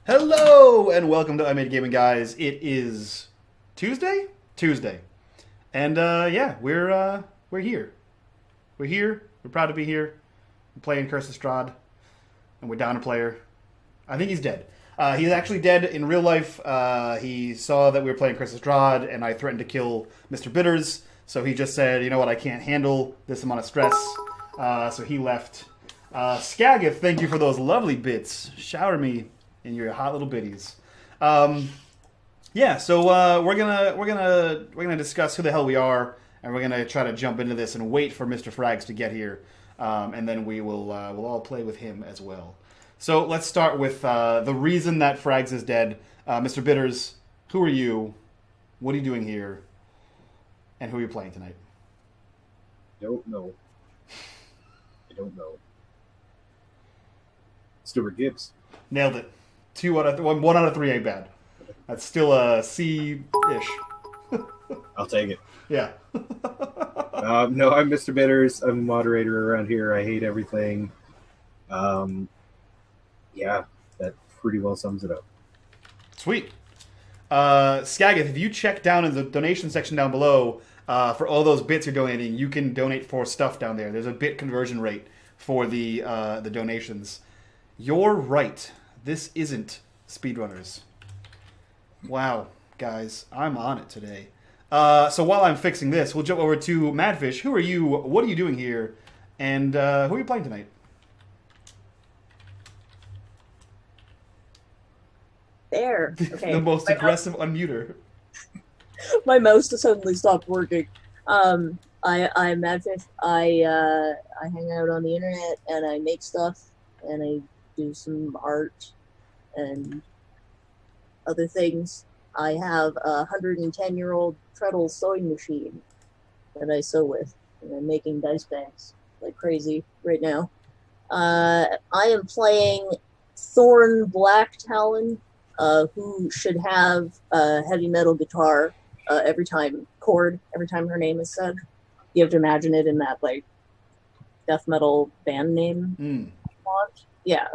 Hello and welcome to unMadeGaming, guys. It is Tuesday, and yeah, we're here. We're here. We're proud to be here. We're playing Curse of Strahd, and we're down a player. I think he's dead. He's actually dead in real life. He saw that we were playing Curse of Strahd, and I threatened to kill Mr. Bitters. So he just said, "You know what? I can't handle this amount of stress." So he left. Skaggith, thank you for those lovely bits. Shower me in your hot little biddies. Yeah, so we're gonna discuss who the hell we are, and we're gonna try to jump into this and wait for Mr. Frags to get here, and then we'll all play with him as well. So let's start with the reason that Frags is dead. Mr. Bitters, who are you? What are you doing here? And who are you playing tonight? Don't know. I don't know. Stewart Gibbs. Nailed it. 1 out of 3 ain't bad. That's still a C-ish. I'll take it. Yeah. No, I'm Mr. Bitters. I'm a moderator around here. I hate everything. Yeah, that pretty well sums it up. Sweet. Skaggith, if you check down in the donation section down below, for all those bits you're donating, you can donate for stuff down there. There's a bit conversion rate for the donations. You're right. This isn't speedrunners. Wow, guys, I'm on it today. So while I'm fixing this, we'll jump over to Madfish. Who are you? What are you doing here? And who are you playing tonight? There. Okay. The most aggressive unmuter. My mouse suddenly stopped working. I'm Madfish. I hang out on the internet and I make stuff and I do some art and other things. I have a 110-year-old treadle sewing machine that I sew with, and I'm making dice bags like crazy right now. I am playing Thorne Black Talon, who should have a heavy metal guitar every time her name is said. You have to imagine it in that like death metal band name font. Yeah.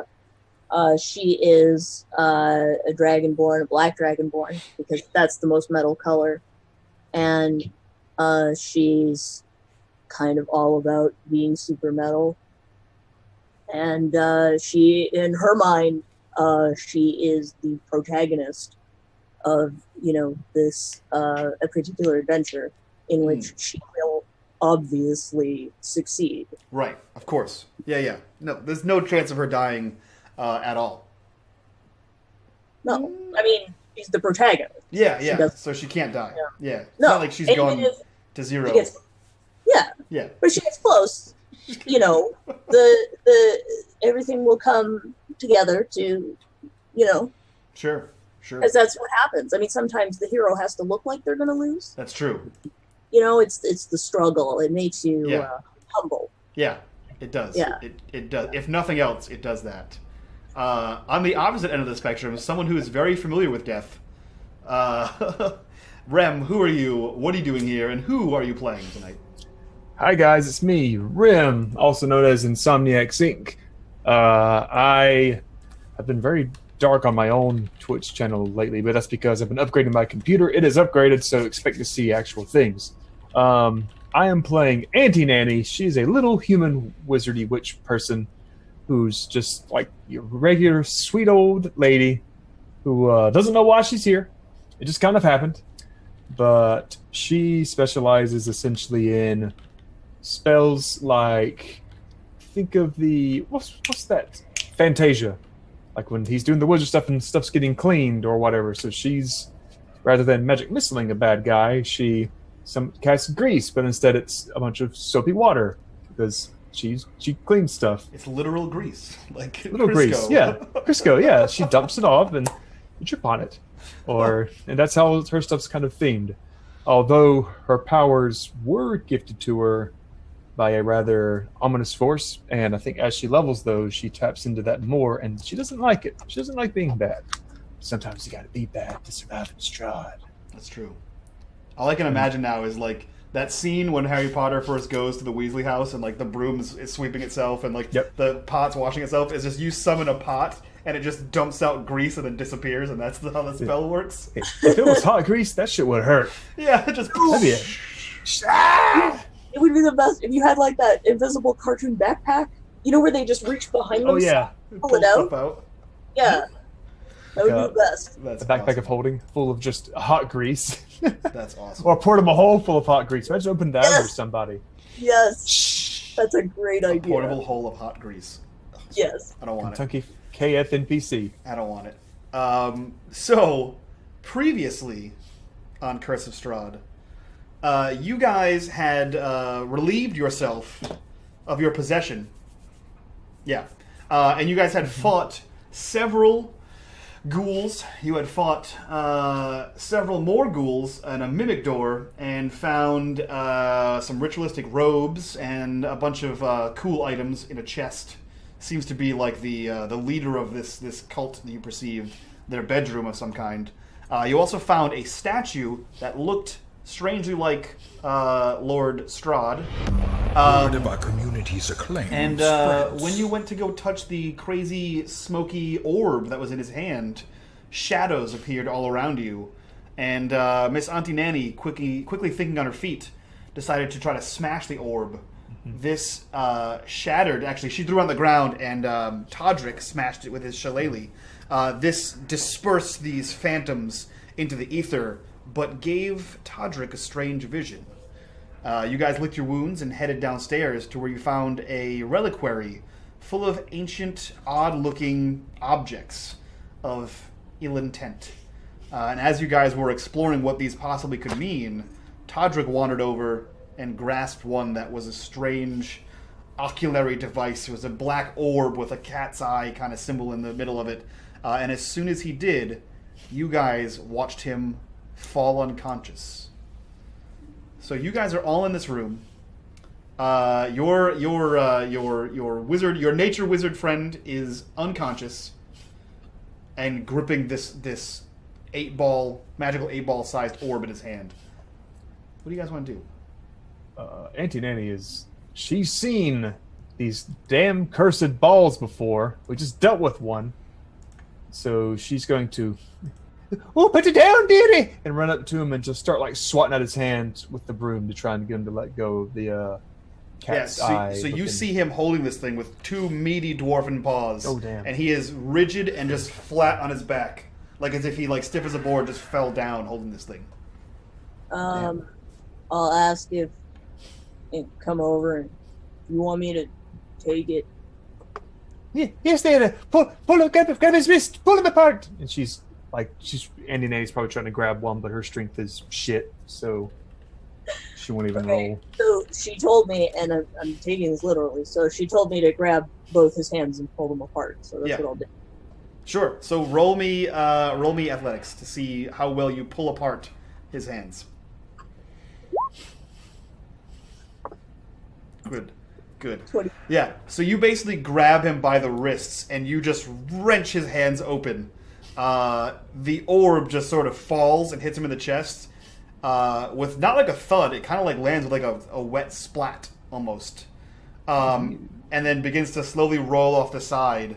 She is a dragonborn, a black dragonborn, because that's the most metal color. And she's kind of all about being super metal. And she, in her mind, she is the protagonist of, this a particular adventure in which she will obviously succeed. Right, of course. Yeah. No, there's no chance of her dying at all. No, I mean, she's the protagonist. Yeah. So she can't die. Yeah. It's no, not like she's gone to zero. Yeah. But she gets close. The everything will come together to, Sure. Because that's what happens. I mean, sometimes the hero has to look like they're going to lose. That's true. It's the struggle. It makes you humble. Yeah, it does. Yeah. It does. If nothing else, it does that. On the opposite end of the spectrum, someone who is very familiar with death. Rem, who are you? What are you doing here? And who are you playing tonight? Hi guys, it's me, Rem, also known as Insomniac Inc. I have been very dark on my own Twitch channel lately, but that's because I've been upgrading my computer. It is upgraded, so expect to see actual things. I am playing Auntie Nanny. She's a little human wizardy witch person who's just like your regular sweet old lady who doesn't know why she's here. It just kind of happened. But she specializes essentially in spells like, think of the, what's that? Fantasia. Like when he's doing the wizard stuff and stuff's getting cleaned or whatever. So she's, rather than magic missiling a bad guy, she casts grease, but instead it's a bunch of soapy water because she cleans stuff. It's literal grease, like little Crisco. Grease, yeah, Crisco, yeah. She dumps it off and you trip on it, and that's how her stuff's kind of themed. Although her powers were gifted to her by a rather ominous force, and I think as she levels those, she taps into that more, and she doesn't like it. She doesn't like being bad. Sometimes you gotta be bad to survive in Strahd. That's true. All I can imagine now is like that scene when Harry Potter first goes to the Weasley house and like the broom is sweeping itself and like the pot's washing itself. Is just you summon a pot and it just dumps out grease and then disappears, and that's how the spell works. If it was hot grease, that shit would hurt. Yeah, it just... That'd be it. It would be the best if you had like that invisible cartoon backpack. You know where they just reach behind them. Oh yeah, pull it out. out. Yeah, that would be the best. That's a backpack awesome. of holding full of just hot grease. That's awesome. Or pour them a hole full of hot grease. Imagine opening that Yes. for somebody. Yes, that's a great A idea. portable hole of hot grease. Yes. I don't want it. Kentucky KFNPC. I don't want it. So, previously on Curse of Strahd, you guys had relieved yourself of your possession. Yeah. And you guys had fought several ghouls. You had fought several more ghouls and a mimic door and found some ritualistic robes and a bunch of cool items in a chest. Seems to be like the leader of this cult that you perceived, their bedroom of some kind. You also found a statue that looked strangely like Lord Strahd. Word of our community's acclaim And spreads. when you went to go touch the crazy smoky orb that was in his hand, shadows appeared all around you. And Miss Auntie Nanny, quickly thinking on her feet, decided to try to smash the orb. This shattered, actually, she threw it on the ground, and Toddrick smashed it with his shillelagh. This dispersed these phantoms into the ether, but gave Toddrick a strange vision. You guys licked your wounds and headed downstairs to where you found a reliquary full of ancient, odd-looking objects of ill intent. And as you guys were exploring what these possibly could mean, Toddrick wandered over and grasped one that was a strange oculary device. It was a black orb with a cat's eye kind of symbol in the middle of it. And as soon as he did, you guys watched him fall unconscious. So you guys are all in this room. Your wizard, your nature wizard friend is unconscious and gripping this magical 8-ball sized orb in his hand. What do you guys want to do? Auntie Nanny she's seen these damn cursed balls before. We just dealt with one. So she's going to, oh, put it down, dearie! And run up to him and just start like swatting at his hand with the broom to try and get him to let go of the cat's eye. So you see him holding this thing with two meaty dwarven paws. Oh, damn. And he is rigid and just flat on his back. Like as if he, like stiff as a board, just fell down holding this thing. I'll ask if come over and you want me to take it. Yeah, yes, there. Pull grab his wrist, pull him apart. And Auntie Nanny's probably trying to grab one, but her strength is shit, so she won't even roll. So she told me, and I'm taking this literally, so she told me to grab both his hands and pull them apart, so that's what I'll do. Sure. So roll me athletics to see how well you pull apart his hands. Good. 20. Yeah. So you basically grab him by the wrists and you just wrench his hands open. The orb just sort of falls and hits him in the chest with not like a thud. It kind of like lands with like a wet splat almost, and then begins to slowly roll off the side.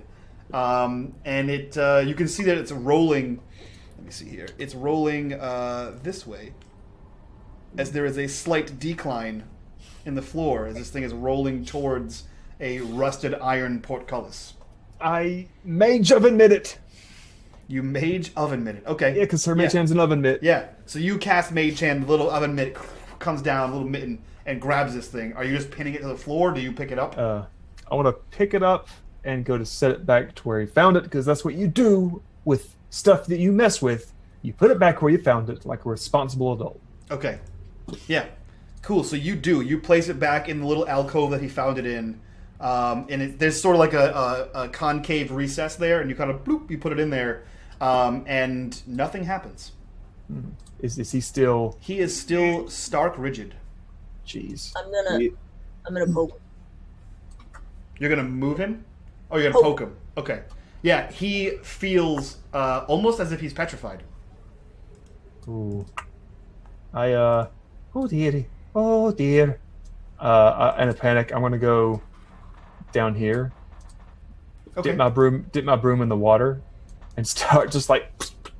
And it you can see that it's rolling. Let me see here. It's rolling this way, as there is a slight decline in the floor as this thing is rolling towards a rusted iron portcullis. I mage oven mitt it. You mage oven mitt it. Okay. Yeah, because her mage hand's an oven mitt. Yeah. So you cast mage hand, the little oven mitt comes down, a little mitten, and grabs this thing. Are you just pinning it to the floor? Or do you pick it up? I want to pick it up and go to set it back to where he found it, because that's what you do with stuff that you mess with. You put it back where you found it, like a responsible adult. Okay. Yeah. Cool. So you do. You place it back in the little alcove that he found it in. And there's sort of like a concave recess there, and you kind of bloop, you put it in there, and nothing happens. Is he still? He is still stark rigid. Jeez. I'm gonna poke him. You're gonna move him? Oh, you're gonna poke him. Okay. Yeah, he feels almost as if he's petrified. Ooh. Oh dear. Oh dear. In a panic, I'm gonna go down here Okay. dip my broom in the water, and start just like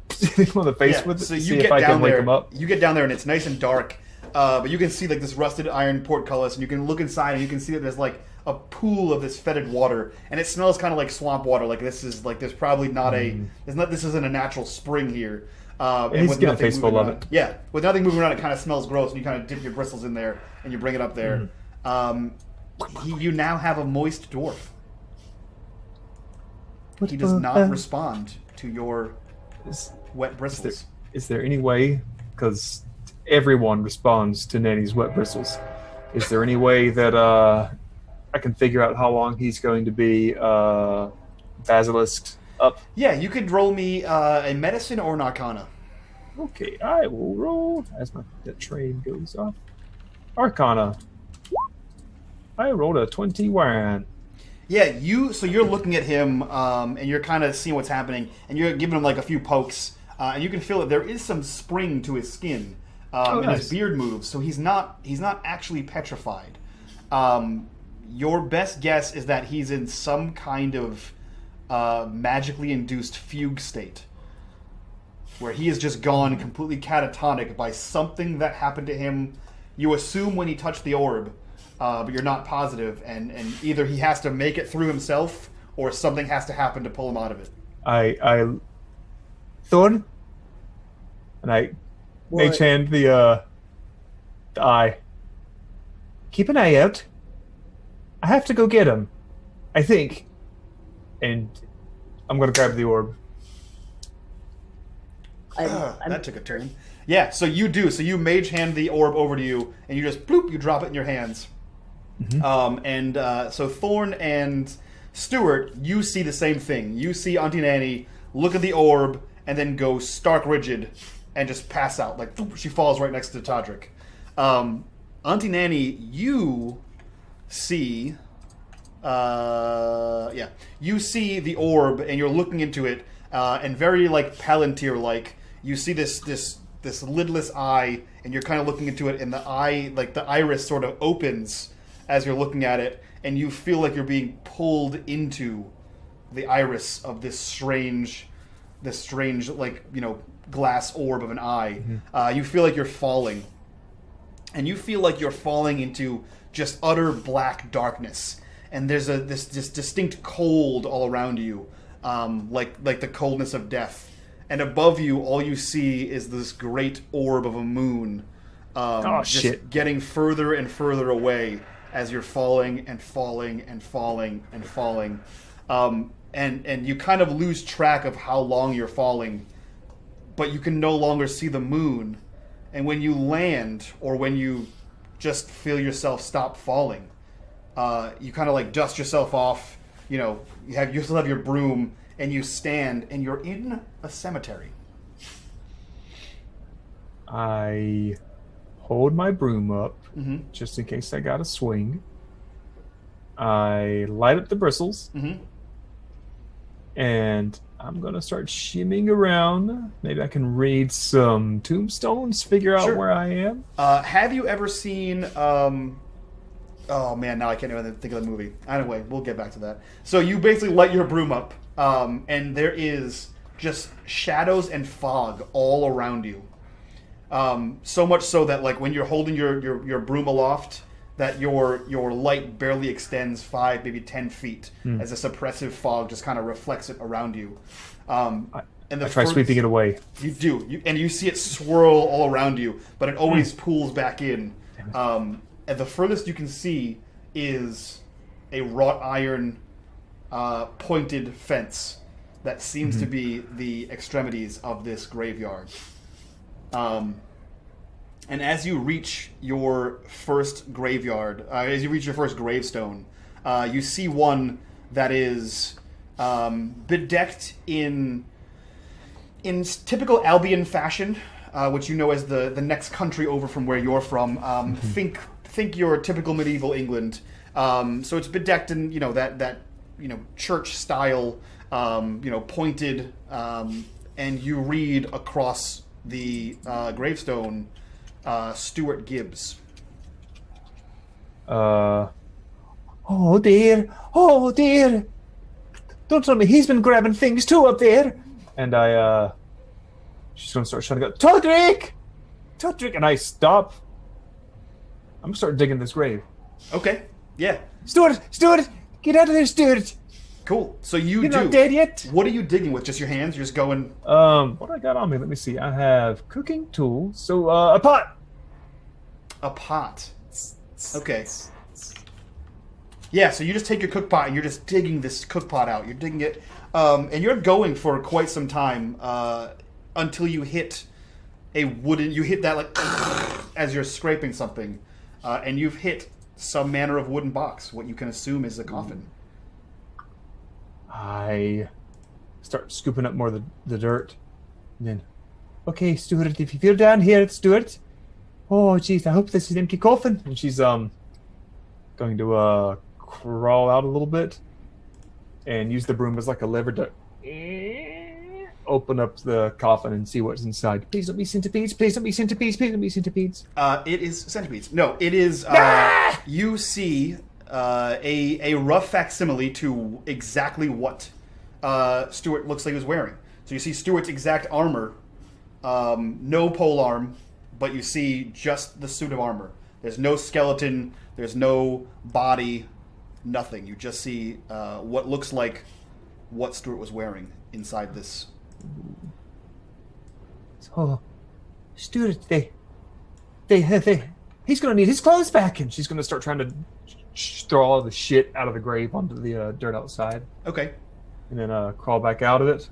hitting him on the face with it. So to you see get if I down can wake there. him up. You get down there and it's nice and dark, but you can see like this rusted iron portcullis, and you can look inside and you can see that there's like a pool of this fetid water, and it smells kind of like swamp water. Like this is like there's probably not this isn't a natural spring here. And He's with getting a nothing face full moving of around- it. Yeah, with nothing moving around, it kind of smells gross, and you kind of dip your bristles in there and you bring it up there. You now have a moist dwarf. He does not respond to your wet bristles. Is there any way, because everyone responds to Nanny's wet bristles, is there any way that I can figure out how long he's going to be basilisked up? Yeah, you could roll me a medicine or an arcana. Okay, I will roll as that train goes off. Arcana. I rolled a 21. Yeah, so you're looking at him, and you're kind of seeing what's happening, and you're giving him like a few pokes, and you can feel that there is some spring to his skin, and nice. his beard moves, so he's not actually petrified. Your best guess is that he's in some kind of magically induced fugue state, where he has just gone completely catatonic by something that happened to him. You assume when he touched the orb. But you're not positive, and either he has to make it through himself, or something has to happen to pull him out of it. I Thorne, and I mage hand the eye. Keep an eye out. I have to go get him, I think, and I'm gonna grab the orb. That took a turn. Yeah, so you do. So you mage hand the orb over to you, and you just bloop, you drop it in your hands. So Thorne and Stewart, you see the same thing. You see Auntie Nanny look at the orb and then go stark rigid and just pass out. Like she falls right next to Toddrick. Auntie Nanny, you see, you see the orb and you're looking into it, and very like Palantir-like, you see this lidless eye, and you're kind of looking into it, and the eye, like the iris, sort of opens as you're looking at it, and you feel like you're being pulled into the iris of this strange like, you know, glass orb of an eye. You feel like you're falling, and you feel like you're falling into just utter black darkness, and there's this distinct cold all around you, like the coldness of death. And above you, all you see is this great orb of a moon, just getting further and further away as you're falling and falling and falling and falling. And you kind of lose track of how long you're falling, but you can no longer see the moon. And when you land, or when you just feel yourself stop falling, you kind of like dust yourself off. You know, you still have your broom, and you stand, and you're in a cemetery. I hold my broom up, just in case I got a swing. I light up the bristles, and I'm going to start shimmying around. Maybe I can read some tombstones, figure out where I am. Have you ever seen... oh man, now I can't even think of the movie. Anyway, we'll get back to that. So you basically light your broom up, and there is just shadows and fog all around you. So much so that, like, when you're holding your broom aloft, that your light barely extends 5, maybe 10 feet, as a suppressive fog just kind of reflects it around you. And I try sweeping it away. You do, and you see it swirl all around you, but it always pulls back in. And the furthest you can see is a wrought iron pointed fence that seems to be the extremities of this graveyard. And as you reach your first graveyard, as you reach your first gravestone, you see one that is bedecked in typical Albion fashion, which you know as the next country over from where you're from. Think your typical medieval England. So it's bedecked in that church style, pointed, and you read across the gravestone, Stewart Gibbs. Oh dear, Don't tell me he's been grabbing things too up there. And she's gonna start trying to go, Toddrick! Toddrick! And I stop. I'm gonna start digging this grave. Okay. Yeah. Stewart! Get out of there, Stewart! Cool. So You're not dead yet? What are you digging with? Just your hands? You're just going... What I got on me? Let me see. I have cooking tools. So, a pot! A pot. Okay. Yeah, so you just take your cook pot and you're just digging this cook pot out. You're digging it, and you're going for quite some time until you hit a wooden... You hit that, like, as you're scraping something, and you've hit some manner of wooden box, what you can assume is a coffin. I start scooping up more of the dirt. And then, okay, Stewart, if you feel down here, Stewart. Oh, jeez, I hope this is an empty coffin. And she's going to crawl out a little bit and use the broom as like a lever to open up the coffin and see what's inside. Please don't be centipedes. Please don't be centipedes. Please don't be centipedes. It is centipedes. No, it is... You see a rough facsimile to exactly what Stewart looks like he was wearing. So you see Stewart's exact armor, no polearm, but you see just the suit of armor. There's no skeleton, there's no body, nothing. You just see what looks like what Stewart was wearing inside this. So, Stewart, he's going to need his clothes back, and she's going to start trying to throw all the shit out of the grave onto the dirt outside. Okay. And then crawl back out of it.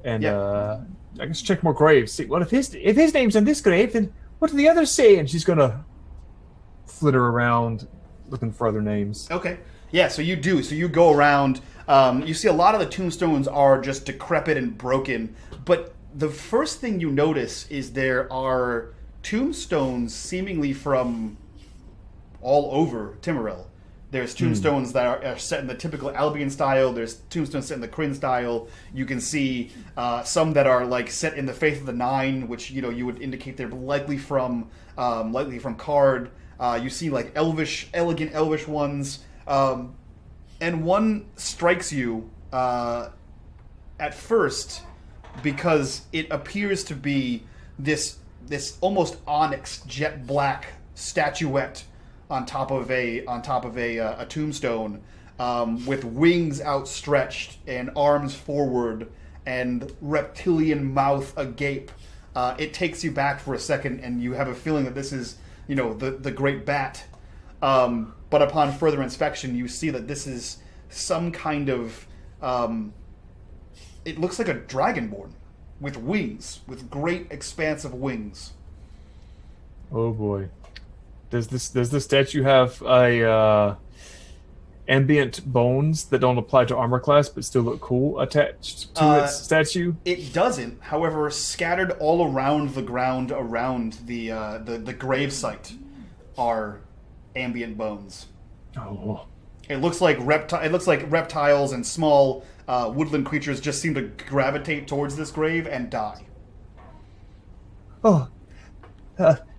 And Yeah. I guess check more graves. See, well, if his name's on this grave, then what do the others say? And she's going to flitter around looking for other names. Okay. Yeah, so you do. So you go around. You see a lot of the tombstones are just decrepit and broken. But the first thing you notice is there are tombstones seemingly from all over Timorel. There's tombstones that are set in the typical Albion style. There's tombstones set in the Kryn style. You can see some that are like set in the Faith of the Nine, which you would indicate they're likely from Card. You see like elegant elvish ones, and one strikes you at first because it appears to be this almost onyx jet black statuette on top of a tombstone, with wings outstretched and arms forward and reptilian mouth agape. It takes you back for a second, and you have a feeling that this is the great bat. But upon further inspection, you see that this is some kind of it looks like a dragonborn with wings, with great expansive wings. Oh boy. Does this statue have a ambient bones that don't apply to armor class but still look cool attached to its statue? It doesn't. However, scattered all around the ground around the grave site are ambient bones. Oh. It looks like reptiles and small woodland creatures just seem to gravitate towards this grave and die. Oh.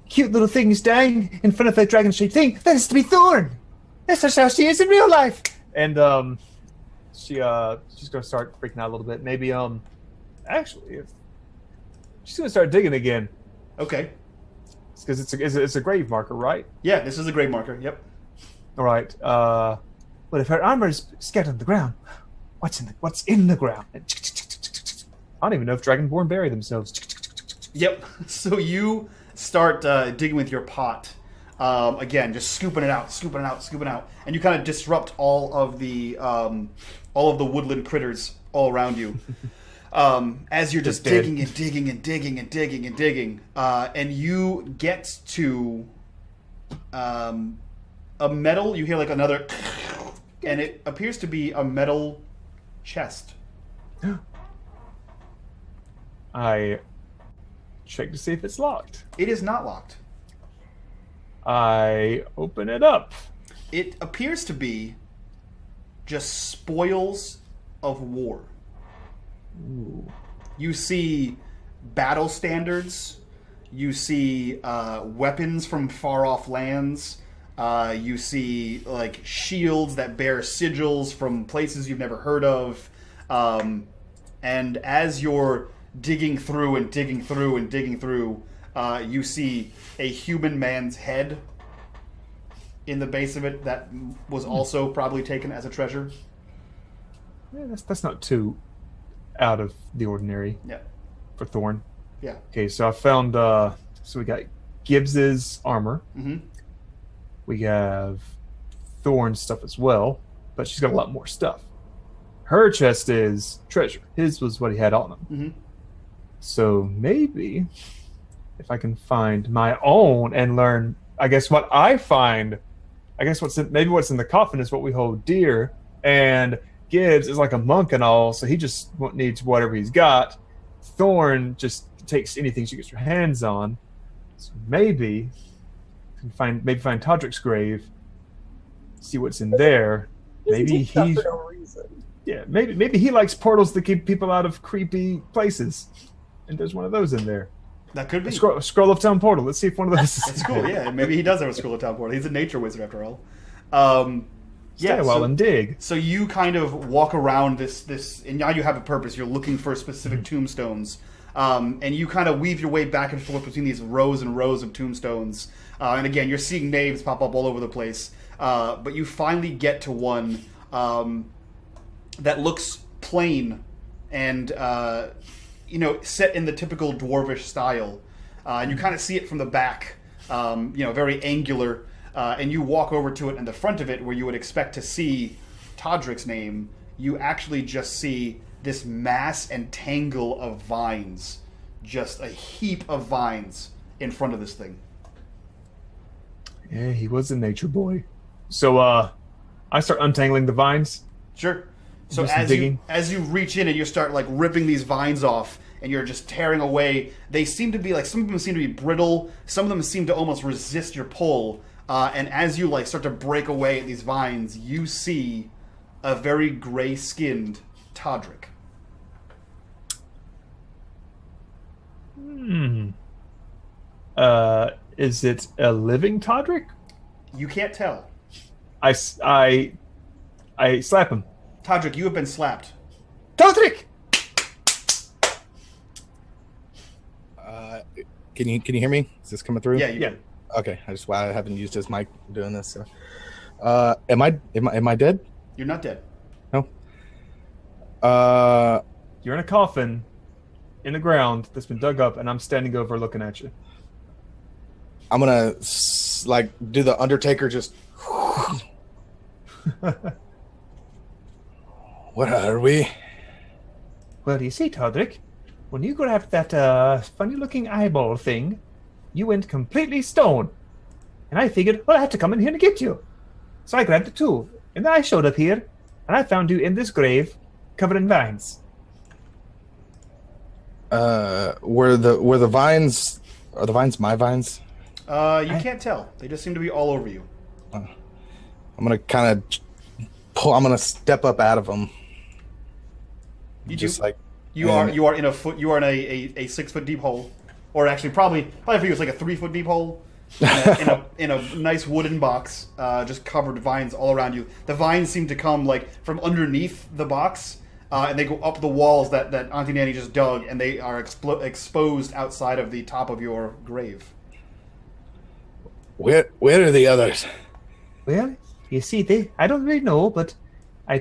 Cute little things dying in front of a dragon-shaped thing. That is to be Thorne. That's just how she is in real life. And she's gonna start freaking out a little bit. Maybe actually, if she's gonna start digging again. Okay. Because it's a grave marker, right? Yeah, this is a grave marker. Yep. All right. But if her armor is scattered on the ground, what's in the ground? I don't even know if Dragonborn bury themselves. Yep. So you start digging with your pot. Again, just scooping it out, and you kind of disrupt all of the woodland critters all around you. As you're just digging and digging and digging and digging and digging, and you get to a metal. You hear like another, and it appears to be a metal chest. I check to see if it's locked. It is not locked. I open it up. It appears to be just spoils of war. Ooh. You see battle standards. You see weapons from far off lands. You see like shields that bear sigils from places you've never heard of. And as you're digging through and digging through and digging through, you see a human man's head in the base of it that was also probably taken as a treasure. Yeah, that's not too out of the ordinary. Yeah. For Thorne. Yeah. Okay, so I found. So we got Gibbs's armor. Mm-hmm. We have Thorne's stuff as well, but she's got a lot more stuff. Her chest is treasure. His was what he had on him. Mm-hmm. So maybe if I can find my own and learn, I guess what I find, I guess what's in the coffin is what we hold dear, and Gibbs is like a monk and all, so he just needs whatever he's got. Thorne just takes anything she gets her hands on. So maybe find Toddrick's grave, see what's in there. Maybe he's for no reason. Yeah, maybe he likes portals to keep people out of creepy places, and there's one of those in there. That could be. A scroll of town portal. Let's see if one of those is. That's cool. Yeah, maybe he does have a scroll of town portal. He's a nature wizard after all. Stay a while and dig. So you kind of walk around this, and now you have a purpose. You're looking for specific tombstones, and you kind of weave your way back and forth between these rows and rows of tombstones. And again, you're seeing names pop up all over the place. But you finally get to one that looks plain and set in the typical dwarvish style. And you kind of see it from the back, very angular. And you walk over to it, and the front of it, where you would expect to see Toddrick's name, you actually just see this mass and tangle of vines, just a heap of vines in front of this thing. Yeah, he was a nature boy. So I start untangling the vines. Sure. So Just as you reach in and you start like ripping these vines off, and you're just tearing away, they seem to be like, some of them seem to be brittle, some of them seem to almost resist your pull. And as you like start to break away at these vines, you see a very gray-skinned Toddrick. Is it a living Toddrick? You can't tell. I slap him. Toddrick, you have been slapped. Toddrick! Can you hear me? Is this coming through? Yeah, you can. Okay, I haven't used his mic doing this. So. Am I dead? You're not dead. No. You're in a coffin in the ground that's been dug up, and I'm standing over looking at you. I'm gonna do the Undertaker. Just. What are we? Well, you see, Toddrick, when you grabbed that funny-looking eyeball thing, you went completely stone. And I figured, well, I have to come in here to get you. So I grabbed it too. And then I showed up here, and I found you in this grave, covered in vines. Were the vines? Are the vines my vines? You can't tell. They just seem to be all over you. I'm gonna kind of pull. I'm gonna step up out of them. You just do. like You are in a 6 foot deep hole, or actually probably for you it's like a 3 foot deep hole in a nice wooden box, just covered vines all around you. The vines seem to come like from underneath the box, and they go up the walls that Auntie Nanny just dug, and they are exposed outside of the top of your grave. Where are the others? Well, you see, I don't really know, but I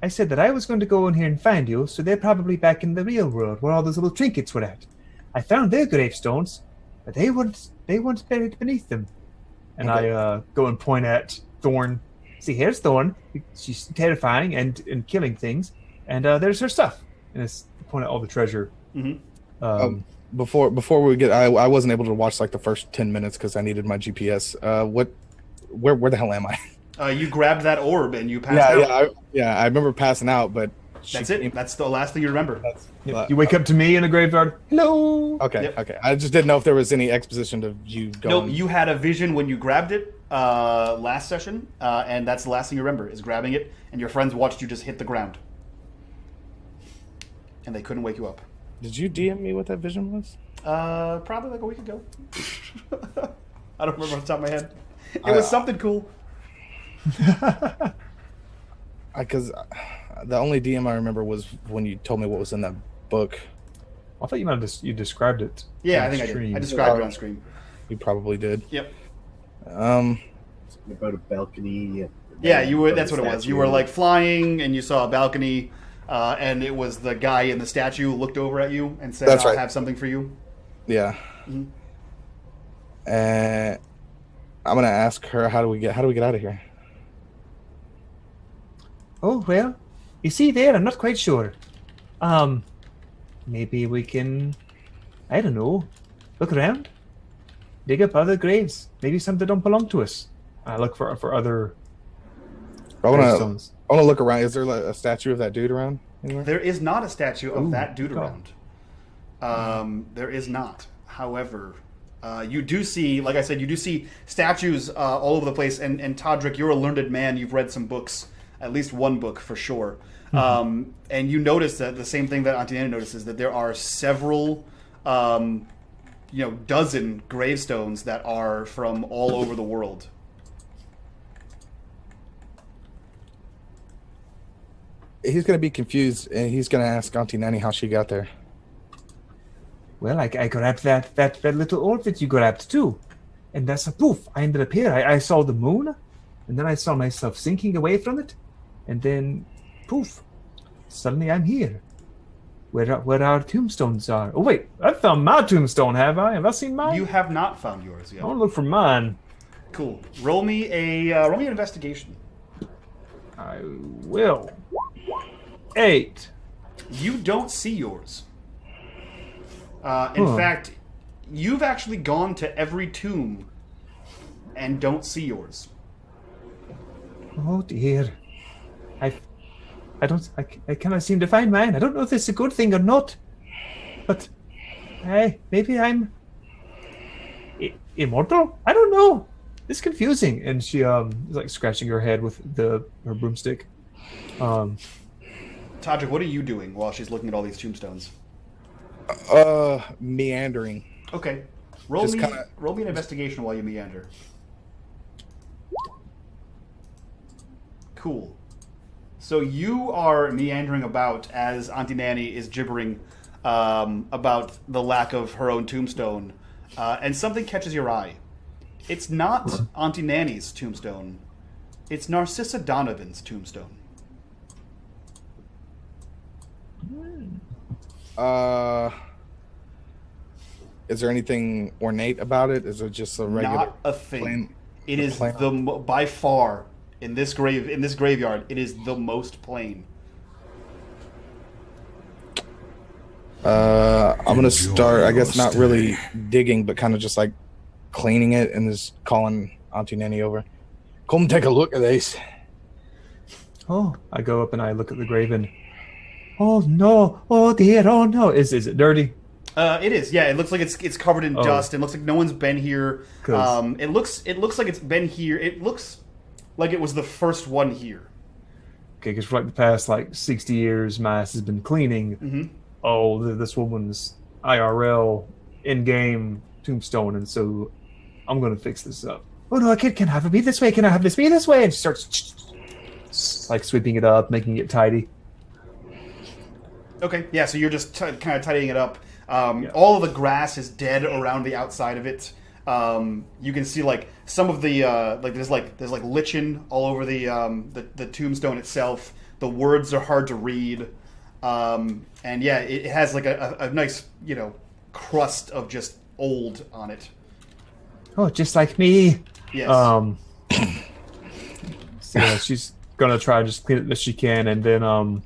said that I was going to go in here and find you, so they're probably back in the real world where all those little trinkets were at. I found their gravestones, but they weren't buried beneath them. And okay. I go and point at Thorne. See, here's Thorne. She's terrifying and killing things. And there's her stuff. And it's point at all the treasure. Mm-hmm. Before we get, I wasn't able to watch like the first 10 minutes because I needed my GPS. Where the hell am I? You grabbed that orb and you passed out. I remember passing out, but that's it. That's the last thing you remember. You wake up to me in a graveyard. Hello. Okay. I just didn't know if there was any exposition to you going. No, you had a vision when you grabbed it last session, and that's the last thing you remember is grabbing it, and your friends watched you just hit the ground, and they couldn't wake you up. Did you DM me what that vision was? Probably like a week ago. I don't remember off the top of my head. It was something cool. Because the only DM I remember was when you told me what was in that book. I thought you might have you described it. Yeah, on I think I stream. did. I described it on screen. You probably did. Yep. About a balcony. Yeah, you were. That's about what a it was. You statue. were like flying, and you saw a balcony, and it was the guy in the statue who looked over at you and said, That's "I right. have something for you." Yeah. Mhm. And I'm gonna ask her how do we get out of here? Oh, well, you see there, I'm not quite sure. Maybe we can, I don't know, look around, dig up other graves. Maybe some that don't belong to us. I look for other I wanna gravestones. look around. Is there like a statue of that dude around anywhere? There is not a statue of Ooh, that dude God. around. There is not. However, you do see, like I said, you do see statues all over the place. And Toddrick, you're a learned man. You've read some books, at least one book for sure. And you notice that the same thing that Auntie Nanny notices, that there are several, dozen gravestones that are from all over the world. He's gonna be confused, and he's gonna ask Auntie Nanny how she got there. Well, I grabbed that little orb that you grabbed too. And that's a poof. I ended up here. I saw the moon, and then I saw myself sinking away from it. And then, poof, suddenly I'm here. Where our tombstones are. Oh, wait, I found my tombstone, have I? Have I seen mine? You have not found yours yet. I want to look for mine. Cool. Roll me an investigation. I will. 8. You don't see yours. In fact, you've actually gone to every tomb and don't see yours. Oh dear. I cannot seem to find mine. I don't know if this is a good thing or not. But maybe I'm immortal? I don't know. It's confusing. And she is like scratching her head with her broomstick. Toddrick, what are you doing while she's looking at all these tombstones? Meandering. Okay. Roll Just me kinda- an investigation while you meander. Cool. So you are meandering about as Auntie Nanny is gibbering about the lack of her own tombstone, and something catches your eye. It's not Auntie Nanny's tombstone. It's Narcissa Donovan's tombstone. Is there anything ornate about it? Is it just a regular? Not a thing. plain- It is plain- by far in this graveyard. It is the most plain. I'm gonna start. I guess not really digging, but kind of just like cleaning it and just calling Auntie Nanny over. Come take a look at this. Oh, I go up and I look at the grave and oh no, oh dear, oh no. Is it dirty? It is. Yeah, it looks like it's covered in dust. It looks like no one's been here. 'Cause- It looks like it's been here. It looks like it was the first one here. Okay, because for like the past 60 years, my ass has been cleaning. Mm-hmm. Oh, this woman's IRL in-game tombstone, and so I'm gonna fix this up. Oh no, can I have it be this way? Can I have this be this way? And she starts sweeping it up, making it tidy. Okay, yeah. So you're just kind of tidying it up. All of the grass is dead around the outside of it. You can see some of the there's lichen all over the tombstone itself. The words are hard to read, and yeah, it has a nice crust of just old on it. Oh, just like me. Yes. So yeah, she's gonna try to just clean it as she can, and then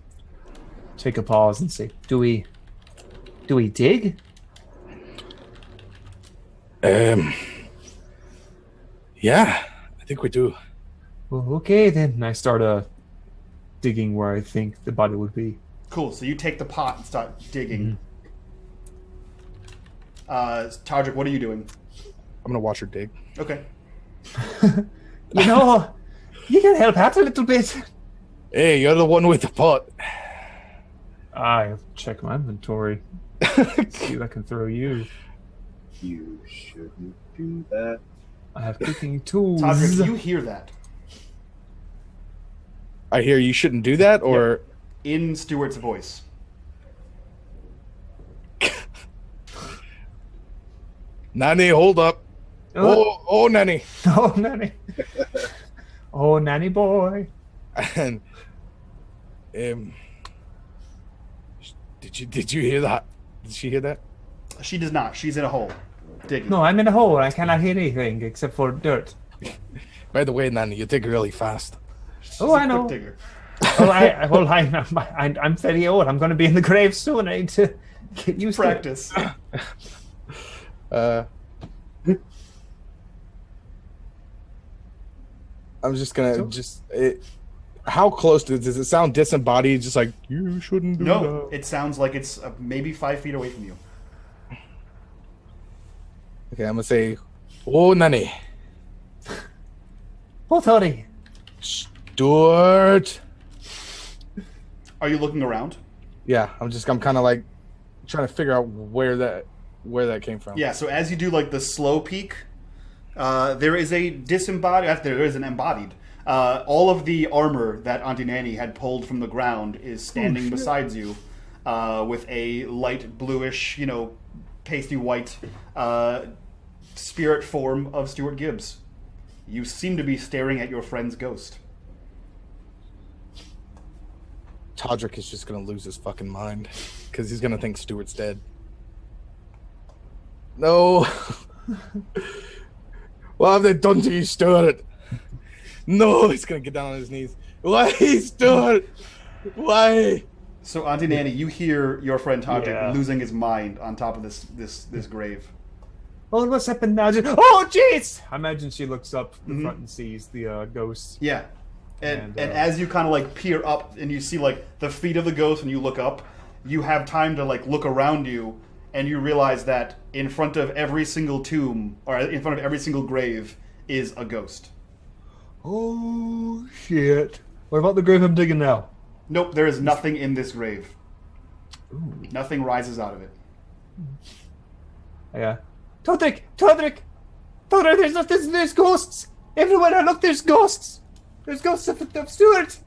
take a pause and say, "Do we dig?" Yeah, I think we do. Well, okay then. And I start digging where I think the body would be. Cool. So you take the pot and start digging. Toddrick, what are you doing? I'm gonna watch her dig. Okay. You know, you can help out a little bit. Hey, you're the one with the pot. I check my inventory. See if I can throw you. You shouldn't do that. I have cooking tools. Toddrick, you hear that I hear you shouldn't do that, or in Stewart's voice. Nanny, hold up. Oh, Nanny. Oh, Nanny. Oh, Nanny boy. And did you hear that? Did she hear that? She does not. She's in a hole, digging. No, I'm in a hole. I cannot hear anything except for dirt. By the way, Nanny, you dig really fast. She's Oh, a I know. quick digger. I'm very old. I'm going to be in the grave soon. I need to get used Practice. I'm just gonna how close does it sound disembodied? Just like you shouldn't do No, that. it sounds like it's maybe 5 feet away from you. Okay, I'm gonna say, oh, Nanny, to. Oh, Tony. Stewart. Are you looking around? Yeah, I'm kind of like trying to figure out where that came from. Yeah. So as you do like the slow peek, there is a disembodied. There is an embodied. All of the armor that Auntie Nanny had pulled from the ground is standing beside you, with a light bluish, pasty white spirit form of Stewart Gibbs. You seem to be staring at your friend's ghost. Toddrick is just gonna lose his fucking mind because he's gonna think Stewart's dead. No. What have they done to you, Stewart? No, he's gonna get down on his knees. Why, Stewart? Why? So Auntie Nanny, you hear your friend Toddrick Yeah. losing his mind on top of this grave. Oh, what's happened now? Oh, jeez! I imagine she looks up the front and sees the ghost. Yeah. And And, as you kind of like peer up and you see like the feet of the ghost and you look up, you have time to like look around you and you realize that in front of every single tomb or in front of every single grave is a ghost. Oh, shit. What about the grave I'm digging now? Nope, there is nothing in this grave. Nothing rises out of it. Yeah. Toddrick! There's ghosts! Everywhere I look, there's ghosts! There's ghosts of Stewart!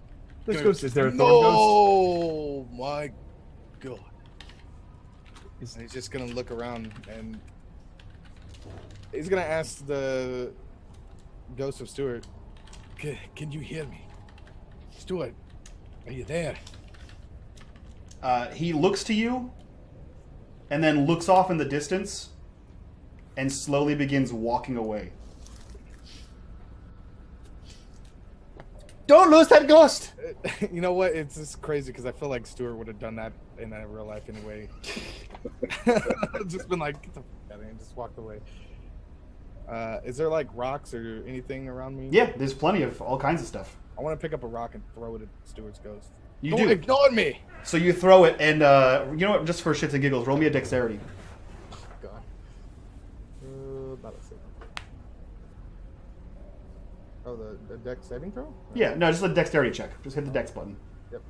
There's ghosts. Is there a Thorne ghost? Oh my god. Is- He's just gonna look around and he's gonna ask the ghost of Stewart, can you hear me? Stewart, are you there? He looks to you and then looks off in the distance and slowly begins walking away. Don't lose that ghost! You know what? It's just crazy because I feel like Stewart would have done that in real life anyway. Just been like, get the fuck out of here, and just walked away. Is there like rocks or anything around me? Yeah, there's plenty of all kinds of stuff. I want to pick up a rock and throw it at Stewart's ghost. You Don't do. ignore me! So you throw it, and you know what? Just for shits and giggles, roll me a dexterity. God. Not a second. Oh, the deck saving throw? Yeah, no, just a dexterity check. Just hit the dex button. Yep.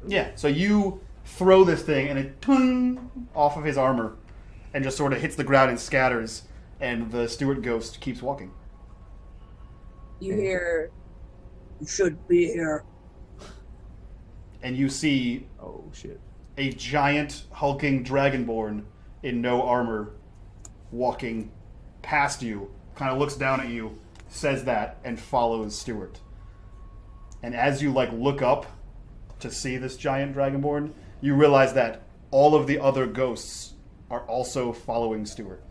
Yeah, so you throw this thing, and it tung off of his armor, and just sort of hits the ground and scatters, and the Stewart ghost keeps walking. You hear, you should be here. And you see Oh, shit. a giant, hulking dragonborn in no armor walking past you, kind of looks down at you, says that, and follows Stewart. And as you look up to see this giant dragonborn, you realize that all of the other ghosts are also following Stewart.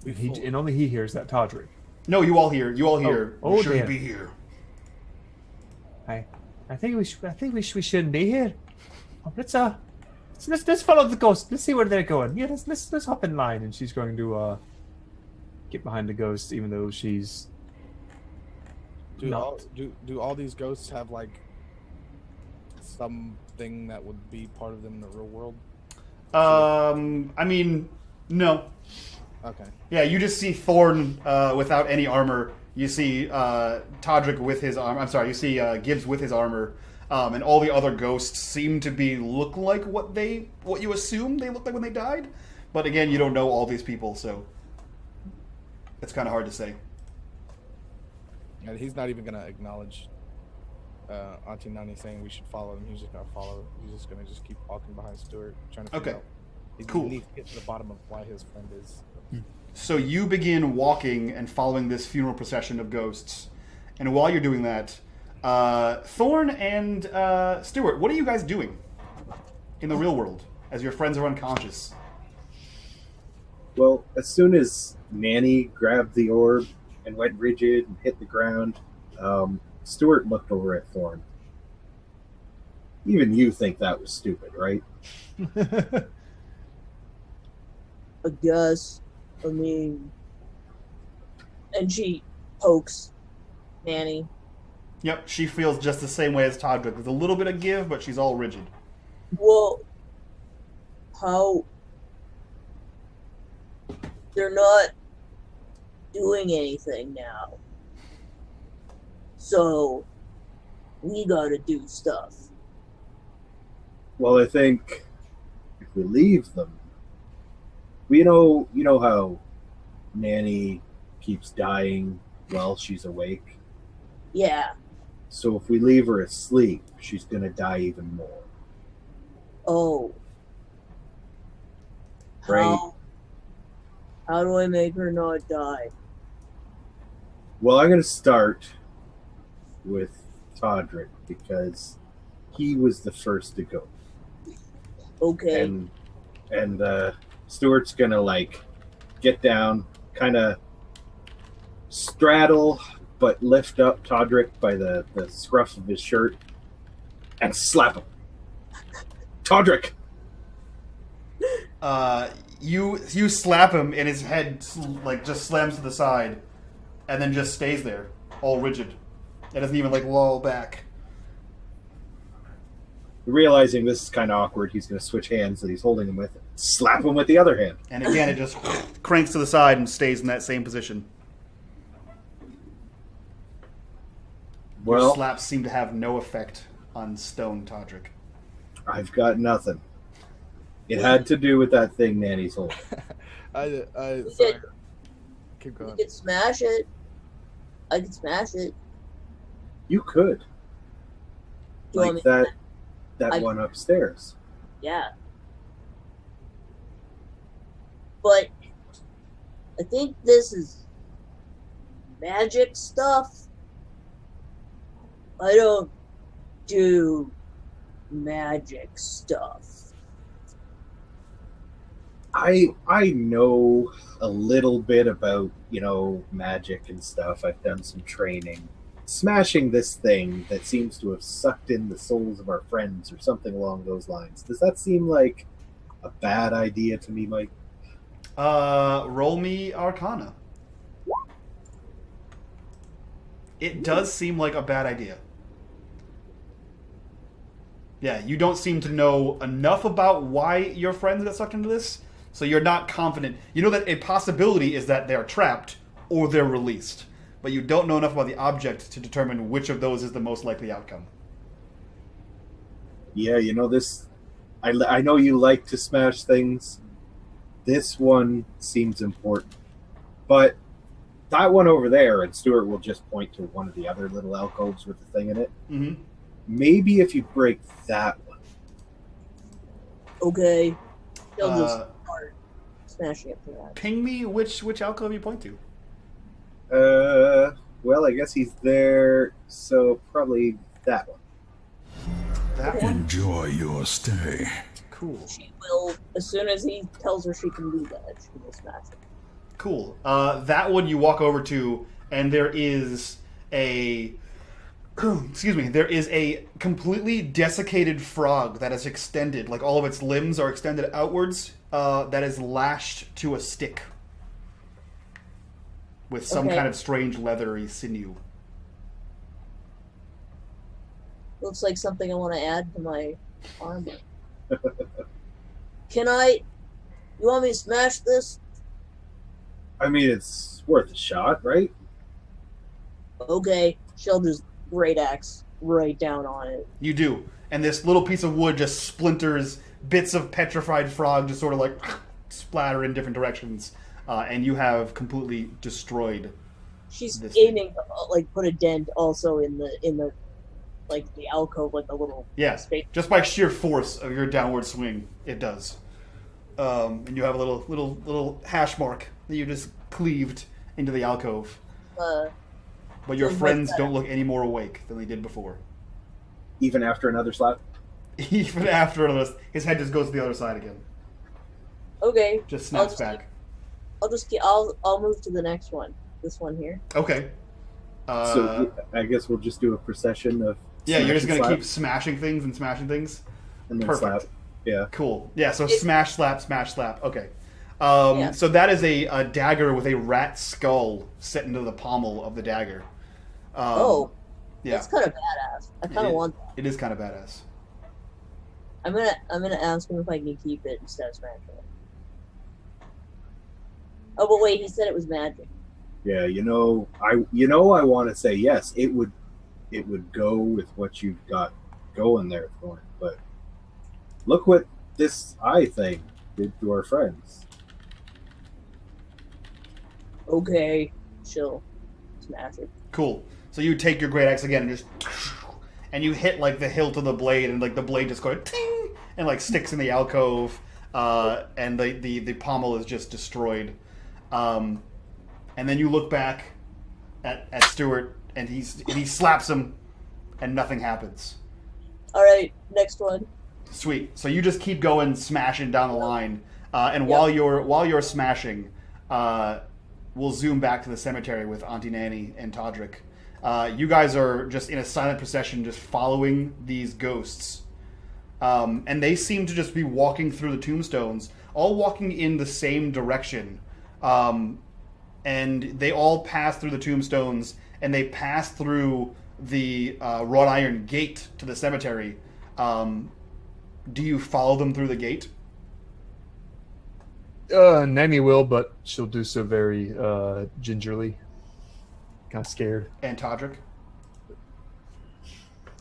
And only he hears that Toddrick. No, you all hear. Oh, You shouldn't damn. be here. I think we shouldn't be here. Let's follow the ghost. Let's see where they're going. Yeah, let's hop in line. And she's going to get behind the ghost, even though she's Do not. all these ghosts have something that would be part of them in the real world? I mean, no. Okay. Yeah, you just see Thorne without any armor. You see Toddrick with his armor. I'm sorry, you see Gibbs with his armor. and all the other ghosts seem to look like what you assume they look like when they died. But again, you don't know all these people, so it's kind of hard to say. And he's not even gonna acknowledge Auntie Nanny saying we should follow him. He's just gonna follow. He's just gonna keep walking behind Stewart, trying to figure out. Cool. He needs to get to the bottom of why his friend is. So you begin walking and following this funeral procession of ghosts, and while you're doing that, Thorne and Stewart, what are you guys doing in the real world as your friends are unconscious? Well, as soon as Nanny grabbed the orb and went rigid and hit the ground, Stewart looked over at Thorne. Even you think that was stupid, right? I guess. I mean, and she pokes Nanny. Yep, she feels just the same way as Toddrick, with a little bit of give, but she's all rigid. Well, how? They're not doing anything now. So, we gotta do stuff. Well, I think if we leave them, you know how Nanny keeps dying while she's awake? Yeah. So if we leave her asleep, she's going to die even more. Oh. Right. How do I make her not die? Well, I'm going to start with Toddrick because he was the first to go. Okay. And Stewart's going to get down, kind of straddle but lift up Toddrick by the scruff of his shirt and slap him. Toddrick! You slap him and his head just slams to the side and then just stays there, all rigid. It doesn't even loll back. Realizing this is kind of awkward, he's going to switch hands that he's holding him with, slap him with the other hand. And again, it just cranks to the side and stays in that same position. Well, your slaps seem to have no effect on stone Toddrick. I've got nothing. It had to do with that thing Nanny's holding. Sorry. Keep going. You could smash it. I could smash it. You could. Do you want Like me that one upstairs. Yeah. But I think this is magic stuff. I don't do magic stuff. I know a little bit about, magic and stuff. I've done some training. Smashing this thing that seems to have sucked in the souls of our friends or something along those lines. Does that seem like a bad idea to me, Mike? Roll me Arcana. It does seem like a bad idea. Yeah, you don't seem to know enough about why your friends got sucked into this, so you're not confident. You know that a possibility is that they're trapped or they're released, but you don't know enough about the object to determine which of those is the most likely outcome. Yeah, this. I know you like to smash things. This one seems important. But that one over there, and Stewart will just point to one of the other little alcoves with the thing in it. Mm-hmm. Maybe if you break that one. Okay. They'll just start smashing it for that. Ping me which alcove you point to. Well, I guess he's there, so probably that one. That one? Enjoy your stay. Cool. She will, as soon as he tells her she can do that, she will smash it. Cool. That one you walk over to, and there is a... there is a completely desiccated frog that is extended, all of its limbs are extended outwards, that is lashed to a stick with some kind of strange leathery sinew. Looks like something I want to add to my armor. You want me to smash this? I mean, it's worth a shot, right? Okay, she'll just great axe right down on it. You do. And this little piece of wood just splinters, bits of petrified frog just sort of like splatter in different directions. And you have completely destroyed. She's This aiming to, like, put a dent also in the like the alcove, like the little space. Just by sheer force of your downward swing, it does. And you have a little hash mark that you just cleaved into the alcove. But your friends don't look any more awake than they did before. Even after another slap? Even after another, his head just goes to the other side again. Okay. Just snaps back. I'll move to the next one. This one here. Okay. So I guess we'll just do a procession of. Yeah, you're just smash gonna and keep smashing things and smashing things. and then Perfect. slap. Yeah. Cool. Yeah. So smash, slap. Okay. Yeah. So that is a dagger with a rat skull set into the pommel of the dagger. Yeah. That's kind of badass. I kind of want that. It is kind of badass. I'm gonna ask him if I can keep it instead of smashing it. Oh, but wait, he said it was magic. Yeah, I want to say yes. It would go with what you've got going there, Thorne. But look what this eye thing did to our friends. Okay, chill, smash it. Cool. So you take your great axe again and just, and you hit like the hilt of the blade, and like the blade just goes ting, and like sticks in the alcove, and the pommel is just destroyed. And then you look back at Stewart, and he slaps him, and nothing happens. All right, next one. Sweet. So you just keep going, smashing down the line, and while you're smashing, we'll zoom back to the cemetery with Auntie Nanny and Toddrick. You guys are just in a silent procession, just following these ghosts, and they seem to just be walking through the tombstones, all walking in the same direction. And they all pass through the tombstones, and they pass through the wrought iron gate to the cemetery. Do you follow them through the gate? Nanny will, but she'll do so very gingerly. Kind of scared. And Toddrick?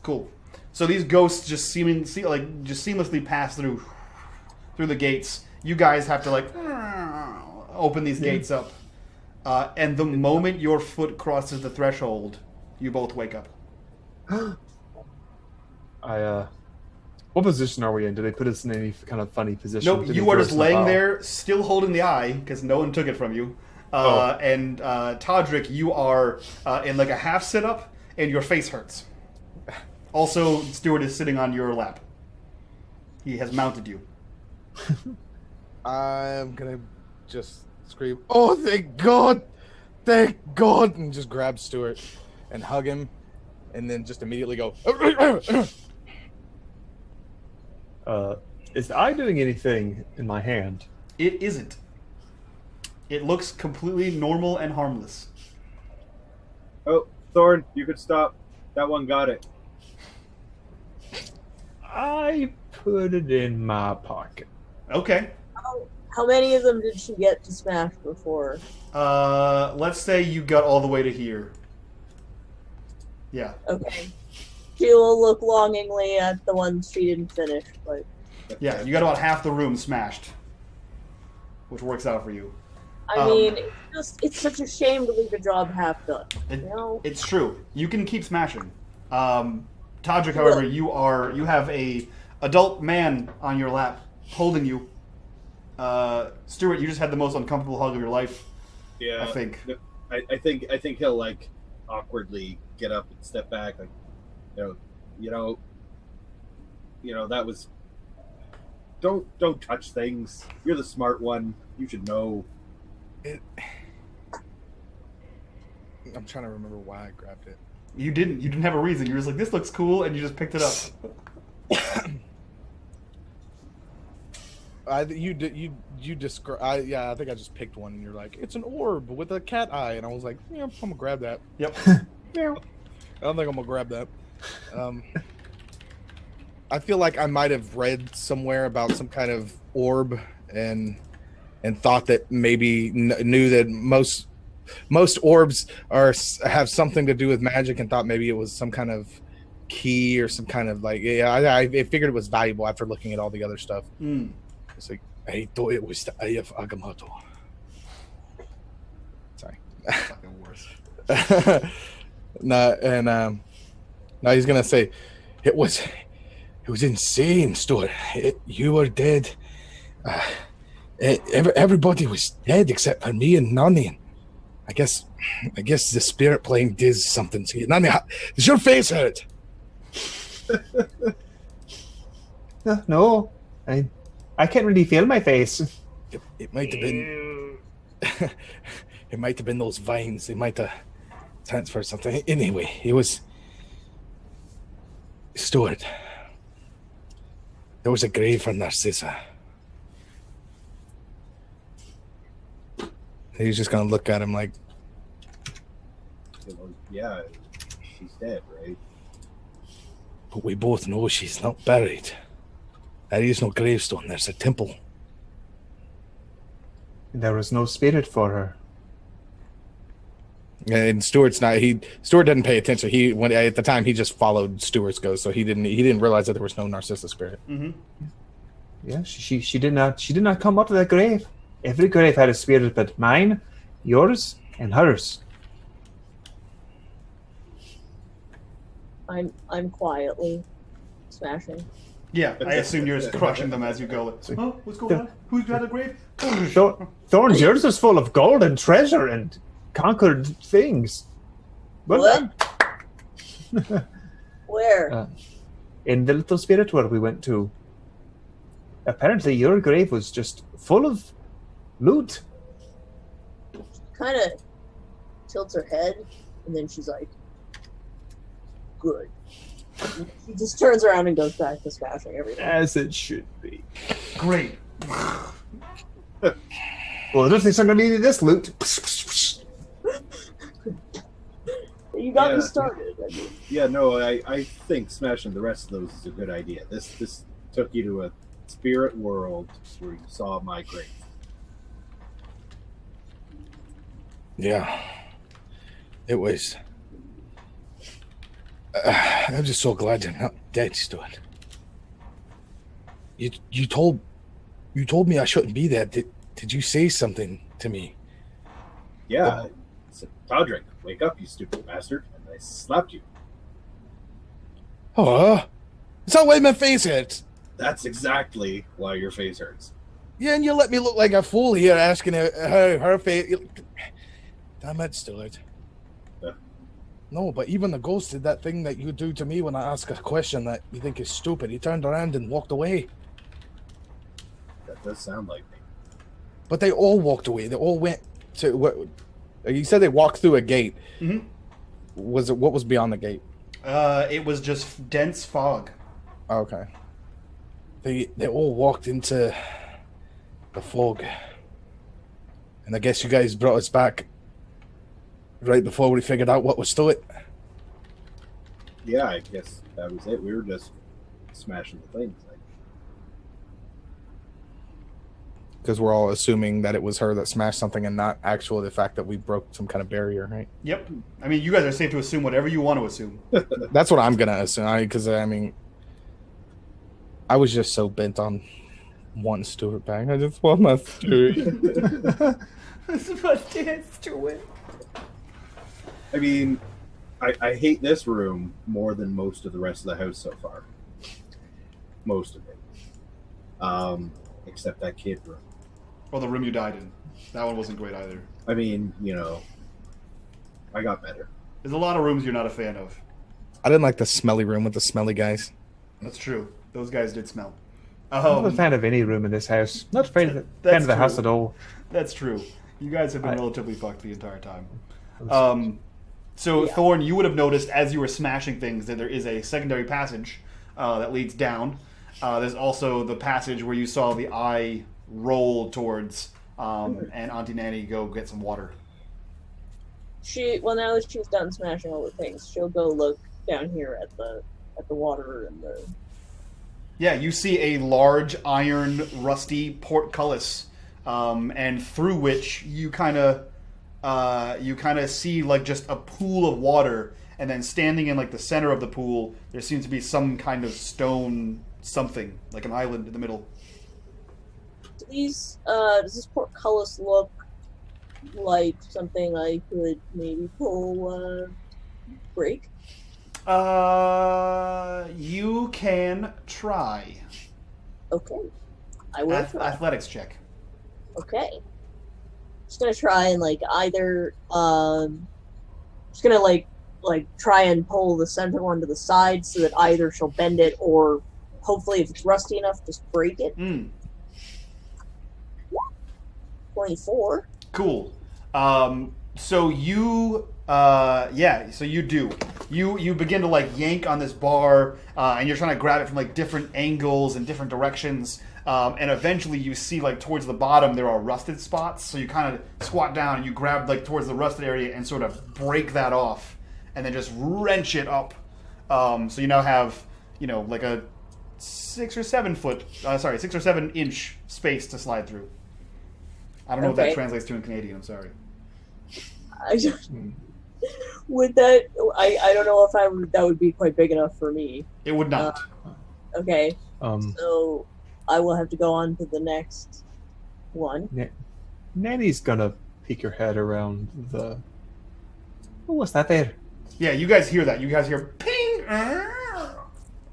Cool. So these ghosts just seamlessly pass through the gates. You guys have to like open these gates up. And the moment your foot crosses the threshold, you both wake up. What position are we in? Do they put us in any kind of funny position? Nope, Did you they are throw just us in the laying pile? there, still holding the eye, because no one took it from you. And Toddrick, you are in like a half sit-up, and your face hurts. Also, Stewart is sitting on your lap. He has mounted you. I'm gonna just scream, "Oh, thank God! Thank God!" and just grab Stewart and hug him, and then just immediately go. Is the eye doing anything in my hand? It isn't. It looks completely normal and harmless. Oh, Thorne, you could stop. That one got it. I put it in my pocket. Okay. How many of them did she get to smash before? Let's say you got all the way to here. Yeah. Okay. She will look longingly at the ones she didn't finish, but Yeah, you got about half the room smashed. Which works out for you. I mean, it's such a shame to leave a job half done. You know? It's true. You can keep smashing. Toddrick, however, you have a adult man on your lap holding you. Stewart, you just had the most uncomfortable hug of your life. Yeah, I think. I think he'll like awkwardly get up and step back, like, you know, that was. Don't touch things. You're the smart one. You should know. I'm trying to remember why I grabbed it. You didn't have a reason. You were just like, this looks cool, and you just picked it up. You describe. Yeah, I think I just picked one, and you're like, it's an orb with a cat eye, and I was like, yeah, I'm gonna grab that. Yep. I don't think I'm gonna grab that. I feel like I might have read somewhere about some kind of orb, and thought that maybe knew that most orbs have something to do with magic, and thought maybe it was some kind of key or some kind of like, yeah, I figured it was valuable after looking at all the other stuff. It's like, I thought it was the Eye of Agamotto. Sorry. Fucking worse. Now he's gonna say, it was insane, Stewart. You were dead. Everybody was dead except for me and Nanny. I guess the spirit playing did something to you. Nanny, does your face hurt? No, I can't really feel my face. It might have been. It might have been those vines. They might have transferred something. Anyway, it was Stewart. There was a grave for Narcissa. He's just gonna look at him like, Yeah, she's dead, right? but we both know she's not buried. There is no gravestone. There's a temple. There was no spirit for her. And Stewart's not. Stewart didn't pay attention. At the time he just followed Stewart's ghost, so he didn't realize that there was no Narcissa spirit. Mm-hmm. Yeah, she did not come out of that grave. Every grave had a spirit, but mine, yours, and hers. I'm quietly smashing. Yeah, I assume you're just crushing them as you go. Like, huh? What's going on? Who's got a grave? Thorne's yours is full of gold and treasure and conquered things. What? Where? In the little spirit world we went to. Apparently your grave was just full of loot. Kind of tilts her head, and then she's like, "Good." She just turns around and goes back to smashing everything. As it should be. Great. Well, there's not going to be this loot. You got me started. I mean. Yeah, no, I think smashing the rest of those is a good idea. This took you to a spirit world where you saw my grave. Yeah, it was. I'm just so glad you're not dead, Stewart. You told me I shouldn't be there. Did you say something to me? Yeah, I said, Toddrick, wake up, you stupid bastard, and I slapped you. Oh, is that why my face hurts? That's exactly why your face hurts. Yeah, and you let me look like a fool here asking her face. Damn it, Stewart. Yeah. No, but even the ghost did that thing that you do to me when I ask a question that you think is stupid. He turned around and walked away. That does sound like me. But they all walked away. They all went to what? You said they walked through a gate. Mm-hmm. What was beyond the gate? It was just dense fog. Okay. They all walked into the fog, and I guess you guys brought us back right before we figured out what was to it. Yeah, I guess that was it. We were just smashing the things. Because we're all assuming that it was her that smashed something and not actually the fact that we broke some kind of barrier, right? Yep. I mean, you guys are safe to assume whatever you want to assume. That's what I'm going to assume. Because, I mean, I was just so bent on wanting Stewart back. I just want my Stewart. Stewart. I mean, I hate this room more than most of the rest of the house so far. Most of it. Except that kid room. Well, the room you died in. That one wasn't great either. I mean, I got better. There's a lot of rooms you're not a fan of. I didn't like the smelly room with the smelly guys. That's true. Those guys did smell. I'm not a fan of any room in this house. Not fan of the house at all. That's true. You guys have been relatively fucked the entire time. So, Thorne, you would have noticed as you were smashing things that there is a secondary passage that leads down. There's also the passage where you saw the eye roll towards, and Auntie Nanny go get some water. Now that she's done smashing all the things, she'll go look down here at the water and the. Yeah, you see a large iron, rusty portcullis, and through which you kind of see like just a pool of water, and then standing in like the center of the pool, there seems to be some kind of stone something, like an island in the middle. Does this portcullis look like something I could maybe pull, break? You can try. Okay. I will try. Athletics check. Okay. Just gonna try and like either just gonna like try and pull the center one to the side so that either she'll bend it or hopefully if it's rusty enough just break it. 24. Cool. So you so you do. You begin to like yank on this bar, and you're trying to grab it from like different angles and different directions. And eventually you see like towards the bottom there are rusted spots. So you kind of squat down and you grab like towards the rusted area and sort of break that off, and then just wrench it up. So you now have like a 6 or 7 inch space to slide through. I don't know what that translates to in Canadian. I'm sorry. Would that? I don't know if that would be quite big enough for me. It would not. Okay. So I will have to go on to the next one. Nanny's gonna peek her head around the. Oh, what's that there? Yeah, you guys hear that. You guys hear ping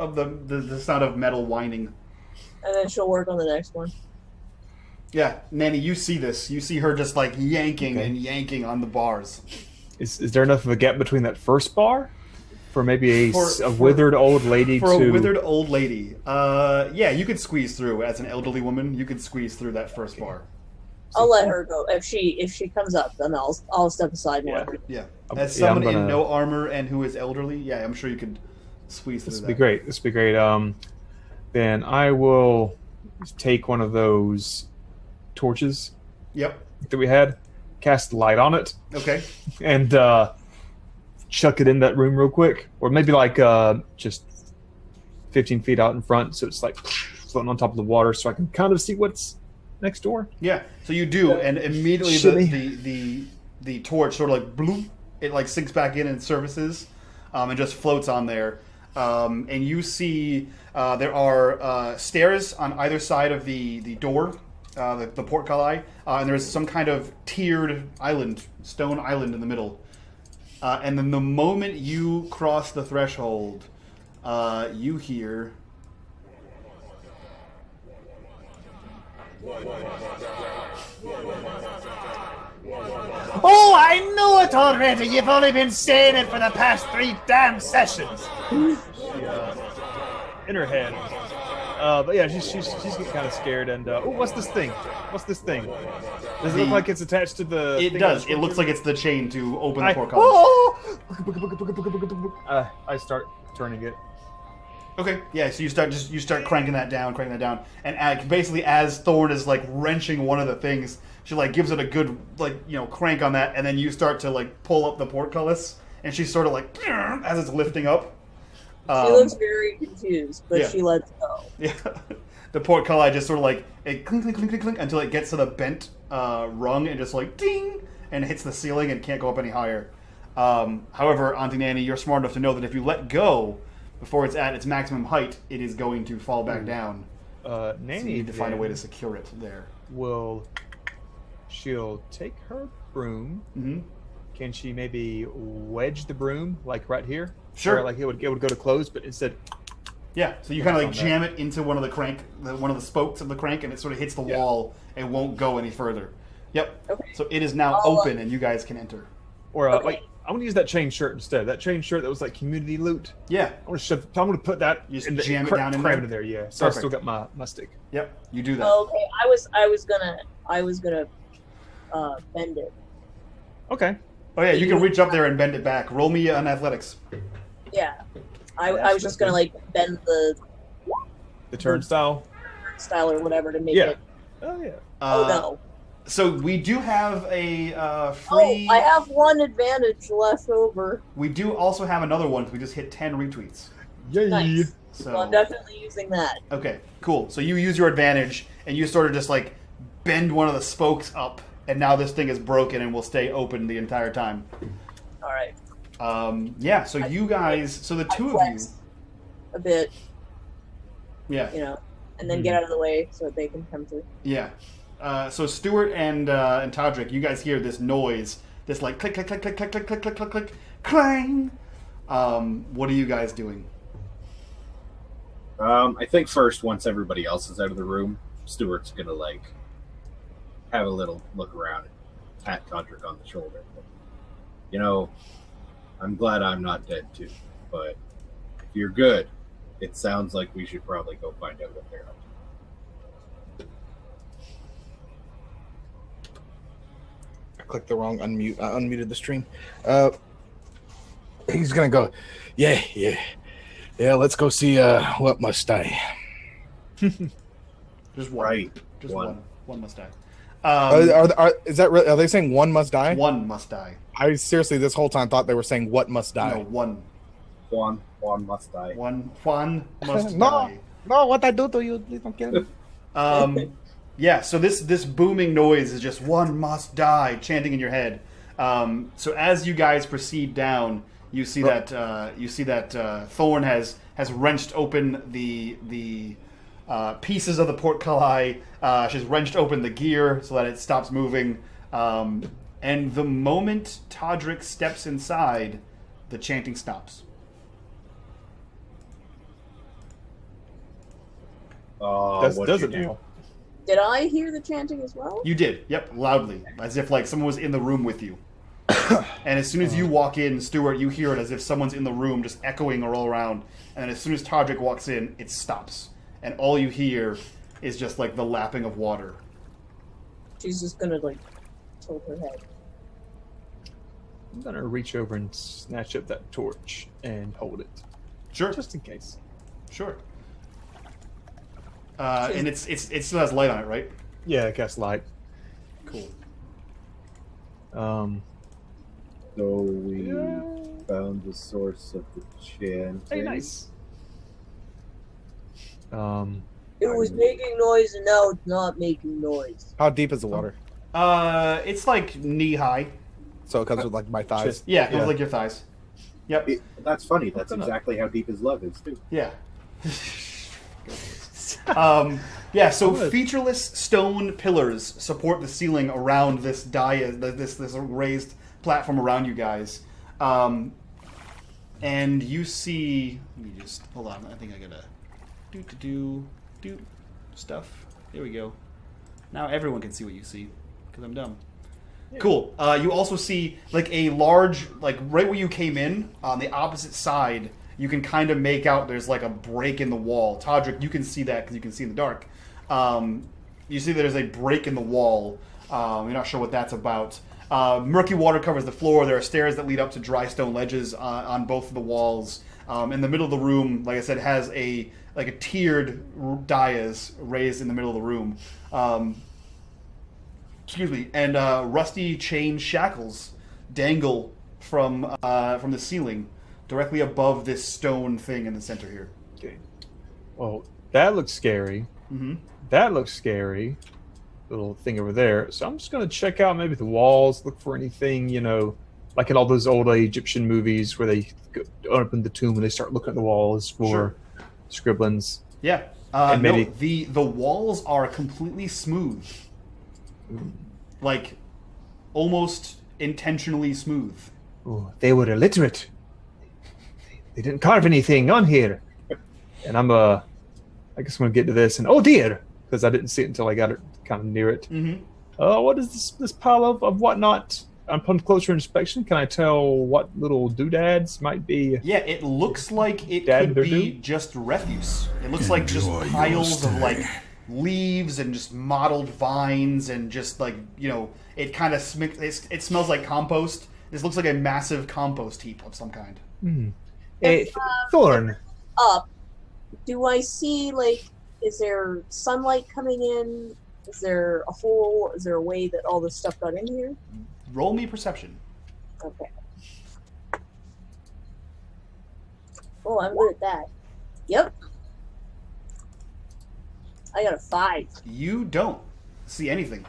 of the sound of metal whining. And then she'll work on the next one. Yeah, Nanny, you see this. You see her just like yanking and yanking on the bars. Is there enough of a gap between that first bar for maybe a withered old lady for a withered old lady? Yeah, you could squeeze through as an elderly woman. You could squeeze through that first bar. I'll let her go. If she comes up, then I'll step aside more. Yeah. As someone in no armor and who is elderly, yeah, I'm sure you could squeeze through that. This would be great. Then I will take one of those torches. Yep. That we had, cast light on it. Okay. And chuck it in that room real quick, or maybe like just 15 feet out in front, so it's like floating on top of the water, so I can kind of see what's next door. Yeah. So you do, and immediately the torch sort of like bloop, it like sinks back in and surfaces, and just floats on there. And you see there are stairs on either side of the door. The portcullis, and there's some kind of tiered island, stone island in the middle. And then the moment you cross the threshold, you hear... Oh, I knew it already! You've only been saying it for the past 3 damn sessions! In her head. But yeah, she's getting kind of scared, and what's this thing? What's this thing? Does it look like it's attached to the? It does. It looks like it's the chain to open the portcullis. I start turning it. Okay, yeah. So you start cranking that down, and basically as Thorne is like wrenching one of the things, she like gives it a good crank on that, and then you start to like pull up the portcullis, and she's sort of like as it's lifting up. She looks very confused, but she lets go. Yeah, the portcullis just sort of like it clink, clink, clink, clink, clink until it gets to the bent rung and just like ding and hits the ceiling and can't go up any higher. However, Auntie Nanny, you're smart enough to know that if you let go before it's at its maximum height, it is going to fall back down. Nanny, so you need to find a way to secure it there. She'll take her broom. Mm-hmm. Can she maybe wedge the broom like right here? Sure. Where, like it would go to close, but instead. Yeah, so you kind of like jam it into one of the spokes of the crank, and it sort of hits the wall and won't go any further. Yep. Okay. So it is now open, and you guys can enter. Or wait, I want to use that chain shirt instead. That chain shirt that was like community loot. Yeah. I'm gonna put that. You just jam it down in there. Cram it in there. Yeah. So I still got my stick. Yep. You do that. Okay. I was gonna bend it. Okay. Oh yeah, you can reach up there and bend it back. Roll me an athletics. Yeah, I was just gonna like bend the turnstile or whatever to make it. Oh yeah. No. So we do have a free. Oh, I have one advantage left over. We do also have another one because we just hit 10 retweets. Yay! Nice. So I'm definitely using that. Okay, cool. So you use your advantage and you sort of just like bend one of the spokes up, and now this thing is broken and will stay open the entire time. All right. Yeah, so you guys, so the two of you, flex a bit, yeah, and then get out of the way so that they can come through. yeah. So Stewart and Toddrick, you guys hear this noise, this like click, click, click, click, click, click, click, click, click, click, clang. What are you guys doing? I think first, once everybody else is out of the room, Stewart's gonna like have a little look around and pat Toddrick on the shoulder. I'm glad I'm not dead too, but if you're good, it sounds like we should probably go find out what they're up to. I clicked the wrong unmute. I unmuted the stream. He's gonna go. Yeah. Let's go see. What must I? Just one. Right. Just One. one must die. Is that really, are they saying one must die? One must die. I seriously this whole time thought they were saying what must die. No, one. Juan must die. Juan must No. die. No, what I do to you? Please don't kill me. Yeah, so this booming noise is just one must die chanting in your head. So as you guys proceed down, you see that Thorne has wrenched open the pieces of the portcullis. She's wrenched open the gear so that it stops moving. And the moment Toddrick steps inside, the chanting stops. What does you it do? now? Did I hear the chanting as well? You did, yep, loudly, as if like someone was in the room with you. And as soon as you walk in, Stewart, you hear it as if someone's in the room, just echoing all around. And as soon as Toddrick walks in, it stops, and all you hear is just like the lapping of water. She's just gonna like tilt her head. I'm gonna reach over and snatch up that torch and hold it, Sure, just in case. sure. And it still has light on it, right? Yeah, I guess light. Cool. So we found the source of the chanting. Hey, nice. It was making noise, and now it's not making noise. How deep is the water? It's like knee high. So it comes with like my thighs. Yeah, it was like your thighs. Yep. That's funny. That's exactly how deep his love is too. Yeah. Yeah, so featureless stone pillars support the ceiling around this this raised platform around you guys. And you see, let me just, hold on, I think I gotta do stuff. There we go. Now everyone can see what you see, because I'm dumb. Yeah. Cool. You also see, like, a large, like, right where you came in, on the opposite side, you can kind of make out there's, like, a break in the wall. Toddrick, you can see that because you can see in the dark. You see there's a break in the wall. You're not sure what that's about. Murky water covers the floor. There are stairs that lead up to dry stone ledges on both of the walls. In the middle of the room, like I said, has a tiered dais raised in the middle of the room. Excuse me. And rusty chain shackles dangle from the ceiling directly above this stone thing in the center here. Okay. Well, that looks scary. Mm-hmm. That looks scary. Little thing over there. So I'm just going to check out maybe the walls, look for anything, like in all those old Egyptian movies where they open the tomb and they start looking at the walls for scribblings. Yeah. And maybe the walls are completely smooth. Like, almost intentionally smooth. Oh, they were illiterate. They didn't carve anything on here. And I guess I'm going to get to this. And oh dear, because I didn't see it until I got it kind of near it. Mm-hmm. What is this pile of whatnot? Upon closer inspection, can I tell what little doodads might be? Yeah, it looks like it could be just refuse. It looks like just piles of like leaves and just mottled vines and just like, it kind of it smells like compost. This looks like a massive compost heap of some kind. Hey, Thorne. Up. Do I see, like, is there sunlight coming in? Is there a hole? Is there a way that all this stuff got in here? Roll me perception. Okay. Oh, I'm good at that. Yep. I got a 5. You don't see anything.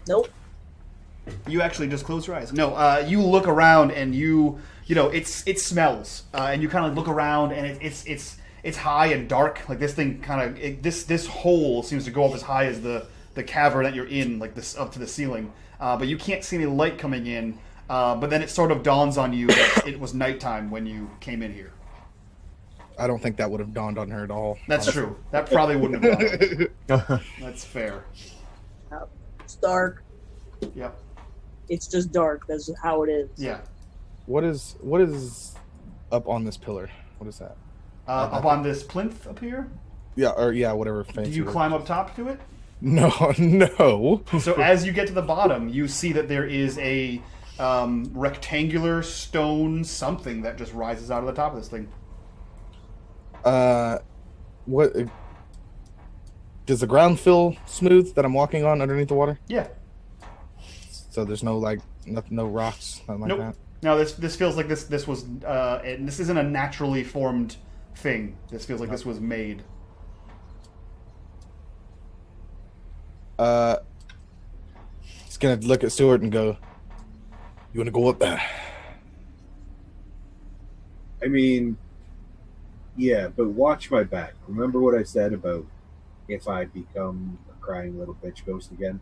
Nope. You actually just close your eyes. No, you look around and you know it smells, and you kind of look around and it's high and dark. Like this thing kind of this hole seems to go up as high as the cavern that you're in, like this up to the ceiling. But you can't see any light coming in. But then it sort of dawns on you that it was nighttime when you came in here. I don't think that would have dawned on her at all. That's honestly. true. That probably wouldn't have dawned. That's fair. It's dark. Yep. It's just dark. That's how it is. Yeah. What is up on this pillar? What is that? Up on this plinth up here? Yeah, or yeah, whatever. Did Fancy you word. climb up top to it? No, no. So as you get to the bottom, you see that there is a rectangular stone something that just rises out of the top of this thing. What? Does the ground feel smooth that I'm walking on underneath the water? Yeah. So there's no no rocks, nothing like Nope. that. No, this feels like this was and this isn't a naturally formed thing. This feels like this was made. He's gonna look at Stewart and go, "You want to go up there?" I mean, yeah, but watch my back. Remember what I said about if I become a crying little bitch ghost again?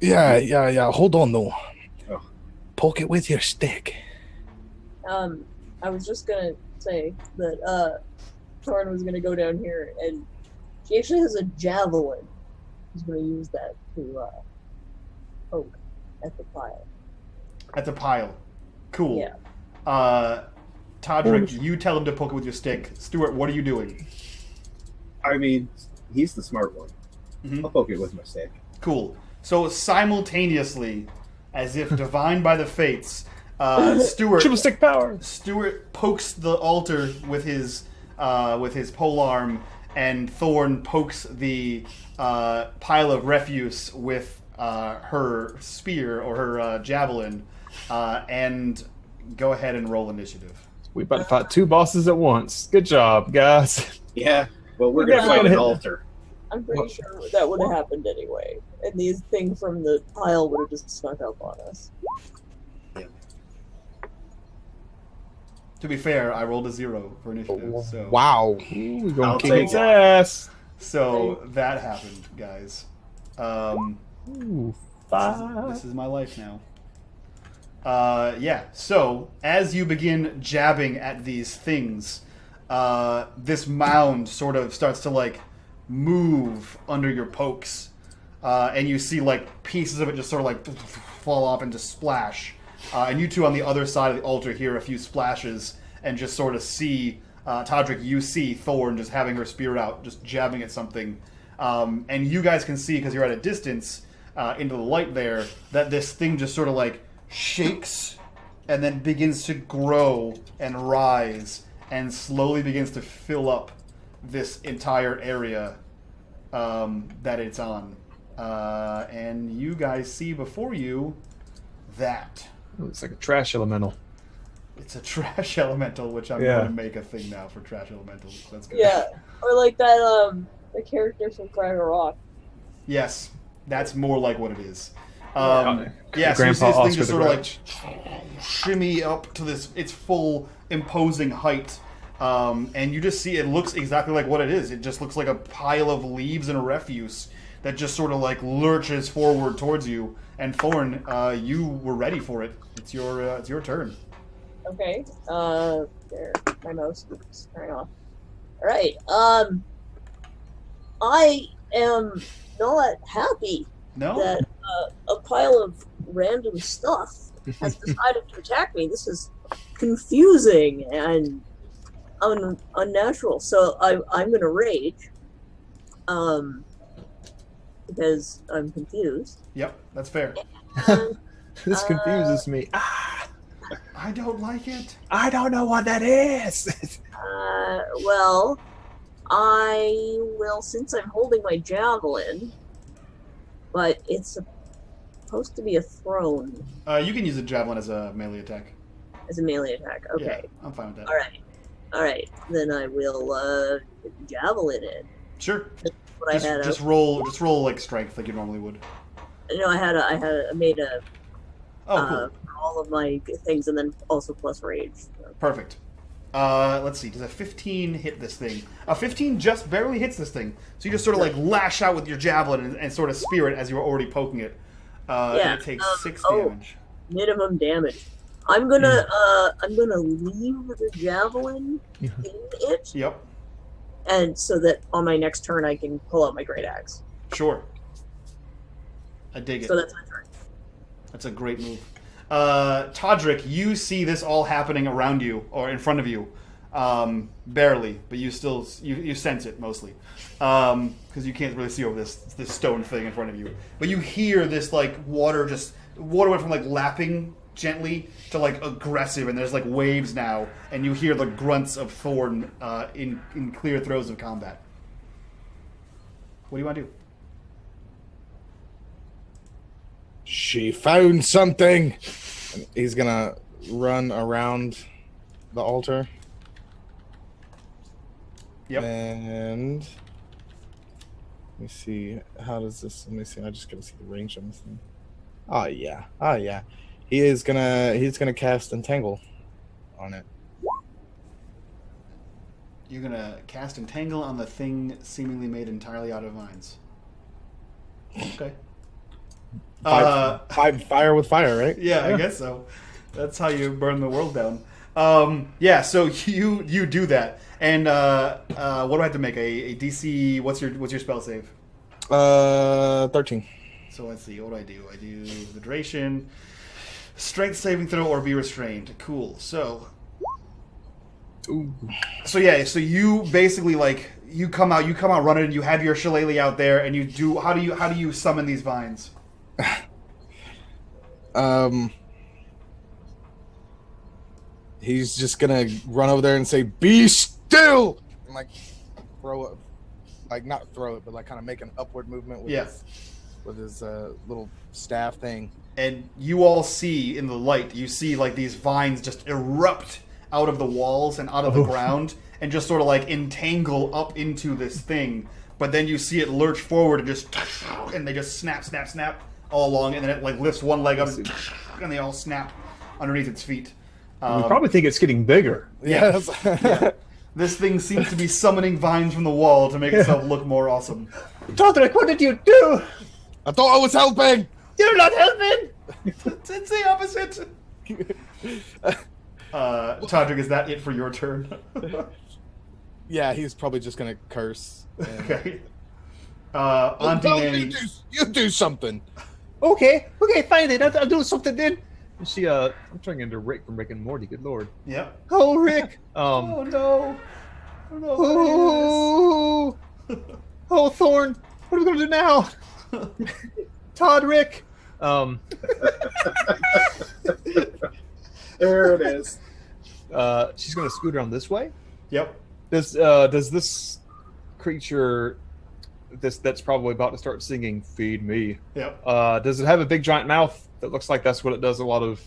Yeah. Hold on though. Oh. Poke it with your stick. I was just gonna say that Thorne was gonna go down here, and she actually has a javelin. He's gonna use that to poke at the pile. At the pile. Cool. Yeah. Toddrick, you tell him to poke it with your stick. Stewart, what are you doing? I mean, he's the smart one. Mhm. I'll poke it with my stick. Cool. So simultaneously, as if divined by the fates, Stewart Triple stick power. Stewart pokes the altar with his polearm, and Thorne pokes the pile of refuse with her spear or her javelin. And go ahead and roll initiative. We about to fight two bosses at once. Good job, guys. Yeah, well, we're We're going to never fight gonna an hit altar. I'm pretty sure that would have happened anyway, and these thing from the pile would have just snuck up on us. To be fair, I rolled a 0 for initiative. So Wow. Ooh, we're gonna I'll kick take its it. ass. So that happened, guys. Ooh, This 5. is my life now. Yeah, so as you begin jabbing at these things, this mound sort of starts to like move under your pokes, and you see like pieces of it just sort of like fall off and just splash. And you two on the other side of the altar hear a few splashes and just sort of see, Toddrick, you see Thorne just having her spear out, just jabbing at something. And you guys can see, because you're at a distance, into the light there, that this thing just sort of like shakes and then begins to grow and rise and slowly begins to fill up this entire area that it's on. And you guys see before you that. Looks like a trash elemental. It's a trash elemental, which I'm Yeah. going to make a thing now for trash elementals. That's good. Yeah, or like that the character from Fraggle Rock. Yes, that's more like what it is. Yeah. Yeah, so you see Grandpa this thing Oscar just the sort of Grouch. like shimmy up to its full imposing height. And you just see it looks exactly like what it is. It just looks like a pile of leaves and refuse that just sort of like lurches forward towards you. And Thorne, you were ready for it. It's your turn. Okay. There, my mouse is turning off. All right. I am not happy No? that a pile of random stuff has decided to attack me. This is confusing and unnatural. So I'm going to rage. Because I'm confused. Yep, that's fair. This confuses me. I don't like it. I don't know what that is. Well, I will, since I'm holding my javelin, but it's supposed to be a throne You can use a javelin as a melee attack. as a melee attack. Okay. Yeah, I'm fine with that. All right. Then I will get the javelin in. Sure. What I had Just roll like strength like you normally would. No, I made a Oh, cool. for all of my things, and then also plus rage. So. Perfect. Let's see. Does a 15 hit this thing? A 15 just barely hits this thing. So you just sort of like lash out with your javelin and sort of spear it as you were already poking it. And it takes 6 damage. Minimum damage. I'm gonna leave the javelin in it. Yep. And so that on my next turn I can pull out my great axe. Sure. I dig it. So that's my turn. That's a great move. Toddrick, you see this all happening around you or in front of you, barely, but you still you sense it mostly, because you can't really see over this stone thing in front of you. But you hear this like water went from like lapping gently to like aggressive, and there's like waves now, and you hear the grunts of Thorne in clear throes of combat. What do you want to do? She found something. And he's gonna run around the altar. Yep. And let me see. How does this? Let me see. I just gotta see the range on this thing. Oh yeah. He's gonna cast Entangle on it. You're gonna cast Entangle on the thing seemingly made entirely out of vines. Okay. Fire with fire, right? Yeah, I guess so. That's how you burn the world down. Yeah, so you do that, and what do I have to make a DC? What's your spell save? 13. So let's see. What do? I do the duration, strength saving throw, or be restrained. Cool. So. Ooh. So yeah, so you basically like you come out running. You have your shillelagh out there, and you do. How do you summon these vines? He's just gonna run over there and say, "Be still!" And like throw it, like not throw it, but like kind of make an upward movement with his little staff thing. And you all see in the light, you see like these vines just erupt out of the walls and out of the ground, and just sort of like entangle up into this thing. But then you see it lurch forward and they just snap all along, and then it like lifts one leg up, and they all snap underneath its feet. We probably think it's getting bigger. Yes. Yeah. This thing seems to be summoning vines from the wall to make itself look more awesome. Toddrick, what did you do? I thought I was helping. You're not helping. It's the opposite. Toddrick, is that it for your turn? Yeah, he's probably just gonna curse. And... Okay. Auntie Nanny. You do something. Okay, fine then. I'll do something then. And she, I'm turning into Rick from Rick and Morty. Good lord. Yep. Oh, Rick. Oh no. Oh, oh, Thorne. What are we gonna do now? Toddrick. There it is. She's gonna scoot around this way. Yep. Does this creature that's probably about to start singing "Feed Me"? Yep. Does it have a big giant mouth that looks like that's what it does a lot of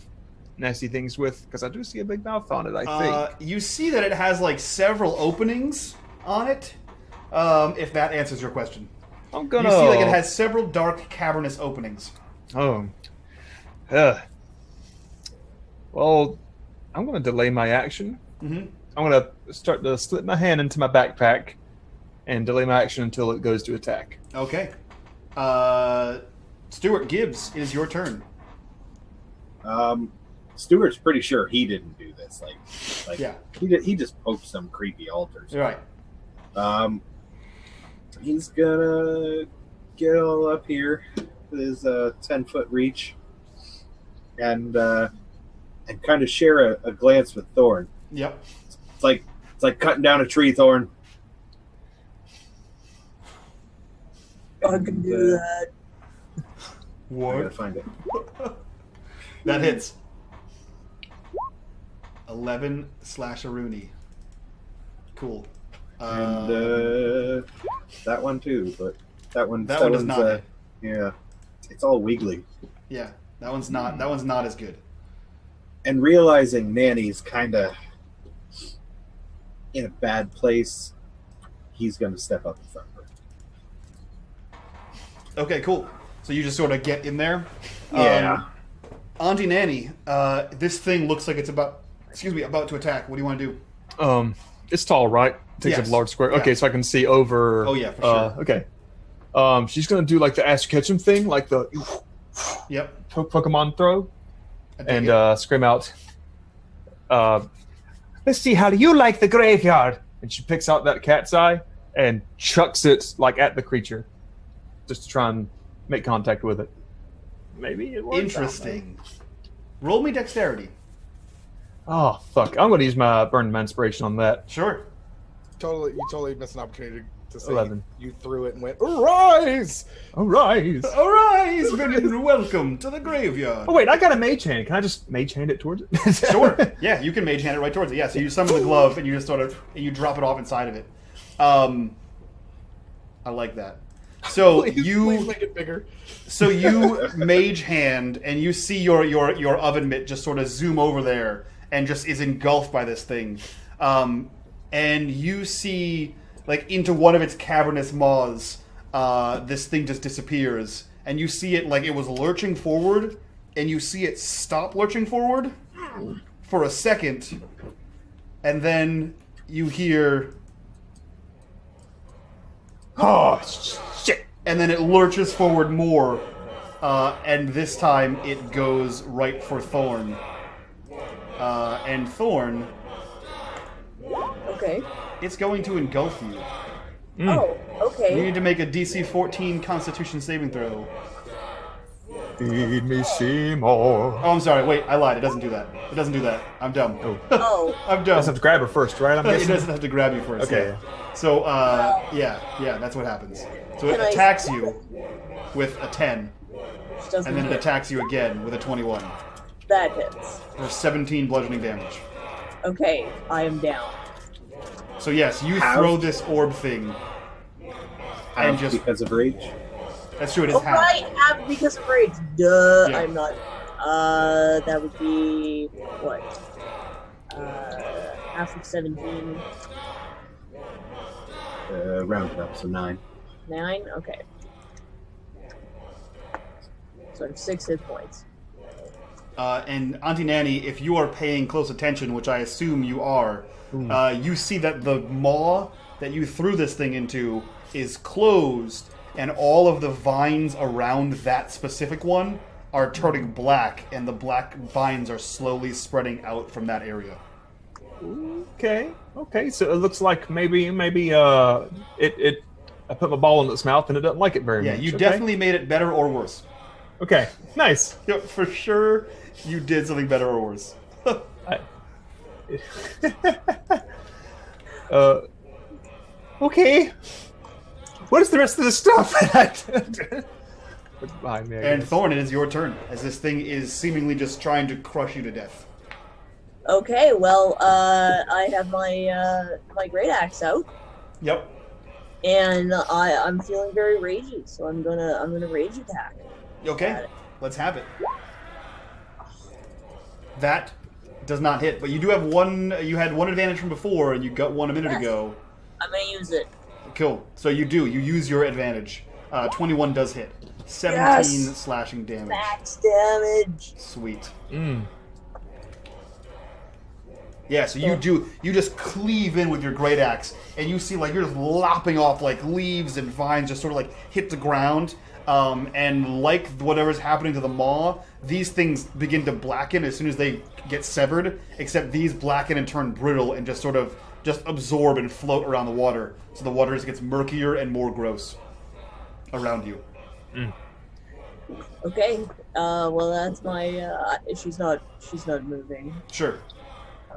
nasty things with? Because I do see a big mouth on it. I think you see that it has like several openings on it. If that answers your question, I'm gonna. You see like it has several dark cavernous openings. Oh. Well, I'm gonna delay my action. Mm-hmm. I'm gonna start to slip my hand into my backpack and delay my action until it goes to attack. Okay. Stewart Gibbs, it is your turn. Stewart's pretty sure he didn't do this. Like Yeah. he just poked some creepy altars. Right. He's gonna get all up here with his 10-foot reach, and kind of share a glance with Thorne. Yep. It's like cutting down a tree, Thorne. I can do that. I What? gotta find it. That hits. 11 slash a Rooney. Cool. And that one too, but that one does not hit. Yeah, it's all wiggly. Yeah, that one's not as good. And realizing Nanny's kind of in a bad place, he's going to step up in front of her. Okay, cool. So you just sort of get in there. Yeah. Auntie Nanny, this thing looks like it's about to attack. What do you want to do? It's tall, right? Takes Yes. up a large square. Yeah. Okay, so I can see over. Oh, yeah, for sure. Okay. She's gonna do like the Ash Ketchum thing, like the Yep. Pokemon throw, I dig and it. scream out. Let's see, how do you like the graveyard? And she picks out that cat's eye and chucks it like at the creature, just to try and make contact with it. Maybe it works. Interesting. Roll me dexterity. Oh fuck! I'm gonna use my burn of inspiration on that. Sure. You totally missed an opportunity to say 11. you threw it and went, "Arise!" All right. Arise, and welcome to the graveyard. Oh wait, I got a mage hand. Can I just mage hand it towards it? Sure. Yeah, you can mage hand it right towards it. Yeah, so you summon the glove and you just you drop it off inside of it. I like that. So Please make it bigger. So you mage hand and you see your oven mitt just sort of zoom over there and just is engulfed by this thing. And you see, like, into one of its cavernous maws, this thing just disappears. And you see it like it was lurching forward, and you see it stop lurching forward for a second, and then you hear, Oh shit! and then it lurches forward more, and this time it goes right for Thorne. And Thorne, Okay. it's going to engulf you. Oh, You okay. need to make a DC 14 Constitution saving throw. Feed me Seymour. Oh, I'm sorry. Wait, I lied. It doesn't do that. It doesn't do that. I'm dumb. Oh, I'm I dumb. just have to grab her first, right? I'm It guessing. doesn't have to grab you first. Okay. Yeah. So, yeah, that's what happens. So it Can I- attacks you with a 10, which doesn't and then it hit. attacks you again with a 21 That hits. for 17 bludgeoning damage. Okay, I am down. So yes, you How? throw this orb thing, and just because of rage. that's true. It is Oh, half. right, half because of rage. Duh, Yeah. I'm not. That would be what? Half of 17, Round it up, so 9. 9. Okay. So I have 6 hit points. And Auntie Nanny, if you are paying close attention, which I assume you are, you see that the maw that you threw this thing into is closed, and all of the vines around that specific one are turning black, and the black vines are slowly spreading out from that area. Okay. So it looks like maybe it. I put my ball in its mouth and it doesn't like it very Yeah, much. you Okay. definitely made it better or worse. Okay, nice. Yeah, for sure, you did something better or worse. Okay. What is the rest of the stuff? What's behind me? I And guess. Thorne, it is your turn, as this thing is seemingly just trying to crush you to death. Okay, well, I have my great axe out, Yep. and I'm feeling very ragey, so I'm gonna rage attack. Okay, let's have it. That does not hit, but you do have one. You had one advantage from before, and you got one a minute Yes. ago. I'm gonna use it. Cool. So you do. You use your advantage. 21 does hit. 17 Yes. slashing damage. Max damage. Sweet. Mm. Yeah, so you do. You just cleave in with your great axe, and you see like you're just lopping off like leaves and vines, just sort of like hit the ground. And like whatever's happening to the maw, these things begin to blacken as soon as they get severed. Except these blacken and turn brittle and just sort of just absorb and float around the water. So the water just gets murkier and more gross around you. Okay. Well, that's my. She's not moving. Sure.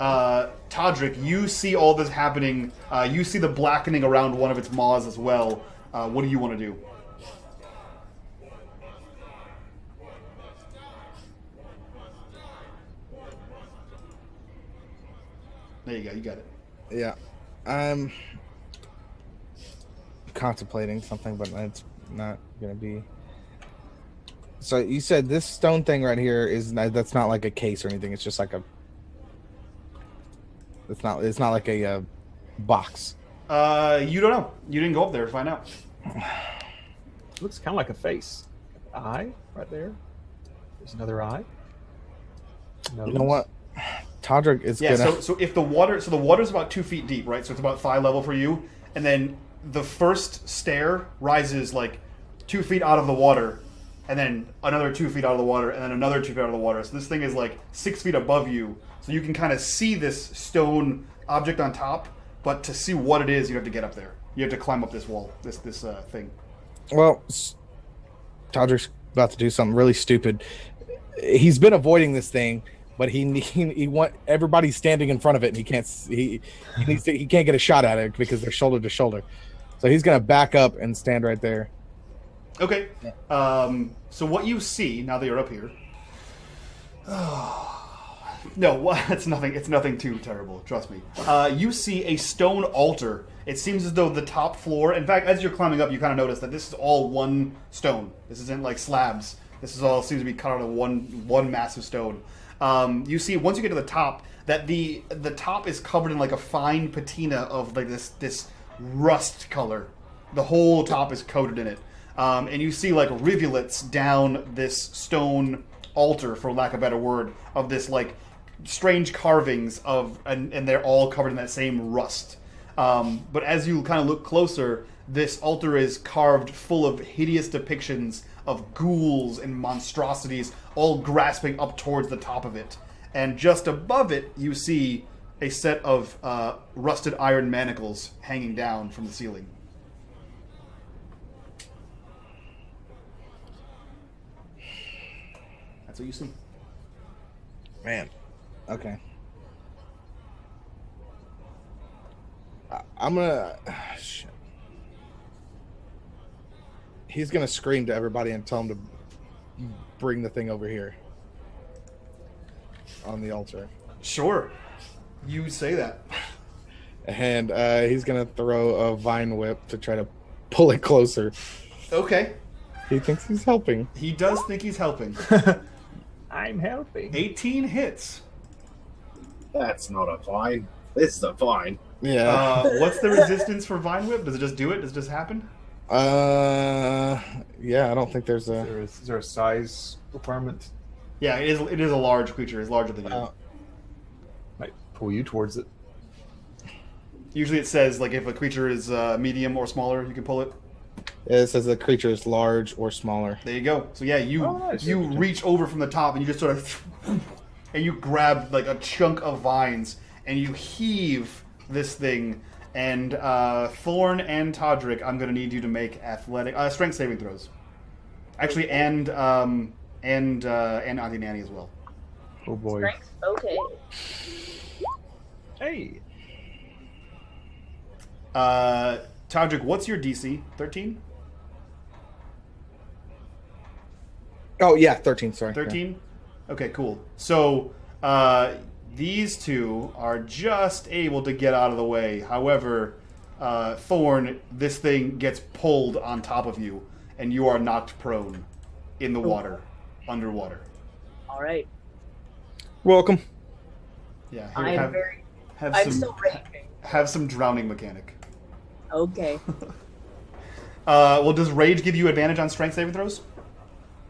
Toddrick, you see all this happening. You see the blackening around one of its maws as well. What do you want to do? There you go. You got it. Yeah, I'm contemplating something, but it's not gonna be. So you said this stone thing right here that's not like a case or anything. It's just like a. It's not like a box. You don't know. You didn't go up there to find out. Looks kind of like a face. eye right there. There's another eye. You know what? Toddrick is Yeah, gonna. so if the water's about 2 feet deep, right? So it's about thigh level for you, and then the first stair rises like 2 feet out of the water, and then another 2 feet out of the water, and then another 2 feet out of the water. So this thing is like 6 feet above you, so you can kind of see this stone object on top. But to see what it is, you have to get up there. You have to climb up this wall, this thing. Well, Toddrick's about to do something really stupid. He's been avoiding this thing, but he want everybody standing in front of it, and he can't. He can't get a shot at it because they're shoulder to shoulder. So he's gonna back up and stand right there. Okay. So what you see now that you're up here? No, it's nothing. It's nothing too terrible. Trust me. You see a stone altar. It seems as though the top floor. In fact, as you're climbing up, you kind of notice that this is all one stone. This isn't like slabs. This is all seems to be cut out of one massive stone. You see once you get to the top that the top is covered in like a fine patina of like this rust color. The whole top is coated in it, and you see like rivulets down this stone altar, for lack of a better word, of this like strange carvings of, and they're all covered in that same rust. But as you kind of look closer, this altar is carved full of hideous depictions of ghouls and monstrosities, all grasping up towards the top of it. And just above it, you see a set of rusted iron manacles hanging down from the ceiling. That's what you see. Man, okay. I'm gonna. Shit. He's gonna scream to everybody and tell them to bring the thing over here on the altar. Sure. You say that. And he's gonna throw a vine whip to try to pull it closer. Okay. He thinks he's helping. He does think he's helping. I'm helping. 18 hits. That's not a vine. This is a vine. Yeah. What's the resistance for Vine Whip? Does it just do it? Does it just happen? Yeah, I don't think there's a. Is there a size requirement? Yeah, it is a large creature. It's larger than you. Might pull you towards it. Usually it says, like, if a creature is medium or smaller, you can pull it. It says the creature is large or smaller. There you go. So, yeah, you nice. you reach over from the top and you just sort of... And you grab, like, a chunk of vines and you heave this thing. And Thorne and Toddrick, I'm going to need you to make strength saving throws. Actually, and Auntie Nanny as well. Oh boy. Strength? Okay. Hey. Toddrick, what's your DC? 13? Oh yeah, 13. Sorry. 13? Okay, cool. So these two are just able to get out of the way. However, Thorne, this thing gets pulled on top of you, and you are knocked prone in the water, underwater. All right. Welcome. Yeah, I'm still raging. have some drowning mechanic. Okay. Well, does rage give you advantage on strength saving throws?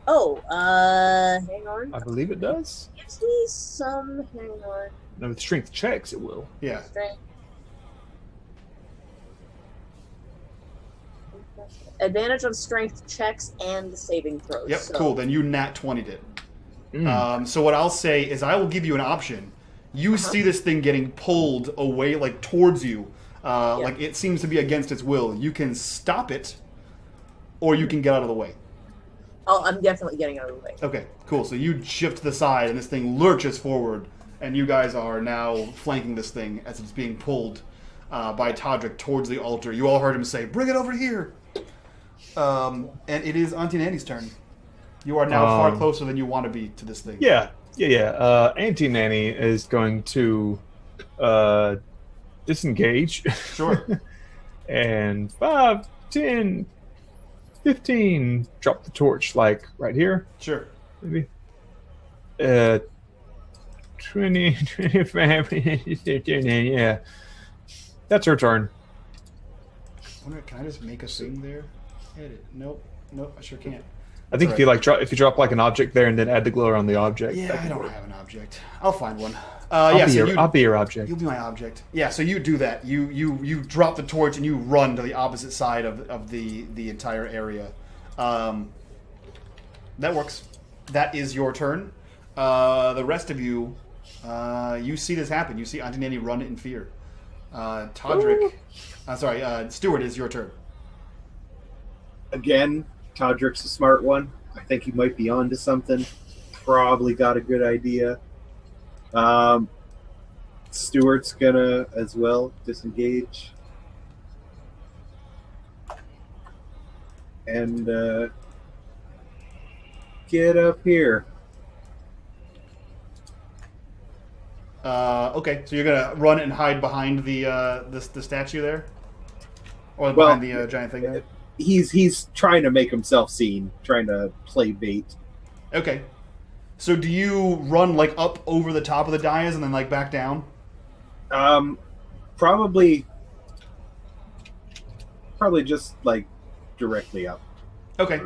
Oh, hang on. I believe it does. Gives me some. Hang on. No, with strength checks, it will. Yeah. Strength. Advantage on strength checks and saving throws. Yep, so. cool. Then you nat 20'd it. So what I'll say is I will give you an option. You see this thing getting pulled away, like, towards you. Like, it seems to be against its will. You can stop it, or you can get out of the way. Oh, I'm definitely getting out of the way. Okay, cool. So you shift to the side, and this thing lurches forward, and you guys are now flanking this thing as it's being pulled by Toddrick towards the altar. You all heard him say, "Bring it over here!" And it is Auntie Nanny's turn. You are now far closer than you want to be to this thing. Yeah. Auntie Nanny is going to disengage. Sure. And 5, 10, 15, drop the torch, like, right here. Sure. Maybe. 20, 25, yeah. That's her turn. Can I just make a thing there? Edit. Nope, I sure can't. I think if you if you drop like an object there and then add the glow around the object. Yeah, I don't have an object. I'll find one. I'll be your object. You'll be my object. Yeah, so you do that. You drop the torch and you run to the opposite side of the entire area. That works. That is your turn. The rest of you, you see this happen. You see Auntie Nanny run in fear. Toddrick, Stewart, is your turn. Again, Toddrick's a smart one. I think he might be onto something. Probably got a good idea. Stewart's gonna as well disengage. And get up here. Okay, so you're gonna run and hide behind the statue there, or behind the giant thing there. He's trying to make himself seen, trying to play bait. Okay, so do you run like up over the top of the dais and then like back down? Probably just like directly up. Okay,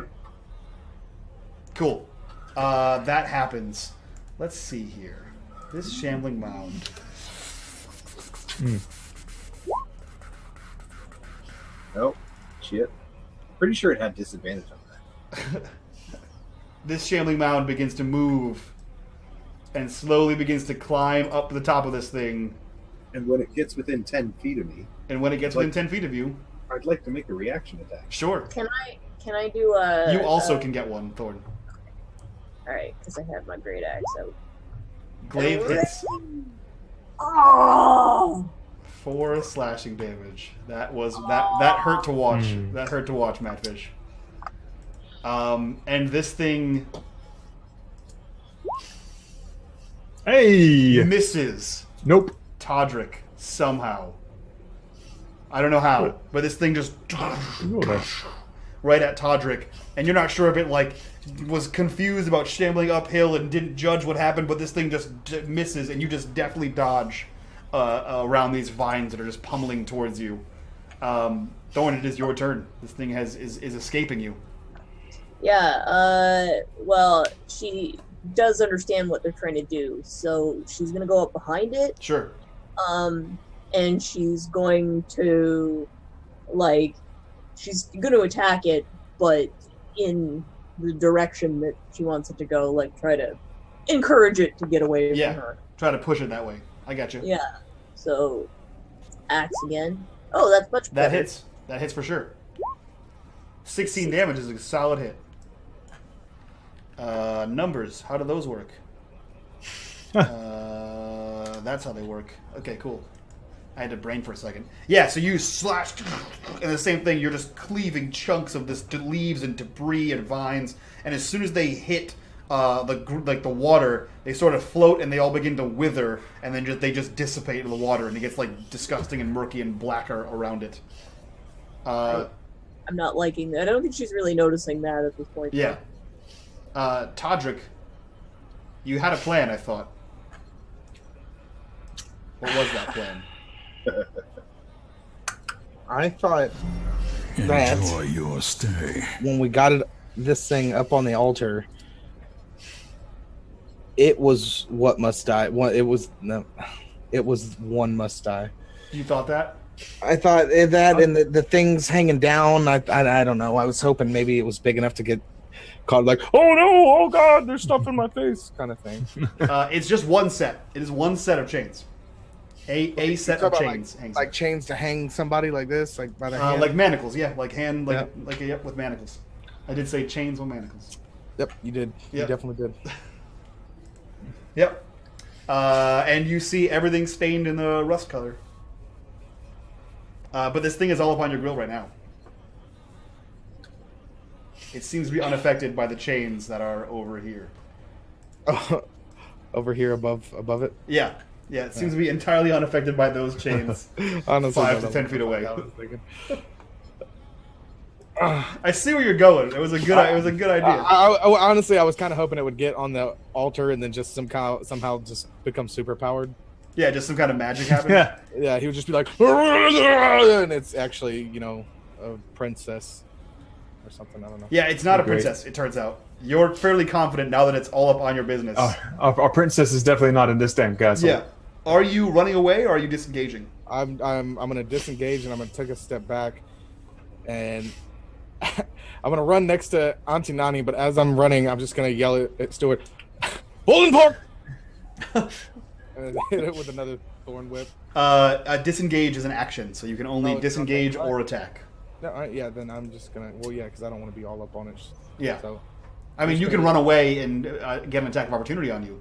cool. That happens. Let's see here. This shambling mound. Oh, shit. Pretty sure it had disadvantage on that. This shambling mound begins to move and slowly begins to climb up to the top of this thing. And when it gets within 10 feet of me... And when it gets within 10 feet of you... I'd like to make a reaction attack. Sure. Can I do a... You also can get one, Thorne. Alright, because I have my great axe out. Glaive hits. Oh! 4 slashing damage. That hurt to watch. That hurt to watch, Matfish. And this thing misses. Nope. Toddrick somehow. I don't know how, but this thing just right at Toddrick, and you're not sure if it like was confused about shambling uphill and didn't judge what happened, but this thing just misses, and you just deftly dodge around these vines that are just pummeling towards you. Thorne, it is your turn. This thing is escaping you. Yeah, well, she does understand what they're trying to do, so she's gonna go up behind it. Sure. And she's going to, she's gonna attack it, but in the direction that she wants it to go, like, try to encourage it to get away from her. Try to push it that way. I got you. Yeah, so, axe again. Oh, that's much better. That hits. That hits for sure. 16 damage is a solid hit. Numbers, how do those work? That's how they work. Okay, cool. I had to brain for a second. Yeah, so you slash, and the same thing, you're just cleaving chunks of this leaves and debris and vines, and as soon as they hit the water, they sort of float and they all begin to wither, and then they just dissipate in the water, and it gets like disgusting and murky and blacker around it. I'm not liking that. I don't think she's really noticing that at this point. Yeah. Toddrick, you had a plan, I thought. What was that plan? I thought that Enjoy your stay. when we got this thing up on the altar, it was what must die. It was one must die. You thought that? I thought that, and the things hanging down. I don't know. I was hoping maybe it was big enough to get caught. Like, oh no, oh god, there's stuff in my face, kind of thing. It's just one set. It is one set of chains. A set of chains. Like chains to hang somebody like this, like by the hand. Like manacles, yeah, like hand, yep, with manacles. I did say chains with manacles. Yep, you did. Yep. You definitely did. Yep. And you see everything stained in the rust color. But this thing is all up on your grill right now. It seems to be unaffected by the chains that are over here. Over here above it? Yeah. Yeah, it seems to be entirely unaffected by those chains. Honestly, 5 to 10 feet away. I see where you're going. It was a good idea. Honestly, I was kind of hoping it would get on the altar and then just somehow just become super powered. Yeah, just some kind of magic happen. Yeah, he would just be like, and it's actually, a princess. or something. I don't know. Yeah, it's not a Great. princess, it turns out. You're fairly confident now that it's all up on your business. Our princess is definitely not in this damn castle. Yeah. Are you running away or are you disengaging? I'm gonna disengage and I'm gonna take a step back, and I'm gonna run next to Auntie Nanny. But as I'm running, I'm just gonna yell at Stewart, "Golden pork!" and hit it with another thorn whip. Disengage is an action, so you can only disengage or attack. No, all right, yeah, then I'm just gonna. Well, yeah, because I don't want to be all up on it. Yeah. So, I mean, you can run away and get an attack of opportunity on you.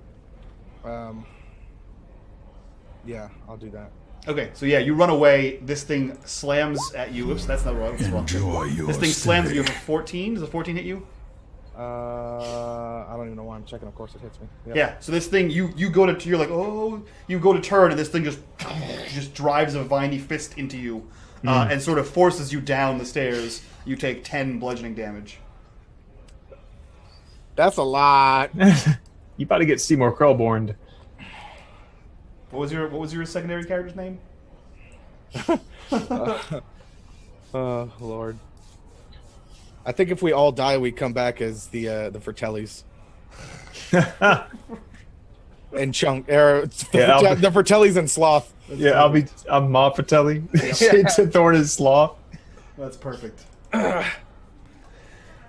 Yeah, I'll do that. Okay, so yeah, you run away. This thing slams at you. Oops, that's not wrong. That's wrong. Enjoy your This thing slams at you stay. for 14. Does a 14 hit you? I don't even know why I'm checking. Of course, it hits me. Yep. Yeah. So this thing, you go to, you're like, oh, you go to turn, and this thing just drives a viney fist into you, and sort of forces you down the stairs. You take 10 bludgeoning damage. That's a lot. You about to get Seymour Krellborn. What was your secondary character's name? Oh Lord. I think if we all die, we come back as the Fratellis. And Chunk, the Fratellis and Sloth. Yeah, I'm Ma Fratelli. Thorne is Sloth. That's perfect.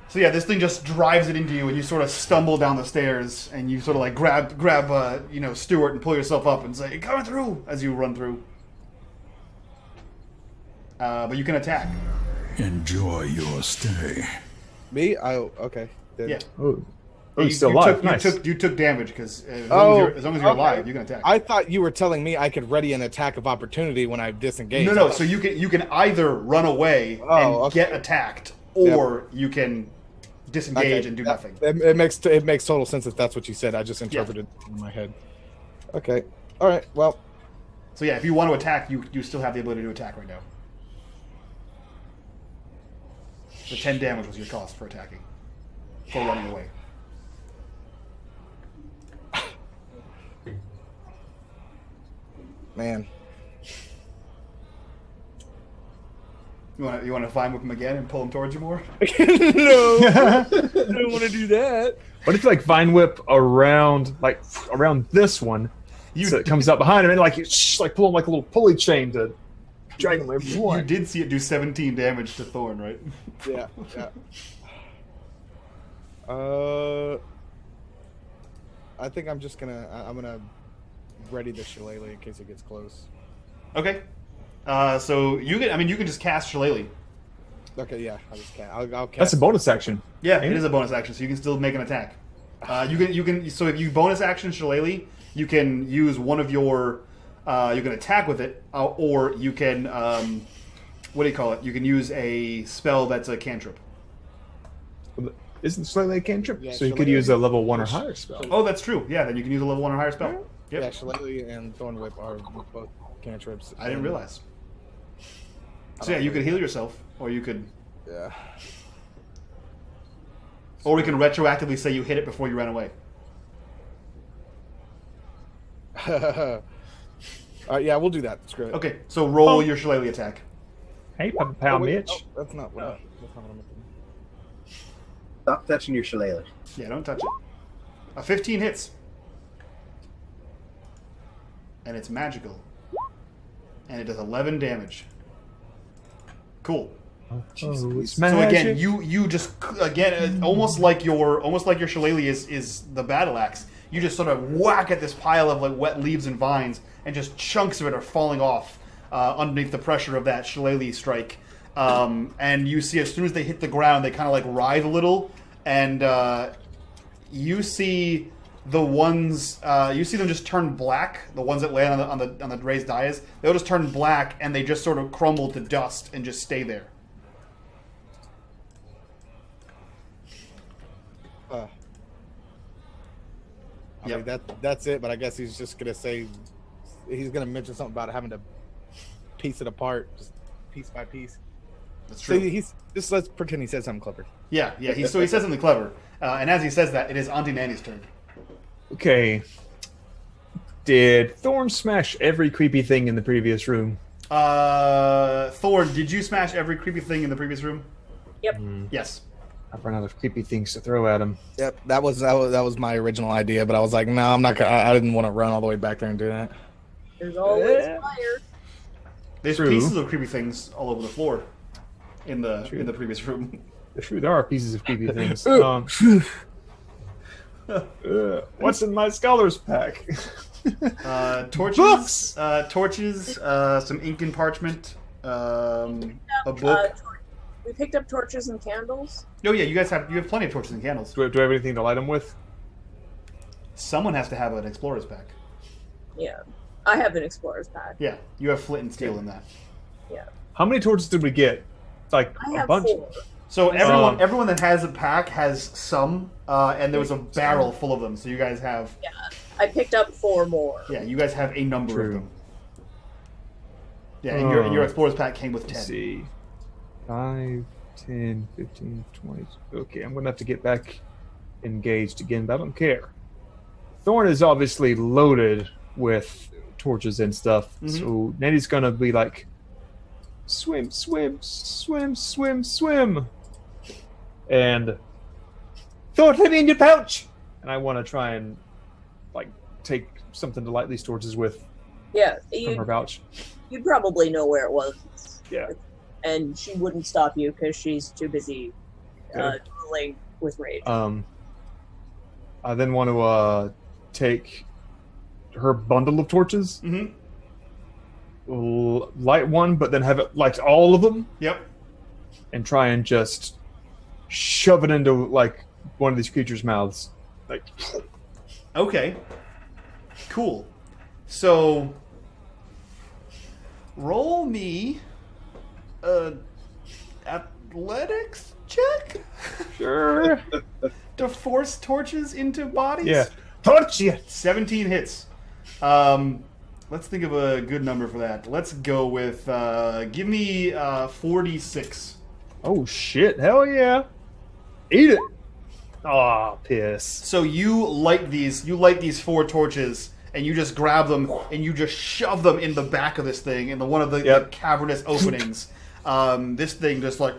So yeah, this thing just drives it into you, and you sort of stumble down the stairs, and you sort of like grab Stewart and pull yourself up and say, "Coming through!" as you run through. But you can attack. Enjoy your stay. Me? Okay. Then. Yeah. Oh, he's still alive. Nice. You took damage because as long as you're alive, you can attack. I thought you were telling me I could ready an attack of opportunity when I disengage. No. So you can either run away and get attacked, or you can disengage and do nothing. It makes total sense if that's what you said. I just interpreted it in my head. Okay. All right. Well. So yeah, if you want to attack, you still have the ability to attack right now. The 10 damage was your cost for attacking. For running away. Man. You want to find with him again and pull him towards you more? No. I don't want to do that. What if you like Vine Whip around this one, so it comes up behind him and like pull him like a little pulley chain to drag him away from the You did see it do 17 damage to Thorne, right? Yeah. I think I'm just gonna ready the shillelagh in case it gets close. Okay. So you can just cast Shillelagh. Okay, yeah, I'll cast. That's a bonus action. Yeah, it is a bonus action, so you can still make an attack. You can. So if you bonus action Shillelagh, you can use one of your. You can attack with it, or you can. What do you call it? You can use a spell that's a cantrip. Isn't Shillelagh a cantrip? Yeah, so you could use a level 1 or higher spell. Oh, that's true. Yeah, then you can use a level 1 or higher spell. Yep. Yeah, Shillelagh and Thorn Whip are both cantrips. I didn't realize. So yeah, you could heal yourself, or you could. Yeah. Or we can retroactively say you hit it before you ran away. Yeah, we'll do that. Screw it. Okay, so roll your Shillelagh attack. Hey, Papa Pal Mitch. Oh, that's not what. That's not what I'm looking. Stop touching your shillelagh. Yeah, don't touch it. A 15 hits. And it's magical. And it does 11 damage. Cool. It's So again, you just almost like your shillelagh is the battle axe. You just sort of whack at this pile of like wet leaves and vines, and just chunks of it are falling off underneath the pressure of that shillelagh strike. And you see as soon as they hit the ground, they kind of like writhe a little, and you see the ones you see them just turn black. The ones that land on the raised dais, they'll just turn black, and they just sort of crumble to dust and just stay there. I mean, that's it, but I guess he's just gonna say he's gonna mention something about having to piece it apart, just piece by piece. That's true. So let's pretend he said something clever. Yeah. He says something clever, and as he says that, it is Auntie Nanny's turn. Okay. Did Thorne smash every creepy thing in the previous room? Thorne, did you smash every creepy thing in the previous room? Yep. Yes. I've run out of creepy things to throw at him. Yep, that was my original idea, but I was like, no, I'm not gonna. I didn't want to run all the way back there and do that. There's always fire. There's True. pieces of creepy things all over the floor in the previous room. True, there are pieces of creepy things. What's in my scholar's pack? Torches, Books! torches, some ink and parchment, a book. We picked up torches and candles. Oh yeah, you have plenty of torches and candles. Do I have anything to light them with? Someone has to have an explorer's pack. Yeah. I have an explorer's pack. Yeah, you have flint and steel in that. Yeah. How many torches did we get? Like I a have bunch. 4. So everyone that has a pack has some, and there was a barrel full of them. So you guys have. Yeah. I picked up 4 more. Yeah, you guys have a number of True. them. Yeah, and your explorer's pack came with 10. Let's see. 5, 10, 15, 20. Okay, I'm going to have to get back engaged again, but I don't care. Thorne is obviously loaded with torches and stuff, so Nanny's going to be like, swim, swim, swim, swim, swim. And Thorne, let me in your pouch! And I want to try and like take something to light these torches with Yeah. from her pouch. You'd probably know where it was. Yeah. And she wouldn't stop you because she's too busy Okay. drooling with rage. I then want to take her bundle of torches, light one, but then have it light all of them. Yep. And try and just shove it into like one of these creatures' mouths. Like, Okay. Cool. So, roll me athletics check sure. to force torches into bodies. Yeah. Torch you! 17 hits. Let's think of a good number for that. Let's go with give me 46. Oh shit! Hell yeah! Eat it! Aw, piss. So you light these 4 torches, and you just grab them and you just shove them in the back of this thing, in one of the cavernous openings. This thing just like,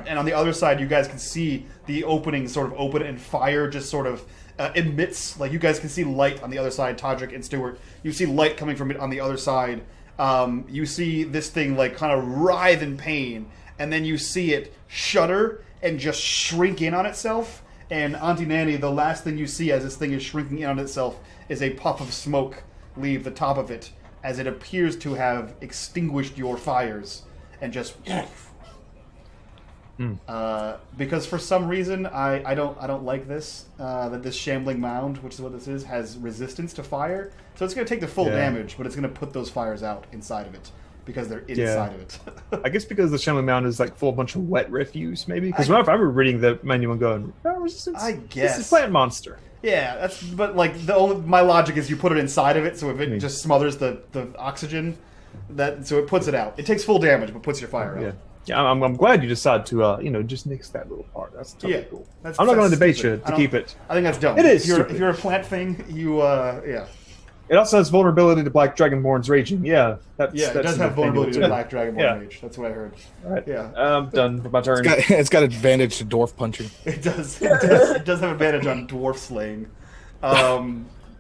and on the other side, you guys can see the opening sort of open, and fire just sort of emits. Like you guys can see light on the other side. Toddrick and Stewart, you see light coming from it on the other side. You see this thing like kind of writhe in pain, and then you see it shudder and just shrink in on itself. And Auntie Nanny, the last thing you see as this thing is shrinking in on itself is a puff of smoke leave the top of it, as it appears to have extinguished your fires and just. Because for some reason I don't like this that this shambling mound, which is what this is, has resistance to fire. So it's going to take the full damage, but it's going to put those fires out inside of it because they're inside of it. I guess because the shambling mound is like full of a bunch of wet refuse, maybe. Because I remember reading the manual and going, resistance. I guess This is plant monster. Yeah, but like my logic is you put it inside of it, so if it just smothers the oxygen, so it puts it out. It takes full damage, but puts your fire out. Yeah, I'm glad you decided to just nix that little part. That's totally cool. I'm not going to debate you to keep it. I think that's dumb. It is. If you're a plant thing, you It also has vulnerability to Black Dragonborn's raging. Yeah, it does have vulnerability to Black Dragonborn rage. That's what I heard. All right. Yeah. I'm done with my turn. It's got advantage to dwarf punching. It does. It does have advantage on dwarf slaying.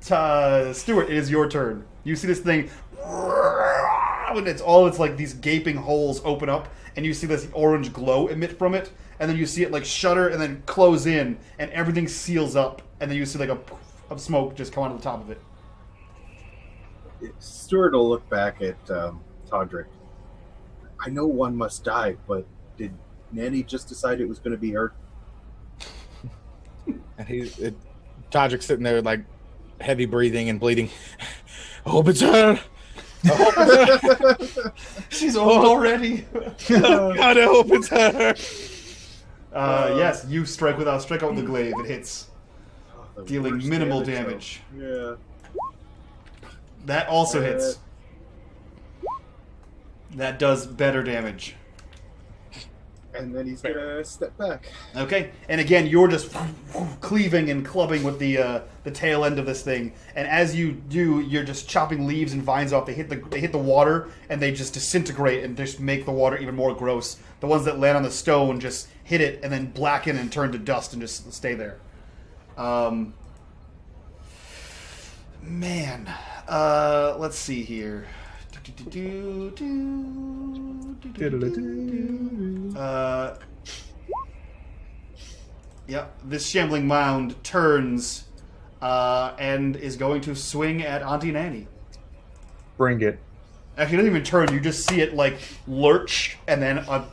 Stewart, it is your turn. You see this thing, and it's like these gaping holes open up, and you see this orange glow emit from it, and then you see it like shudder and then close in, and everything seals up, and then you see like a poof of smoke just come out of the top of it. Stewart will look back at Toddrick. I know one must die, but did Nanny just decide it was going to be her? And Toddrick's sitting there like heavy breathing and bleeding. I hope it's her. I hope it's her. She's old already. God, I hope it's her. Yes, you strike out with the glaive. It hits, dealing minimal damage. Yeah. That also hits. That does better damage. And then he's gonna step back. Okay, and again, you're just cleaving and clubbing with the tail end of this thing, and as you do, you're just chopping leaves and vines off. They hit the water, and they just disintegrate and just make the water even more gross. The ones that land on the stone just hit it and then blacken and turn to dust and just stay there. Man, let's see here. Yeah, this shambling mound turns and is going to swing at Auntie Nanny. Bring it. Actually, it doesn't even turn. You just see it like lurch, and then a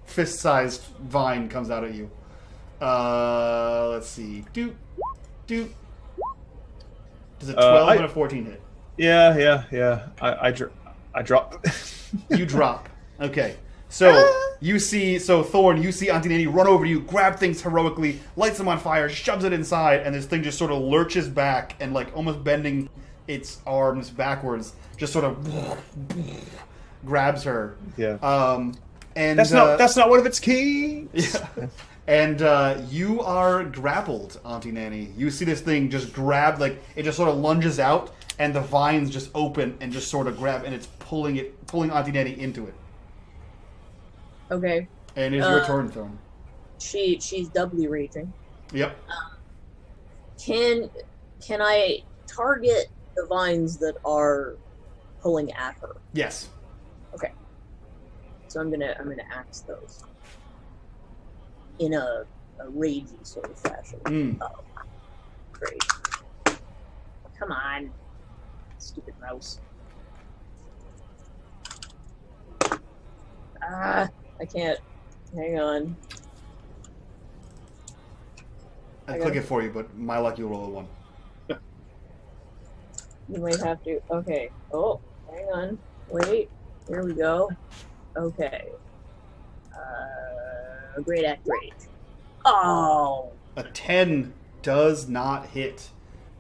fist-sized vine comes out at you. Let's see. Doot. Does a 12 and a 14 hit? Yeah. I drop. You drop. Okay. So you see, Thorne, you see Auntie Nanny run over to you, grab things heroically, lights them on fire, shoves it inside, and this thing just sort of lurches back and like almost bending its arms backwards, just sort of grabs her. Yeah. And that's not one of its keys. Yeah. And you are grappled, Auntie Nanny. You see this thing just grab, like it just sort of lunges out, and the vines just open and just sort of grab, and it's pulling Auntie Nanny into it. Okay. And it's your turn, Thorne. She's doubly raging. Yep. Can I target the vines that are pulling at her? Yes. Okay. So I'm gonna axe those in a ragey sort of fashion. Oh, great! Come on, stupid mouse! I can't. Hang on. I'd click it for you, but my luck, you'll roll a 1. You might have to. Okay. Oh, hang on. Wait. Here we go. Okay. Great act rage. Oh! A 10 does not hit.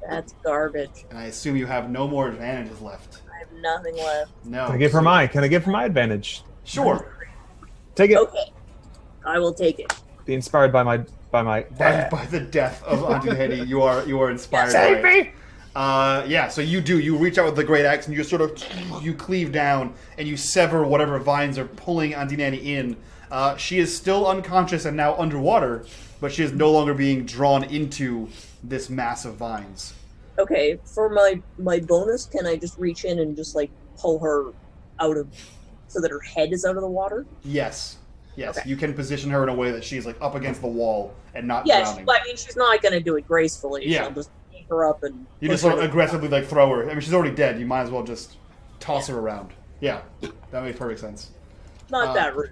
That's garbage. And I assume you have no more advantages left. I have nothing left. No. Can I give her my advantage? Sure. Take it. Okay. I will take it. Be inspired by my By the death of Auntie Nanny, you are inspired Save by it. me! Yeah, so you reach out with the great axe and you sort of you cleave down and you sever whatever vines are pulling Auntie Nanny in. She is still unconscious and now underwater, but she is no longer being drawn into this mass of vines. Okay, for my bonus, can I just reach in and just like pull her out of, so that her head is out of the water? Yes. Okay. You can position her in a way that she's like up against the wall and not Yes, drowning. I mean she's not going to do it gracefully. Yeah. She'll just pick her up and You just sort of aggressively like throw her. I mean, she's already dead. You might as well just toss her around. Yeah, that makes perfect sense. Not that rude.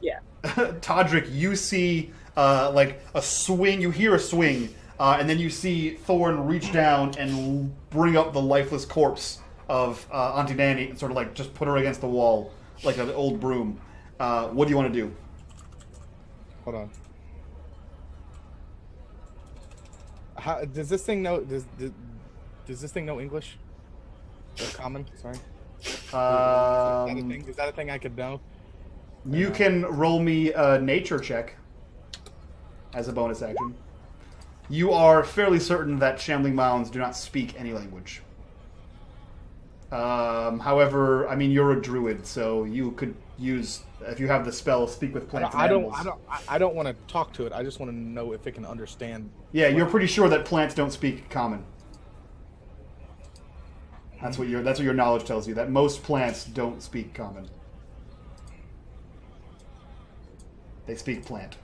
Yeah. Toddrick, you see like a swing. You hear a swing, and then you see Thorne reach down and bring up the lifeless corpse of Auntie Nanny and sort of like just put her against the wall like an old broom. What do you want to do? Hold on. How does this thing know? Does this thing know English? Or common? Sorry. Is that a thing I could know? You can roll me a nature check as a bonus action. You are fairly certain that shambling mounds do not speak any language. However, I mean, you're a druid, so you could use, if you have the spell, speak with plants and animals. I don't want to talk to it. I just want to know if it can understand. Yeah, you're pretty sure that plants don't speak common. That's what your knowledge tells you, that most plants don't speak common. They speak plant.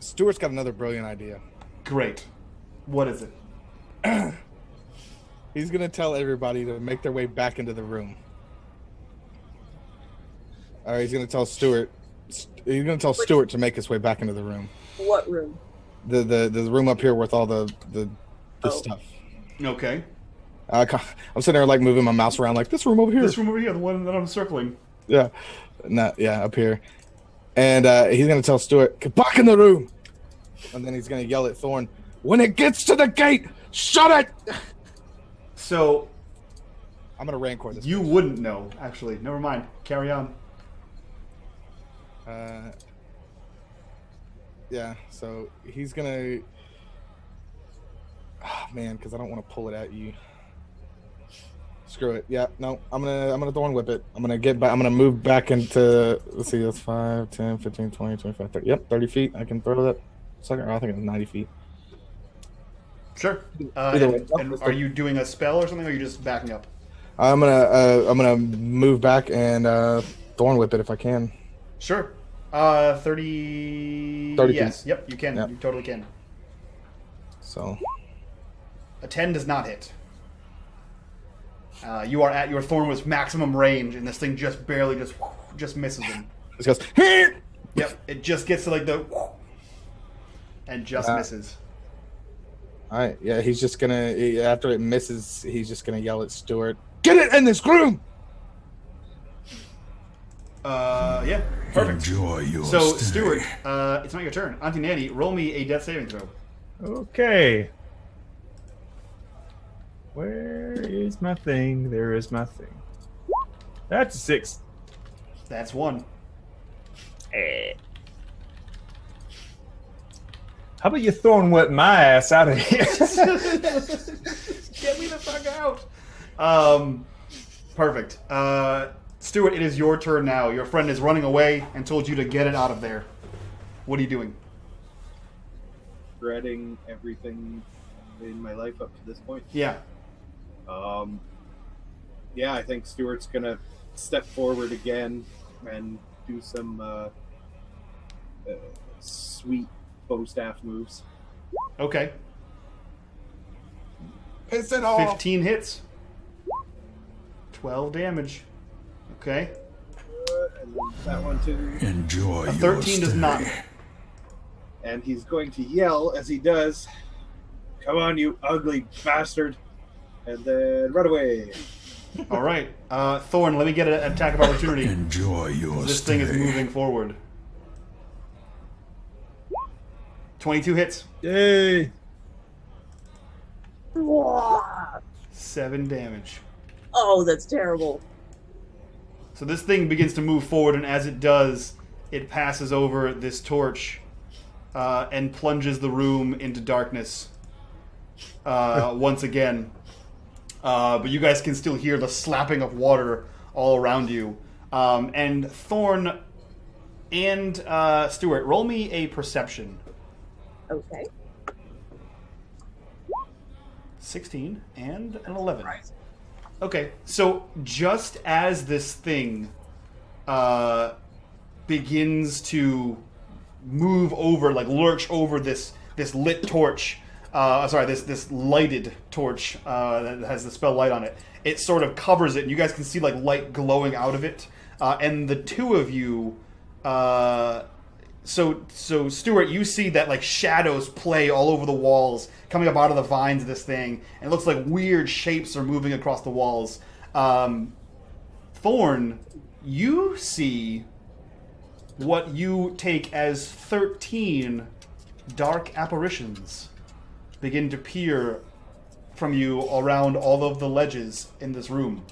Stewart's got another brilliant idea. Great. What is it? He's gonna tell everybody to make their way back into the room. All right, he's gonna tell Stewart. He's gonna tell Stewart to make his way back into the room. What room? The room up here with all the stuff. Okay. I'm sitting there like moving my mouse around, like this room over here. This room over here, the one that I'm circling. Yeah, up here. And he's gonna tell Stewart, get back in the room. And then he's gonna yell at Thorne, when it gets to the gate, shut it. So, I'm gonna rancor this. You wouldn't know, actually. Never mind. Carry on. Yeah. So he's gonna. Oh, man, because I don't want to pull it at you. Screw it. Yeah. No. I'm gonna Thorne whip it. I'm gonna get back. I'm gonna move back into. Let's see. That's 5, 10, 15, 20, 25, 30. Yep. 30 feet. I can throw that. Second. I think it's 90 feet. Sure. Either way. And are you doing a spell or something, or are you just backing up? I'm gonna move back and Thorne whip it if I can. Sure. 30. 30 yes. feet. Yep. You can. Yep. You totally can. So. A 10 does not hit. You are at your Thornwood's maximum range, and this thing just barely just misses him. This goes. Yep. It just gets to like the and just misses. All right. Yeah. He's just gonna after it misses, he's just gonna yell at Stewart. Get it in this groom. Yeah. Perfect. Enjoy your So, stay. Stewart, it's not your turn. Auntie Nanny, roll me a death saving throw. Okay. Where is my thing? There is my thing. That's a 6. That's 1. How about you Thorne whip my ass out of here? Get me the fuck out. Perfect. Stewart, it is your turn now. Your friend is running away and told you to get it out of there. What are you doing? Dreading everything in my life up to this point. Yeah. Yeah, I think Stewart's gonna step forward again and do some sweet bow staff moves. Okay. Piss it off. 15 hits. 12 damage. Okay. And then that one too. Enjoy A your 13 does stay. not. And he's going to yell as he does, "Come on, you ugly bastard!" And then run away. All right. Thorne, let me get an attack of opportunity. Enjoy your This stay. thing is moving forward. 22 hits. Yay! 7 damage. Oh, that's terrible. So this thing begins to move forward, and as it does, it passes over this torch and plunges the room into darkness once again. But you guys can still hear the slapping of water all around you. And Thorne and Stewart, roll me a perception. Okay. 16 and an 11. Okay, so just as this thing begins to move over, like lurch over this lit torch, this lighted torch that has the spell light on it, it sort of covers it, and you guys can see like light glowing out of it. And the two of you, so Stewart, you see that like shadows play all over the walls, coming up out of the vines of this thing, and it looks like weird shapes are moving across the walls. Thorne, you see what you take as 13 dark apparitions begin to peer from you around all of the ledges in this room.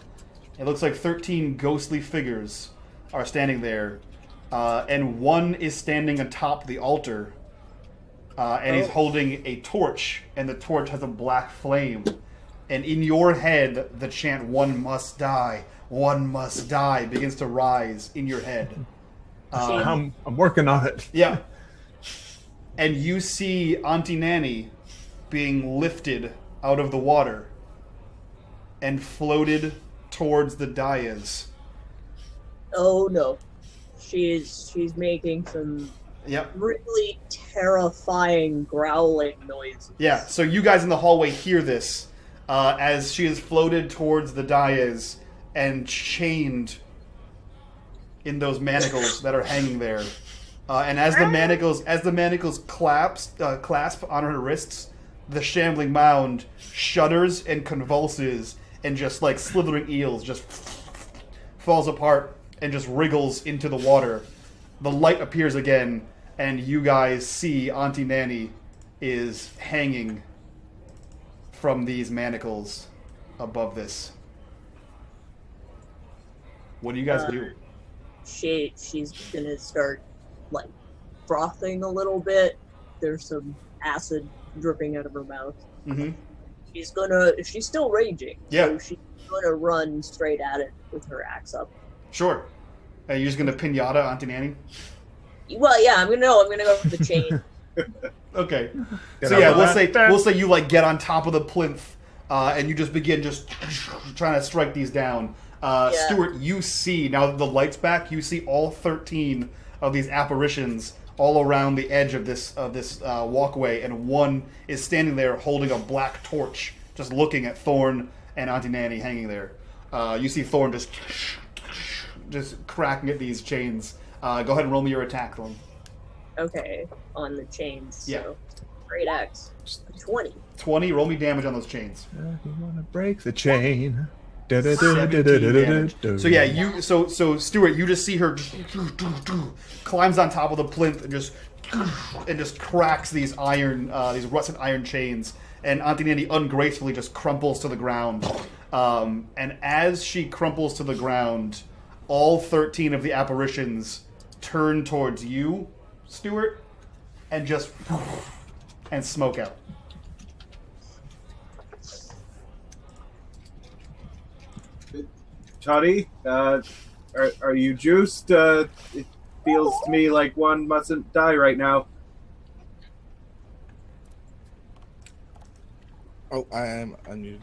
It looks like 13 ghostly figures are standing there, and one is standing atop the altar, and he's holding a torch, and the torch has a black flame. And in your head, the chant, "One must die, one must die," begins to rise in your head. I'm working on it. Yeah. And you see Auntie Nanny being lifted out of the water and floated towards the dais. Oh no. She's making some Yep. really terrifying growling noises. Yeah, so you guys in the hallway hear this as she is floated towards the dais and chained in those manacles that are hanging there. And as the manacles clasp on her wrists, the shambling mound shudders and convulses, and just like slithering eels just falls apart and just wriggles into the water. The light appears again, and you guys see Auntie Nanny is hanging from these manacles above this. What do you guys do? She's gonna start like frothing a little bit. There's some acid dripping out of her mouth. Mm-hmm. She's still raging. Yeah. So she's gonna run straight at it with her axe up. Sure. You're just gonna pinata Auntie Nanny? Well, yeah, I'm gonna go with the chain. Okay. So yeah, we'll say you like get on top of the plinth, and you just begin trying to strike these down. Stewart, you see now that the light's back. You see all 13 of these apparitions all around the edge of this walkway, and one is standing there holding a black torch, just looking at Thorne and Auntie Nanny hanging there. You see Thorne just cracking at these chains. Go ahead and roll me your attack, Thorne. Okay, on the chains. So. Yeah. Great axe. 20. 20. Roll me damage on those chains. You want to break the chain. 17 damage. So yeah, so Stewart, you just see her climbs on top of the plinth and just cracks these rusted iron chains, and Auntie Nanny ungracefully just crumples to the ground. And as she crumples to the ground, all 13 of the apparitions turn towards you, Stewart, and just and smoke out. Toddy, are you juiced? It feels to me like one mustn't die right now. Oh, I am unmuted.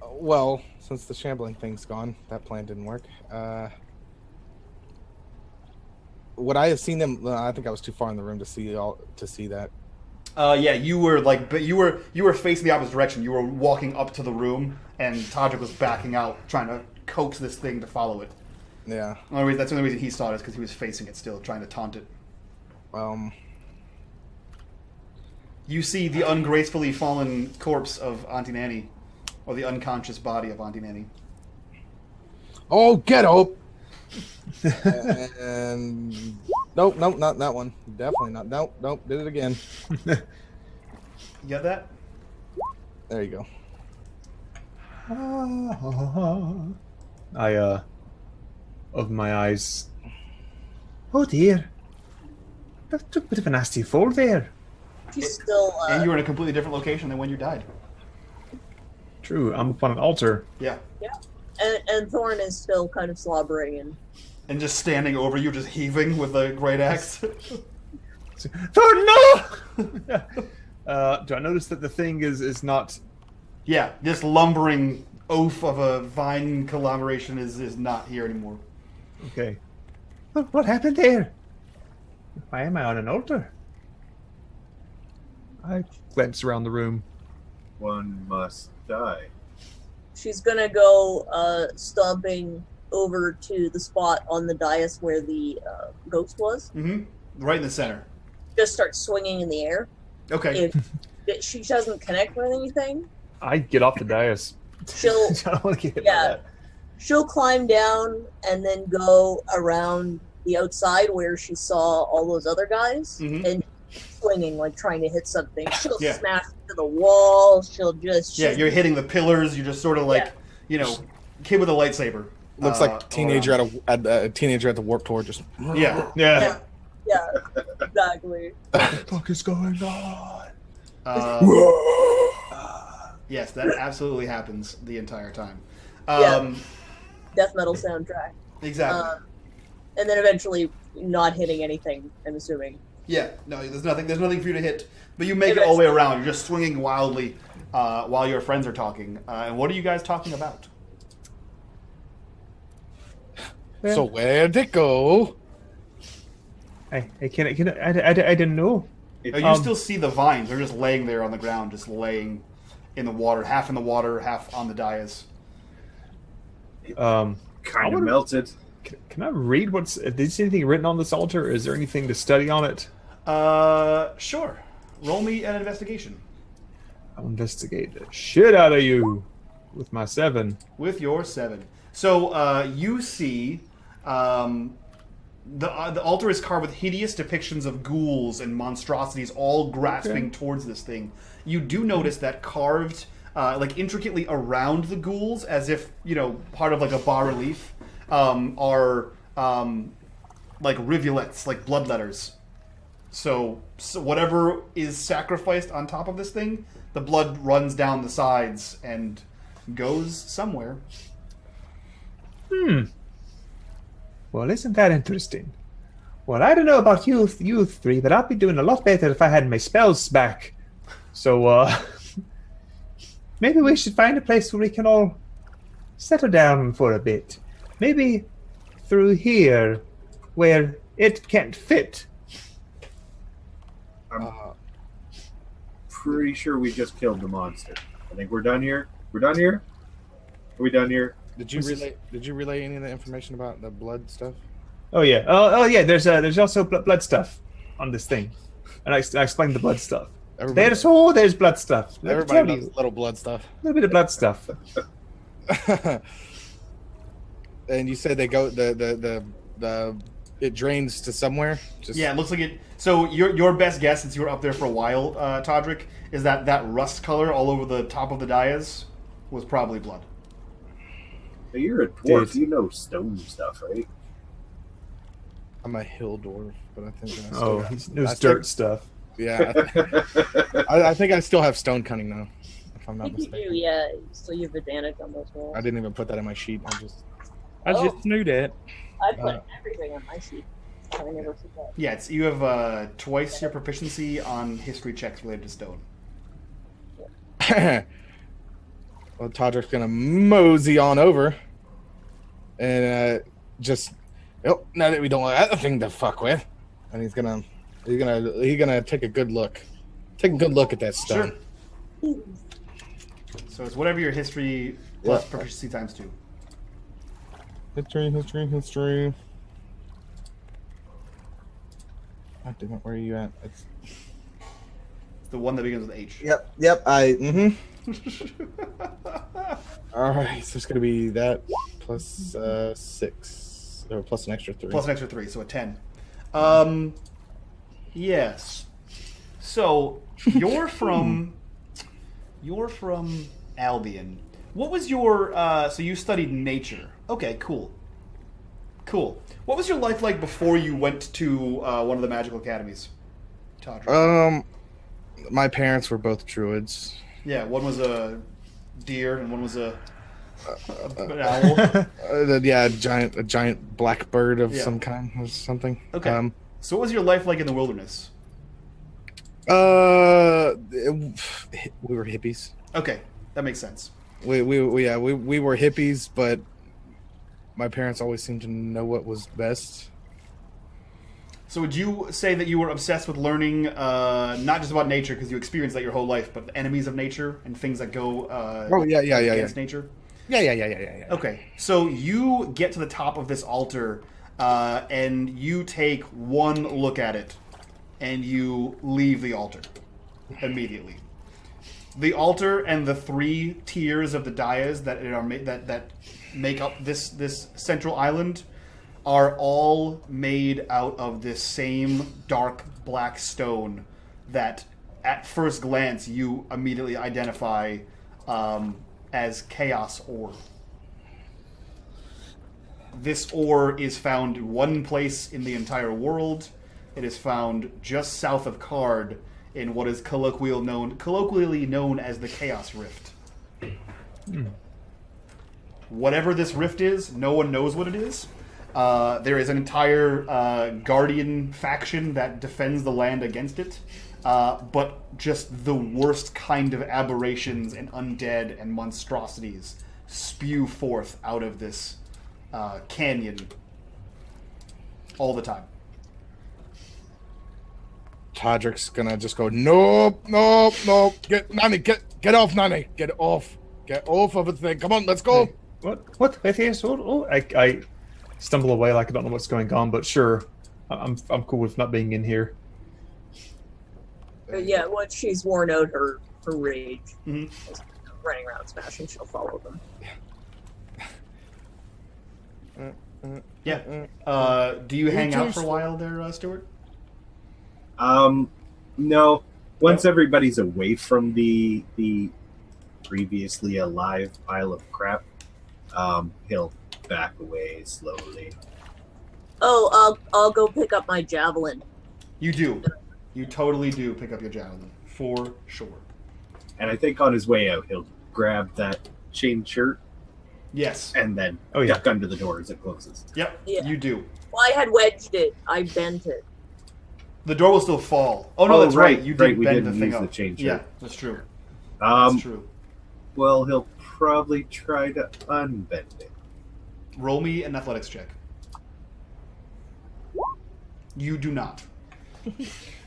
Well, since the shambling thing's gone, that plan didn't work. Would I have seen them? I think I was too far in the room to see that. Yeah, you were you were facing the opposite direction. You were walking up to the room, and Toddrick was backing out, trying to coax this thing to follow it. Yeah. That's the only reason he saw it, is because he was facing it still, trying to taunt it. You see the ungracefully fallen corpse of Auntie Nanny, or the unconscious body of Auntie Nanny. Oh, get up! And nope, not that one. Definitely not. Nope, did it again. You got that? There you go. I open my eyes. Oh dear, that's a bit of a nasty fall there. She's still. And you were in a completely different location than when you died. True, I'm up on an altar. Yeah. Yeah. And Thorne is still kind of slobbering and just standing over you, just heaving with a great axe. Thorne, no! Do I notice that the thing is not... Yeah, this lumbering oaf of a vine collaboration is not here anymore. Okay. What happened there? Why am I on an altar? I glance around the room. One must die. She's gonna go stomping over to the spot on the dais where the ghost was. Mm-hmm. Right in the center. Just start swinging in the air. Okay. If she doesn't connect with anything, I get off the dais. She'll I don't want to get hit by that. She'll climb down and then go around the outside where she saw all those other guys and swinging, like trying to hit something. She'll smash into the wall. She'll just you're hitting the pillars. You're just sort of like kid with a lightsaber. Looks like teenager at a teenager at the Warp Tour. Just yeah, exactly. What the fuck is going on? Yes, that absolutely happens the entire time. Death metal soundtrack. Exactly. And then eventually not hitting anything, I'm assuming. Yeah, no, there's nothing for you to hit. But you make it all the way around. You're just swinging wildly while your friends are talking. And what are you guys talking about? So where'd it go? I didn't know. You still see the vines. They're just laying there on the ground, just laying in the water, half in the water, half on the dais. Kind of melted. Can I read if there's anything written on this altar? Is there anything to study on it? Sure. Roll me an investigation. I'll investigate the shit out of you with my 7. With your 7. So you see the altar is carved with hideous depictions of ghouls and monstrosities all grasping towards this thing. You do notice that carved like intricately around the ghouls, as if part of like a bas relief, are like rivulets, like bloodletters. So whatever is sacrificed on top of this thing, the blood runs down the sides and goes somewhere. Well, isn't that interesting? Well, I don't know about you three, but I'd be doing a lot better if I had my spells back. So, maybe we should find a place where we can all settle down for a bit. Maybe through here, where it can't fit. I'm pretty sure we just killed the monster. I think we're done here. We're done here? Are we done here? Did you relay any of the information about the blood stuff? Oh yeah. Oh yeah. There's also blood stuff on this thing, and I explained the blood stuff. There's blood stuff. Everybody knows little blood stuff. A little bit of blood stuff. And you said they go the it drains to somewhere. Yeah, it looks like it. So your best guess, since you were up there for a while, Toddrick, is that rust color all over the top of the dais was probably blood. But you're a dwarf. You know stone stuff, right? I'm a hill dwarf, but I think it was dirt stuff. Yeah, I think I still have stone cunning though, if I'm not mistaken. You do, yeah. So you have advantage on those rolls. I didn't even put that in my sheet. I just knew that. I put everything on my sheet. I never forget. Yeah, you have twice your proficiency on history checks related to stone. Well, Toddrick's gonna mosey on over, and now that we don't have that thing to fuck with, and he's gonna take a good look, at that stone. Sure. So it's whatever your history plus proficiency times 2. History. God damn it, where are you at? It's the one that begins with H. Yep. All right, so it's gonna be that plus 6, or plus an extra 3. Plus an extra 3, so a 10. Yes. So you're from Albion. What was your so you studied nature? Okay, cool. What was your life like before you went to one of the magical academies, Toddrick? My parents were both druids. Yeah, one was a deer and one was an owl. A giant black bird of some kind or something. Okay. So what was your life like in the wilderness? We were hippies. Okay, that makes sense. We were hippies, but my parents always seemed to know what was best. So would you say that you were obsessed with learning not just about nature, because you experienced that your whole life, but enemies of nature and things that go against nature? Yeah. Okay, so you get to the top of this altar, and you take one look at it, and you leave the altar immediately. The altar and the 3 tiers of the dais that make up this central island are all made out of this same dark black stone that, at first glance, you immediately identify as chaos ore. This ore is found in one place in the entire world. It is found just south of Card in what is colloquially known as the Chaos Rift. Whatever this rift is, no one knows what it is. There is an entire Guardian faction that defends the land against it, but just the worst kind of aberrations and undead and monstrosities spew forth out of this canyon all the time. Toddrick's gonna just go, nope. Get Nanny, get off, Nanny. Get off of the thing. Come on, let's go. Hey, what? Yes. I stumble away like I don't know what's going on, but sure, I'm cool with not being in here. Yeah, once she's worn out her rage, Mm-hmm. running around smashing, she'll follow them. Yeah. Do you hang out for a while there, Stewart? No. Once everybody's away from the previously a live pile of crap, he'll back away slowly. Oh, I'll go pick up my javelin. You do. You totally do pick up your javelin. For sure. And I think on his way out, he'll grab that chain shirt Yes. and then Oh, yeah. duck under the door as it closes. Yep. Yeah. You do. Well, I had wedged it. I bent it. The door will still fall. Oh, no, that's right. You did right, we bend the didn't thing use up. the chain shirt. Yeah, that's true. Um, That's true. well, he'll probably try to unbend it. Roll me an athletics check. You do not.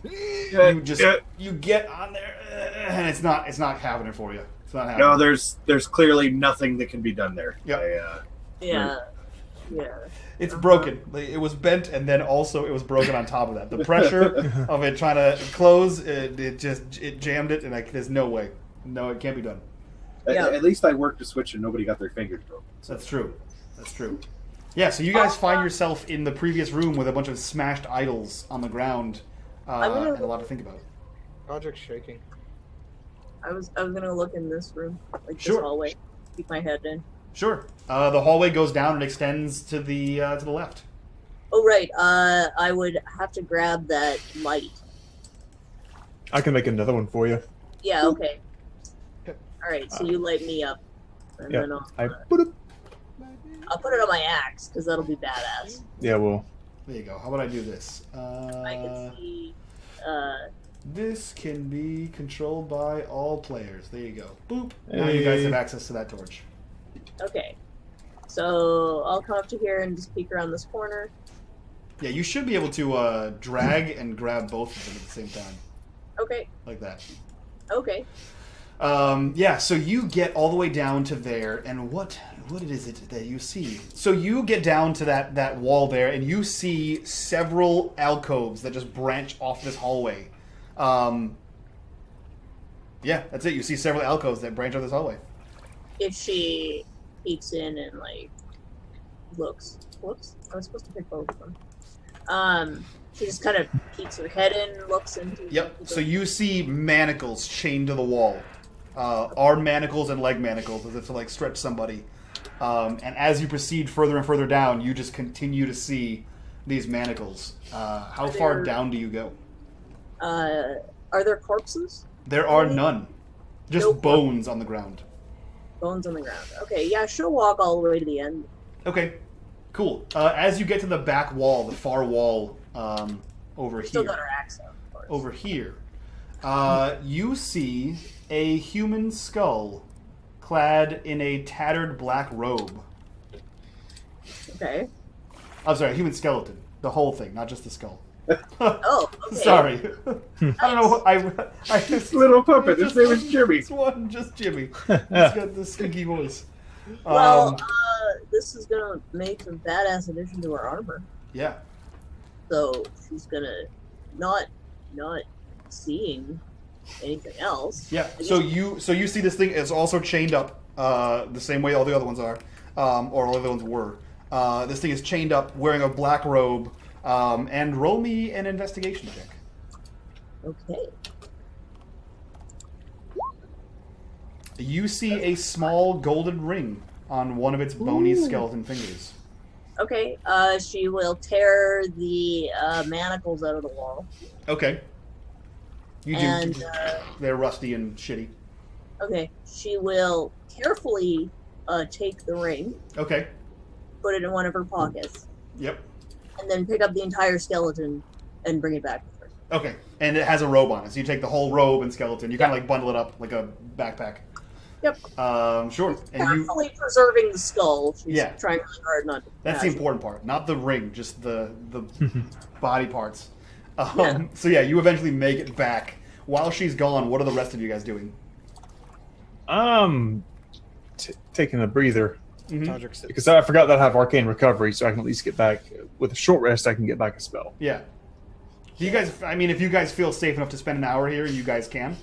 You just you get on there, and it's not happening for you. It's not happening. No, there's clearly nothing that can be done there. Yep. Yeah. Yeah. It's broken. It was bent, and then also it was broken on top of that. The pressure of it trying to close, it jammed it, and there's no way. No, it can't be done. Yeah. At least I worked a switch and nobody got their fingers broken. That's true. That's true. Yeah, so you guys find yourself in the previous room with a bunch of smashed idols on the ground, and a lot to think about. Toddrick's shaking. I was gonna look in this room, like Sure. this hallway. Keep my head in. Sure. The hallway goes down and extends to the left. Oh right. I would have to grab that light. I can make another one for you. Yeah. Okay. All right. So you light me up, and Yeah. then I'll put it on my axe because that'll be badass. Yeah, well. There you go. How about I do this? I can see. This can be controlled by all players. There you go. Boop. Now you guys have access to that torch. Okay. So I'll come up to here and just peek around this corner. Yeah, you should be able to drag and grab both of them at the same time. Okay. Like that. Okay. Yeah, so you get all the way down to there, and what is it that you see? So you get down to that wall there, and you see several alcoves that just branch off this hallway. Yeah, that's it. You see several alcoves that branch off this hallway. If she peeks in and like looks, whoops, I was supposed to pick both of them. She just kind of peeks her head in, and looks into. Yep. So you see manacles chained to the wall, arm manacles and leg manacles, as if to like stretch somebody. And as you proceed further and further down, you just continue to see these manacles. How far down do you go? Are there corpses? There are none. Just Nope. bones on the ground. Bones on the ground. Okay, yeah, she'll walk all the way to the end. Okay, cool. As you get to the back wall, the far wall over Still here. got her axe out, of course. Over here, you see a human skull clad in a tattered black robe. Okay. I'm sorry, human skeleton. The whole thing, not just the skull. Oh, okay. Sorry. I don't know. I just Little puppet. His name is Jimmy. This one, just Jimmy. He's got this squeaky voice. Well, this is gonna make a badass addition to her armor. Yeah. So she's gonna not seeing anything else. Yeah. So you see this thing is also chained up the same way all the other ones are, or all the other ones were. This thing is chained up, wearing a black robe, and roll me an investigation check. Okay. You see a small golden ring on one of its bony skeleton fingers. Okay. She will tear the manacles out of the wall. Okay. You do. And They're rusty and shitty. okay, she will carefully take the ring, Okay. put it in one of her pockets, Yep. and then pick up the entire skeleton and bring it back with her. Okay. And it has a robe on it, so you take the whole robe and skeleton. You kind of like bundle it up like a backpack. Yep. Sure. And you. Carefully preserving the skull. She's Yeah. trying really hard not to. That's the smash it. important part, not the ring, just the body parts. Yeah. So yeah, you eventually make it back. While she's gone, what are the rest of you guys doing? Taking a breather Toddrick sits. because I forgot that I have arcane recovery, so I can at least get back with a short rest. I can get back a spell. Yeah. Do you guys? I mean, if you guys feel safe enough to spend an hour here, you guys can.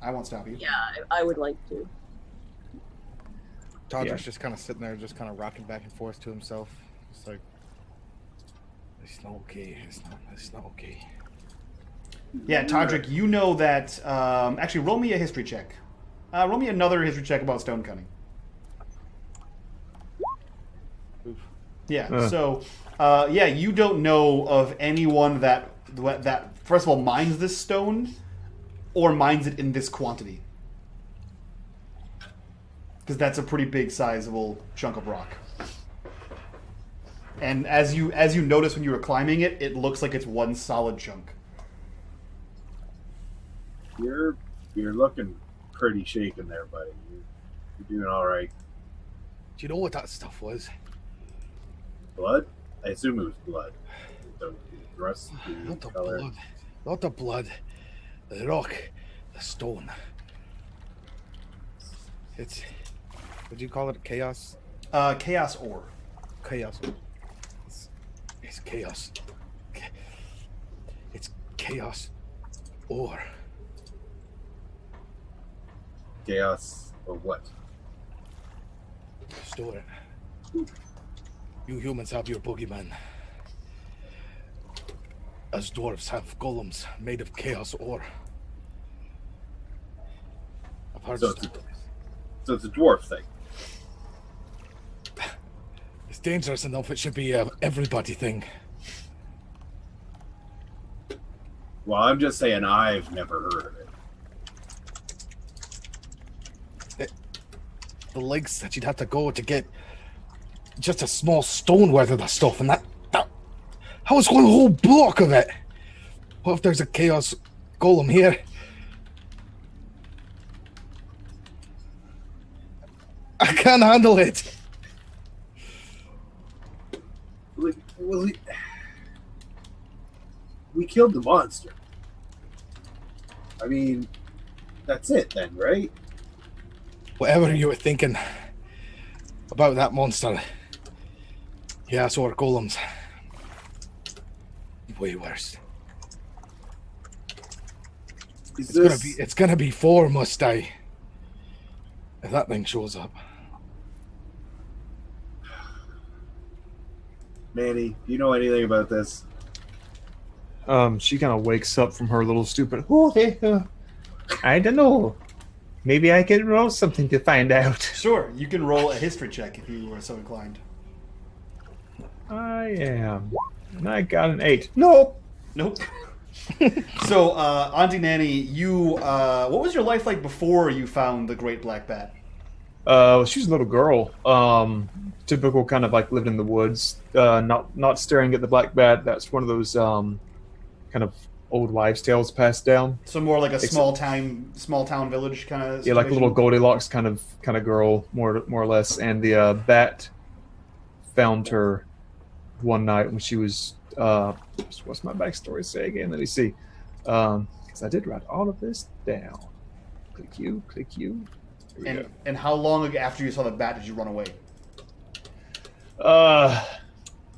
I won't stop you. Yeah, I would like to. Toddrick's just kind of sitting there, just kind of rocking back and forth to himself. It's like, it's not okay. It's not okay. Yeah, Toddrick, you know that. Actually, roll me a history check. Roll me another history check about stone cutting. Oof. Yeah. So, yeah, you don't know of anyone that first of all mines this stone, or mines it in this quantity, because that's a pretty big, sizable chunk of rock. And as you notice when you were climbing it, it looks like it's one solid chunk. You're looking pretty shaken there, buddy. You're doing all right. Do you know what that stuff was? Blood? I assume it was blood. The rust, Not the color. blood. Not the blood. The rock. The stone. It's... Would you call it chaos? Chaos ore. Chaos. It's chaos. It's chaos ore. Chaos or what? Stewart. You humans have your boogeyman. As dwarves have golems made of chaos ore. I've heard So it's a dwarf thing. it's dangerous enough, it should be a everybody thing. Well, I'm just saying I've never heard of it. The lengths that you'd have to go to get just a small stone worth of that stuff, and that I was going a whole block of it. What if there's a chaos golem here? I can't handle it. Well, we killed the monster. I mean, that's it then, right? Whatever you were thinking about that monster, yeah, so are golems. Way worse. It's gonna be 4, must I? If that thing shows up. Manny, do you know anything about this? She kind of wakes up from her little stupid. Oh, I don't know. Maybe I can roll something to find out. Sure, you can roll a history check if you were so inclined. I am. And I got an 8. Nope. Nope. So, Auntie Nanny, you, what was your life like before you found the Great Black Bat? She was a little girl. Typical kind of like lived in the woods. Not staring at the black bat. That's one of those kind of old wives' tales passed down. So more like a small town village kind of. Yeah, like a little Goldilocks kind of girl, more or less. And the bat found her one night when she was. What's my backstory say again? Let me see. Because I did write all of this down. Click you. Here we go. And how long after you saw the bat did you run away?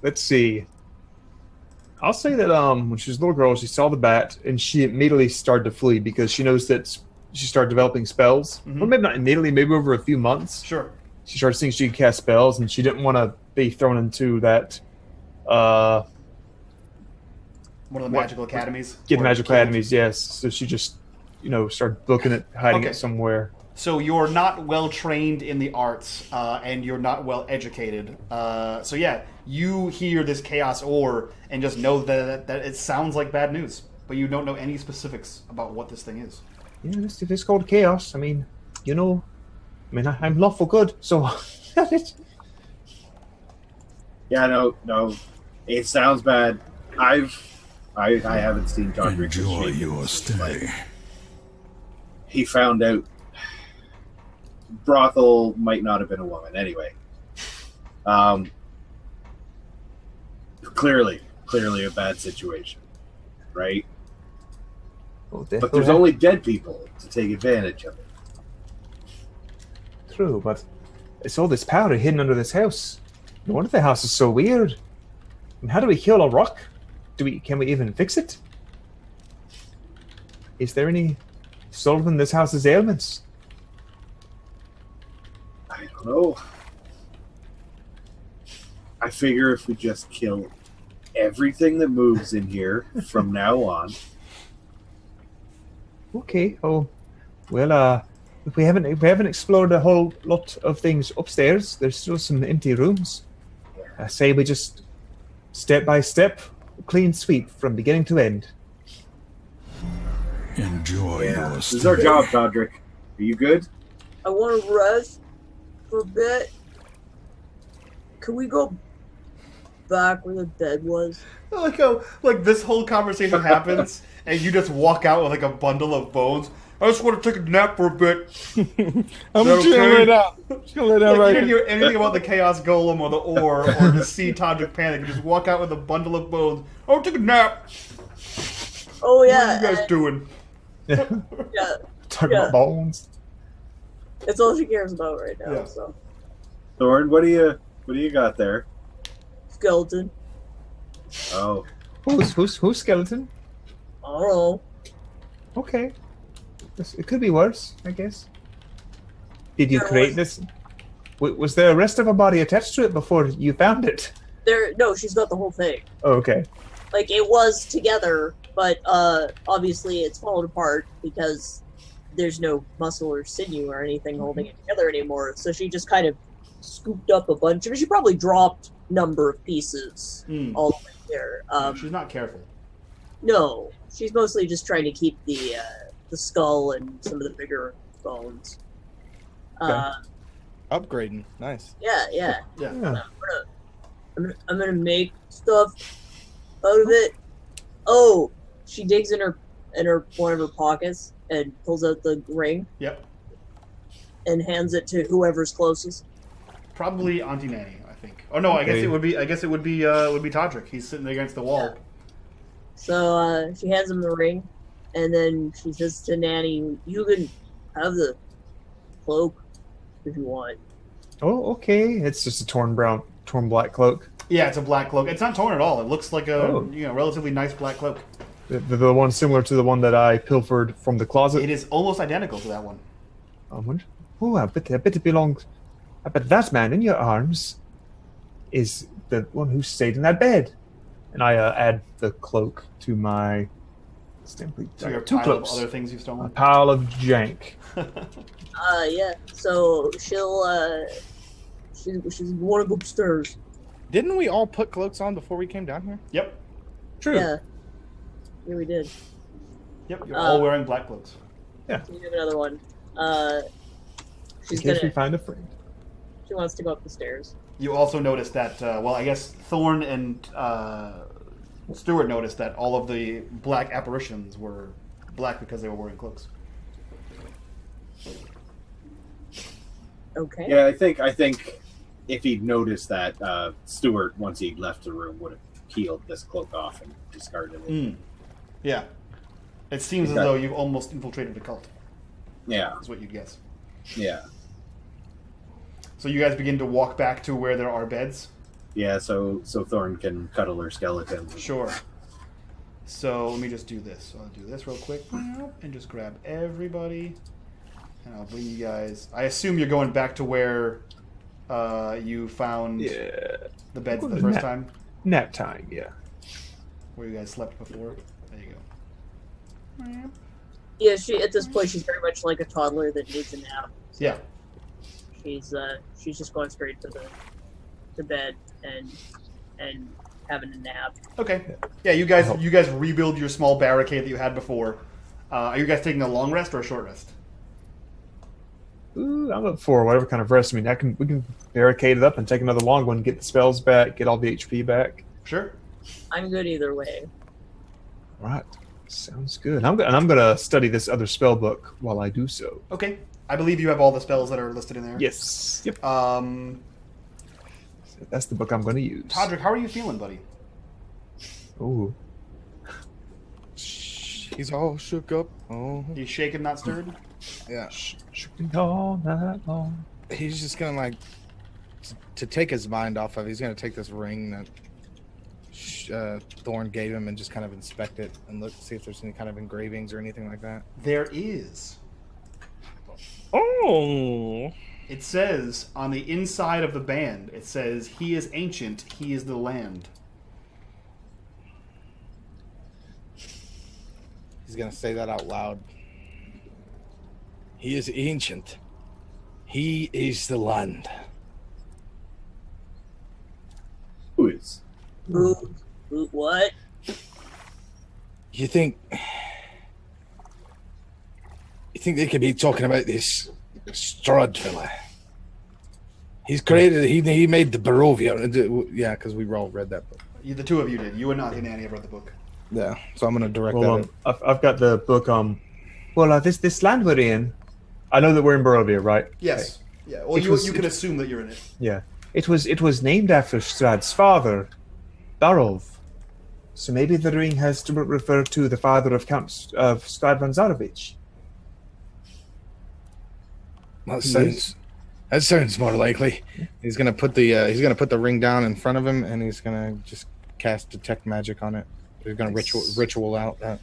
Let's see. I'll say that when she was a little girl, she saw the bat and she immediately started to flee because she knows that she started developing spells. Mm-hmm. Well, maybe not immediately, maybe over a few months. Sure. She started seeing she could cast spells and she didn't want to be thrown into that. One of the magical academies? Yeah, the magical academies, yes. So she just, started booking it, hiding Okay. it somewhere. So you're not well trained in the arts, and you're not well educated. So yeah, you hear this chaos ore and just know that it sounds like bad news, but you don't know any specifics about what this thing is. Yeah, it's called chaos. I mean, I'm lawful good, so. Yeah, no, it sounds bad. I haven't seen Toddrick. Enjoy your stay. He found out brothel might not have been a woman anyway. Clearly a bad situation, right? But there's only dead people to take advantage of it. True, but it's all this powder hidden under this house. No wonder the house is so weird. And how do we kill a rock? Can we even fix it? Is there any solving this house's ailments? I don't know. I figure if we just kill everything that moves in here from now on. Okay. Oh, well, we haven't explored a whole lot of things upstairs. There's still some empty rooms. I say we just step by step, clean sweep from beginning to end. Enjoy your This stay. is our job, Toddrick. Are you good? I want to rest for a bit. Can we go back where the bed was? I like how this whole conversation happens, and you just walk out with like a bundle of bones. I just want to take a nap for a bit. I'm that just gonna okay? lay down. I'm just gonna lay down Like, right you didn't here. hear anything about the Chaos Golem or the Ore or just see Toddrick panic. You just walk out with a bundle of bones. Oh, take a nap. Oh What yeah, are you guys doing? yeah. Talking Yeah. about bones. It's all she cares about right now. Yeah. So Thorne, what do you got there? skeleton. Oh, Who's skeleton? I don't know. Okay. It could be worse, I guess. Did you There create was- this? Was there a rest of a body attached to it before you found it? No, she's got the whole thing. Oh, okay. Like it was together, but obviously it's fallen apart because there's no muscle or sinew or anything holding it together anymore. So she just kind of scooped up a bunch of it. She probably dropped number of pieces all the way there. She's not careful. No, she's mostly just trying to keep the skull and some of the bigger bones. Upgrading. Nice. Yeah. Yeah. Yeah. I'm gonna make stuff out of it. Oh, she digs in her one of her pockets and pulls out the ring Yep. and hands it to whoever's closest. Probably Auntie Nanny, I think. Oh no, I guess Okay. it would be. I guess it would be Toddrick. He's sitting against the wall. So she hands him the ring, and then she says to Nanny, "You can have the cloak if you want." Oh, okay. It's just a torn black cloak. Yeah, it's a black cloak. It's not torn at all. It looks like a Oh. relatively nice black cloak. The one similar to the one that I pilfered from the closet. It is almost identical to that one. I wonder. Oh, I bet it belongs. I bet that man in your arms is the one who stayed in that bed. And I add the cloak to my simply So your two pile cloaks. of other things you've A stolen. pile of jank. Yeah. So she's want to go upstairs. Didn't we all put cloaks on before we came down here? Yep. True. Yeah. Yeah, we did. Yep. You're all wearing black cloaks. So we have another one. In She's case we gonna. find a friend. She wants to go up the stairs. You also noticed that. I guess Thorne and Stewart noticed that all of the black apparitions were black because they were wearing cloaks. Okay. yeah. I think if he'd noticed that, Stewart, once he left the room, would have peeled this cloak off and discarded it. Yeah. It seems as Okay. though you've almost infiltrated a cult. Yeah, Is what you'd guess. yeah, So you guys begin to walk back to where there are beds. yeah. So Thorne can cuddle her skeleton. Sure. So let me just do this. So I'll do this real quick and just grab everybody, and I'll bring you guys. I assume you're going back to where you found the beds the first time, Nap time, yeah. where you guys slept before. There you go. Yeah. She at this point she's very much like a toddler that needs a nap. Yeah. She's just going straight to bed and having a nap. Okay. Yeah, you guys rebuild your small barricade that you had before. Are you guys taking a long rest or a short rest? Ooh, I'm up for whatever kind of rest. I mean, we can barricade it up and take another long one, get the spells back, get all the HP back. Sure. I'm good either way. Right. Sounds good. I'm gonna study this other spell book while I do so. Okay. I believe you have all the spells that are listed in there. Yes. Yep. That's the book I'm gonna use. Toddrick, how are you feeling, buddy? Ooh. He's all shook up. Oh, You shaken, not stirred? yeah. Shook me all night long. He's just gonna to take his mind off of. He's gonna take this ring that Thorne gave him and just kind of inspect it and see if there's any kind of engravings or anything like that. There is. Oh. It says on the inside of the band, it says, "He is ancient, he is the land." He's gonna say that out loud. He is ancient. He is the land. Who is? Who? What? You think they could be talking about this Strahd fella? He's created. He made the Barovia. Yeah, because we all read that book. The two of you did. You and Auntie Nanny have read the book. Yeah, so I'm gonna direct Well, that. I've got the book. This land we're in. I know that we're in Barovia, right? Yes. Yeah. Well, you can assume that you're in it. Yeah. It was named after Strahd's father, Barov. So maybe the ring has to refer to the father of Count Strahd von Zarovich. That sounds more likely. He's gonna put the ring down in front of him, and he's gonna just cast detect magic on it. He's gonna ritual out that.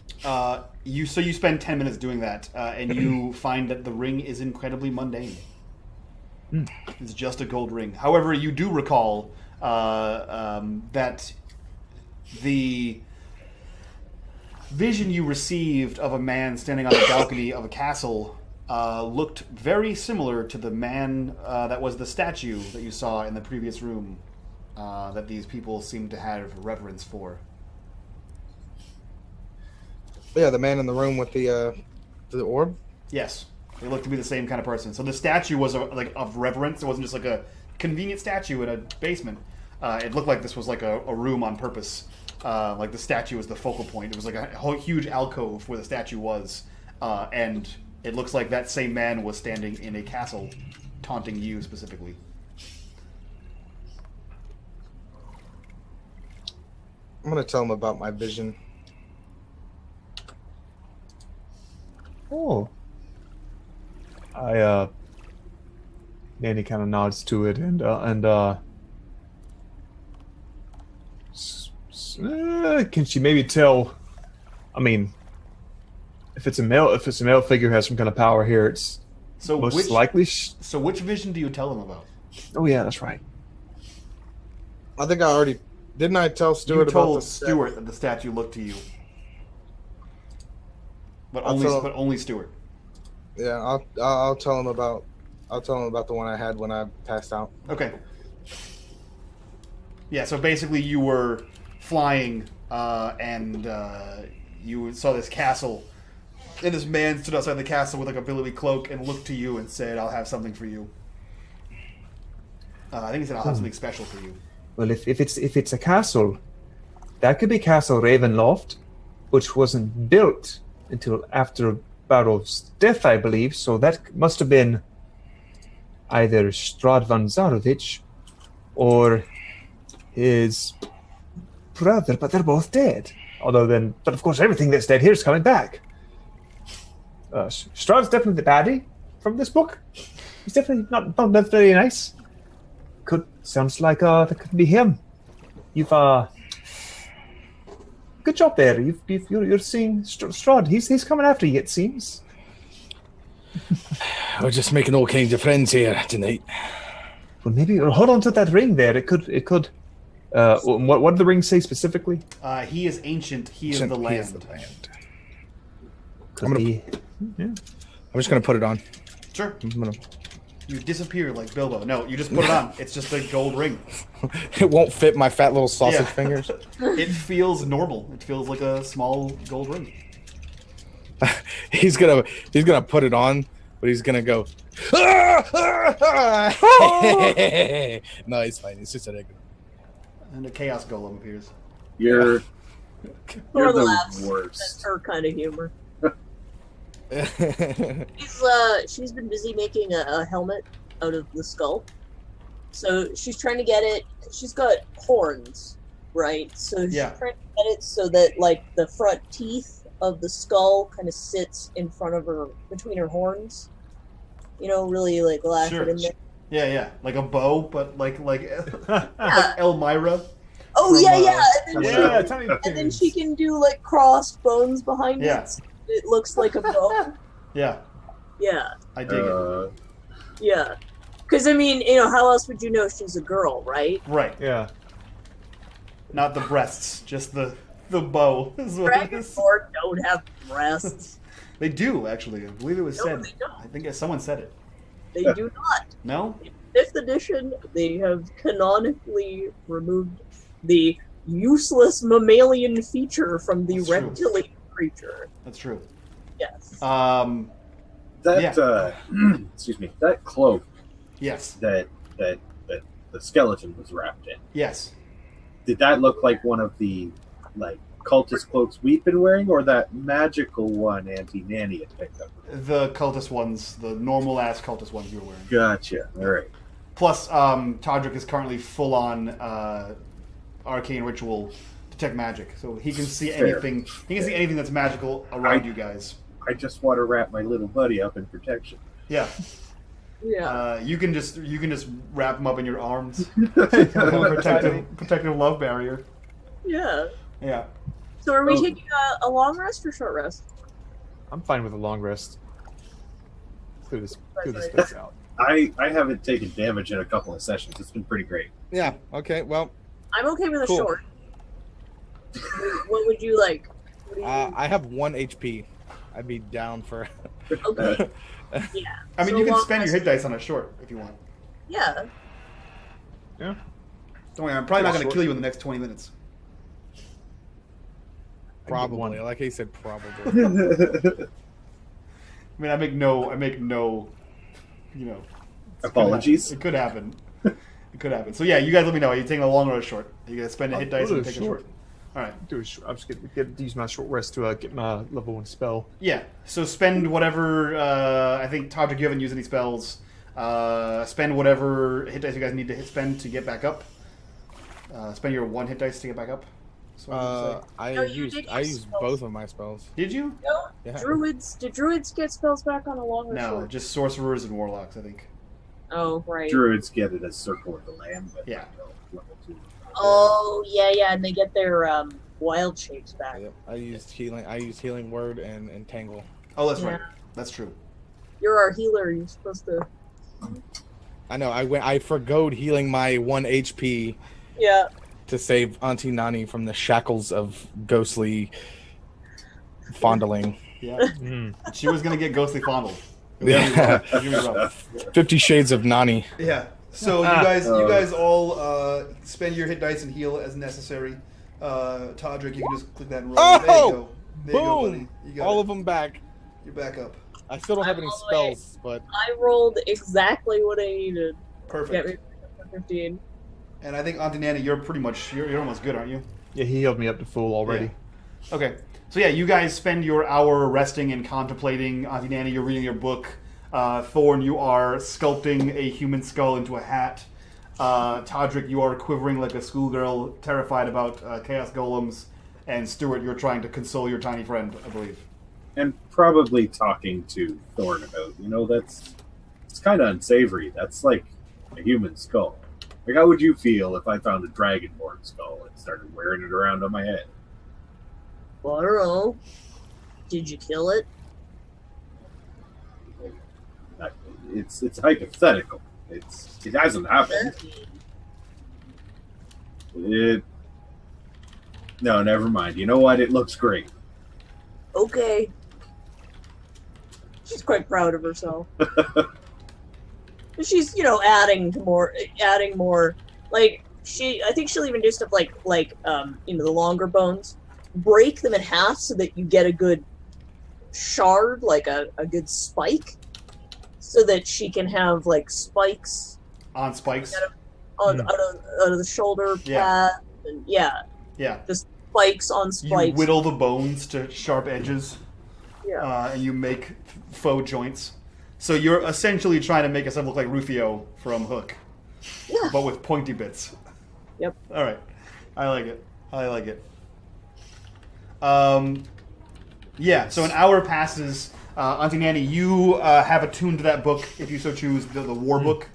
You spend 10 minutes doing that, and you find that the ring is incredibly mundane. It's just a gold ring. However, you do recall that the vision you received of a man standing on the balcony of a castle looked very similar to the man that was the statue that you saw in the previous room that these people seem to have reverence for. Yeah, the man in the room with the orb. Yes, they look to be the same kind of person. So the statue was of reverence. It wasn't just like a convenient statue in a basement. It looked like this was like a room on purpose. Like the statue was the focal point. It was like a whole huge alcove where the statue was, and it looks like that same man was standing in a castle, taunting you specifically. I'm gonna tell him about my vision. Oh. Nanny kind of nods to it and can she maybe tell? I mean, if it's a male figure who has some kind of power here, it's most likely. So which vision do you tell him about? Oh yeah, that's right. I think I already didn't. I tell Stewart You told about the Stewart that the statue looked to you, but only Stewart. Yeah, I'll tell him about the one I had when I passed out. Okay. Yeah, so basically you were flying and you saw this castle, and this man stood outside the castle with like a billowy cloak and looked to you and said, "I'll have something for you." I think he said, "I'll have something special for you." Well, if it's a castle, that could be Castle Ravenloft, which wasn't built until after Barov's death, I believe. So that must have been either Strahd von Zarovich or his brother, but they're both dead. But of course, everything that's dead here is coming back. Strahd's definitely the baddie from this book. He's definitely not very nice. Sounds like that could be him. You've good job there. You're seeing Strahd. He's coming after you, it seems. We're just making all kinds of friends here tonight. Well, maybe hold on to that ring there. It could. What did the ring say specifically? He is ancient. He is the land. I'm just gonna put it on. Sure. You disappear like Bilbo. No, you just put it on. It's just a gold ring. It won't fit my fat little sausage fingers. It feels normal. It feels like a small gold ring. He's gonna put it on, but he's gonna go. No, it's fine. It's just a regular. And a chaos golem appears. You're the laughs. worst. That's her kind of humor. She's been busy making a helmet out of the skull. So she's trying to get it. She's got horns, right? So she's trying to get it so that like the front teeth of the skull kind of sits in front of her, between her horns. You know, really like lash it in there. Yeah, like a bow, but like Elmira. Oh from, and then she can do like crossed bones behind it. So it looks like a bow. Yeah. I dig it. Yeah. Because, I mean, you know, how else would you know she's a girl, right? Right. Yeah. Not the breasts, just the bow. Dragonborn don't have breasts. They do, actually. I believe it was No, said. they don't. I think someone said it. They do not. No? In 5th edition, they have canonically removed the useless mammalian feature from the That's true. reptilian creature. That's true. Yes. Excuse me, that cloak Yes. that the skeleton was wrapped in. Yes. Did that look like one of the like cultist cloaks we've been wearing, or that magical one Auntie Nanny had picked up? The cultist ones, the normal-ass cultist ones you were wearing. Gotcha. All right. Plus, Toddrick is currently full-on arcane ritual detect magic, so he can see Fair. anything. He can see anything that's magical around you guys. I just want to wrap my little buddy up in protection. Yeah. Yeah. You can just wrap him up in your arms. protective love barrier. Yeah. Yeah. So are we taking a long rest or short rest? I'm fine with a long rest. Clear this space out. I haven't taken damage in a couple of sessions. It's been pretty great. Yeah. Okay. Well, I'm okay with a Cool. short. What would you like? What do you I have 1 HP. I'd be down for. okay. Yeah. I mean, So you can long spend your rest- hit dice on a short if you want. Yeah. Yeah. Don't worry, I'm probably not going to Short. kill you in the next 20 minutes. Probably, one. like he said, probably. I mean, I make no, you know, Apologies. It could happen. It could happen. So yeah, you guys let me know. Are you taking a long or a short? Are you guys spend a hit dice I'll do and a take a short? All right. I'm just gonna use my short rest to get my level 1 spell. Yeah. So spend whatever. I think Toddrick, you haven't used any spells. Spend whatever hit dice you guys need to spend to get back up. Spend your 1 hit dice to get back up. That's what I'm gonna say. I No, you used did I use used spells. both of my spells. Did you? No. Yeah. Did druids get spells back on a long or No, short? just sorcerers and warlocks. I think. Oh, right. Druids get it as Circle of the Lamb, but Yeah. level 2. Oh, yeah, and they get their wild shapes back. Yep. I used healing word and entangle. Oh, that's Yeah. right. That's true. You're our healer. You're supposed to. I know. I forgoed healing my 1 HP Yeah. to save Auntie Nanny from the shackles of ghostly fondling. Yeah. Mm. She was gonna get ghostly fondled. Yeah. It was gonna be rough. 50 Shades of Nani. Yeah. So you guys all spend your hit dice and heal as necessary. Toddrick, you can just click that and roll. Oh! There you go. There you go, Boom! buddy. You got All it. of them back. You're back up. I still don't have any I'm all the way. spells, but I rolled exactly what I needed. Perfect. Get me to 15. And I think Auntie Nanny, you're almost good, aren't you? Yeah, he healed me up to full already. Yeah. Okay. So yeah, you guys spend your hour resting and contemplating. Auntie Nanny, you're reading your book. Thorne, you are sculpting a human skull into a hat. Toddrick, you are quivering like a schoolgirl, terrified about chaos golems. And Stewart, you're trying to console your tiny friend, I believe. And probably talking to Thorne about, it's kind of unsavory. That's like a human skull. Like, how would you feel if I found a dragonborn skull and started wearing it around on my head? Well, I don't know. Did you kill it? It's hypothetical. It hasn't happened. No, never mind. You know what? It looks great. Okay. She's quite proud of herself. She's, adding more. Like I think she'll even do stuff like the longer bones, break them in half so that you get a good shard, like a good spike, so that she can have like spikes On spikes. out of the shoulder Yeah. pad, and yeah, Yeah. just spikes on You spikes. whittle the bones to sharp edges. Yeah. And you make faux joints. So you're essentially trying to make yourself look like Rufio from Hook, Yeah. but with pointy bits. Yep. All right, I like it. Yeah. So an hour passes. Auntie Nanny, you have attuned to that book, if you so choose, the war book.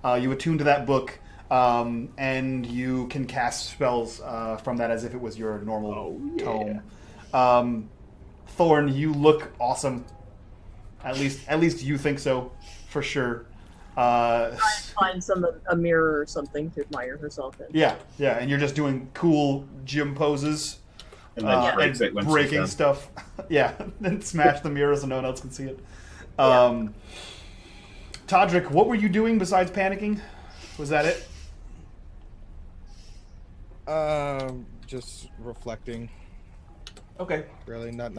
You attune to that book, and you can cast spells from that as if it was your normal tome. Thorne, you look awesome. At least you think so, for sure. Try and find a mirror or something to admire herself in. Yeah, and you're just doing cool gym poses. And then breaks it when she's breaking done. stuff. Yeah, then smash the mirror so no one else can see it. Toddrick, what were you doing besides panicking? Was that it? Just reflecting. Okay. Really, not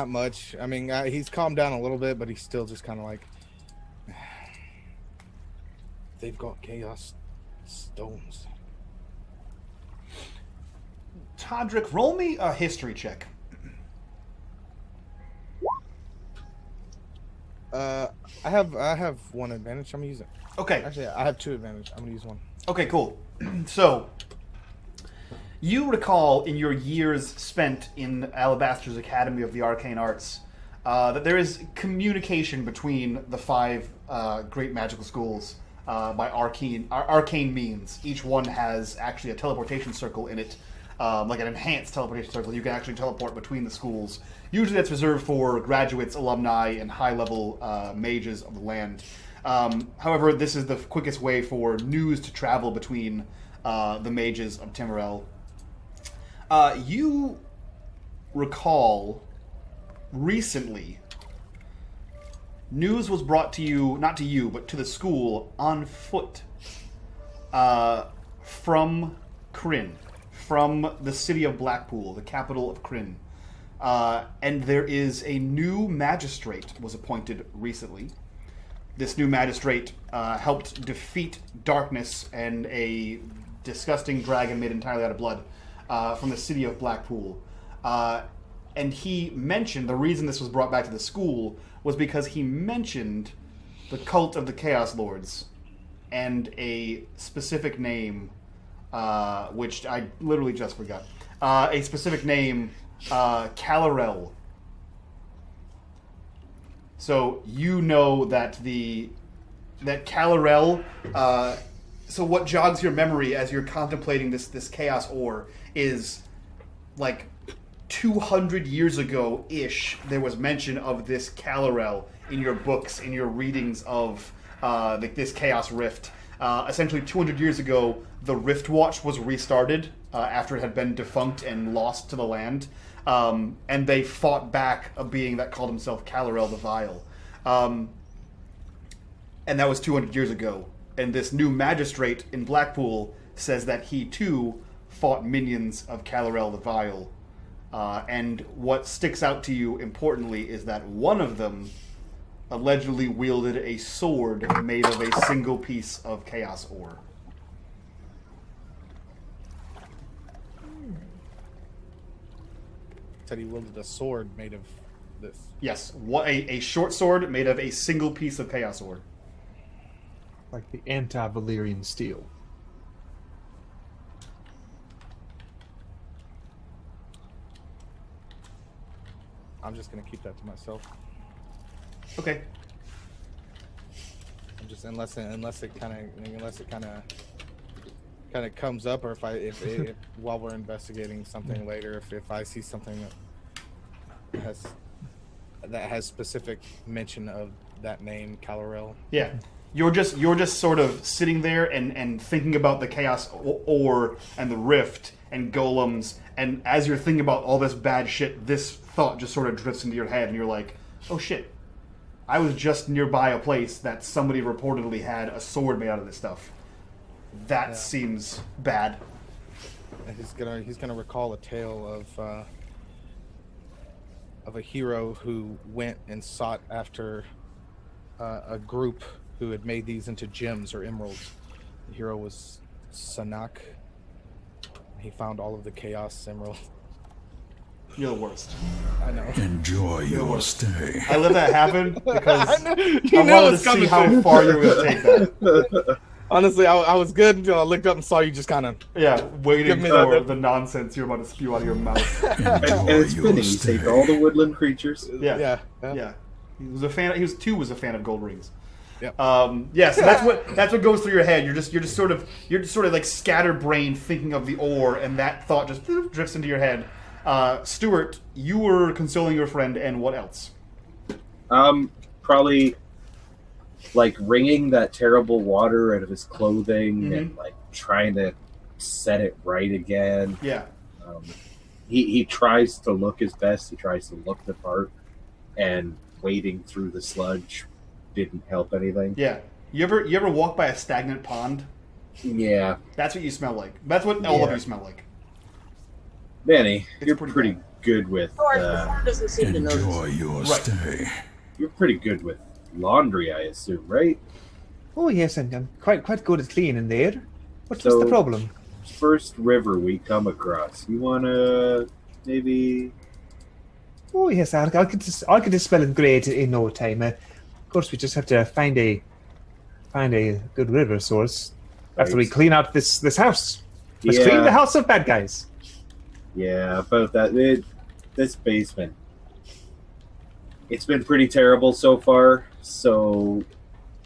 much. I mean, he's calmed down a little bit, but he's still just kind of like, they've got chaos stones. Toddrick, roll me a history check. I have one advantage. I'm gonna use it. Okay. Actually, I have 2 advantage. I'm gonna use one. Okay, cool. So, you recall in your years spent in Alabaster's Academy of the Arcane Arts that there is communication between the 5 great magical schools by arcane means. Each one has actually a teleportation circle in it, like an enhanced teleportation circle. You can actually teleport between the schools. Usually that's reserved for graduates, alumni, and high-level mages of the land. However, this is the quickest way for news to travel between the mages of Timorel. You recall recently news was brought to you, not to you, but to the school on foot from Kryn, from the city of Blackpool, the capital of Kryn. And there is a new magistrate was appointed recently. This new magistrate helped defeat darkness and a disgusting dragon made entirely out of blood from the city of Blackpool. And he mentioned, the reason this was brought back to the school was because he mentioned the cult of the Chaos Lords and a specific name, which I literally just forgot. A specific name, Calarel. So you know that that Calarel. So what jogs your memory as you're contemplating this chaos ore is like 200 years ago ish. There was mention of this Calarel in your books, in your readings of this chaos rift. Essentially, 200 years ago, the Rift Watch was restarted after it had been defunct and lost to the land. And they fought back a being that called himself Calarel the Vile. And that was 200 years ago. And this new magistrate in Blackpool says that he, too, fought minions of Calarel the Vile. And what sticks out to you, importantly, is that one of them allegedly wielded a sword made of a single piece of chaos ore. Said he wielded a sword made of this. Yes, a short sword made of a single piece of chaos ore. Like the anti-Valyrian steel. I'm just gonna keep that to myself. Okay. I'm just unless it kind of comes up, or if while we're investigating something later, if I see something that has specific mention of that name, Calarel. Yeah. You're just sort of sitting there and thinking about the chaos ore and the rift and golems, and as you're thinking about all this bad shit, this thought just sort of drifts into your head, and you're like, oh shit, I was just nearby a place that somebody reportedly had a sword made out of this stuff. That seems bad. And he's gonna recall a tale of a hero who went and sought after a group who had made these into gems or emeralds. The hero was Sanak. He found all of the chaos emeralds. You're the worst. I know. Enjoy your stay. I let that happen because I knew wanted it to was see coming how through. far you were going to take that. Honestly, I was good until I looked up and saw you just kind of... Yeah, waiting Give me for that. the nonsense you're about to spew out of your mouth. And it's fitting. You take all the woodland creatures. Yeah. Yeah. He was a fan. He was a fan of gold rings. Yep. So that's what goes through your head. You're just sort of like scatterbrained thinking of the ore, and that thought just drifts into your head. Stewart, you were consoling your friend, and what else? Probably like wringing that terrible water out of his clothing and like trying to set it right again. Yeah. he tries to look his best. He tries to look the part, and wading through the sludge didn't help anything. Yeah. You ever walk by a stagnant pond? Yeah. That's what you smell like. That's what all of you smell like. Manny, It's you're pretty pretty bad. good with. Thorne doesn't seem to Enjoy notice. your Right. stay. You're pretty good with laundry, I assume, right? Oh yes, I'm quite good at cleaning there. What's So- the problem? First river we come across. You wanna maybe? Oh yes, I could dispel and grade in no time. Of course, we just have to find a good river source after we Right. clean out this house. Let's clean the house of bad guys. Yeah, about that. This basement. It's been pretty terrible so far. So,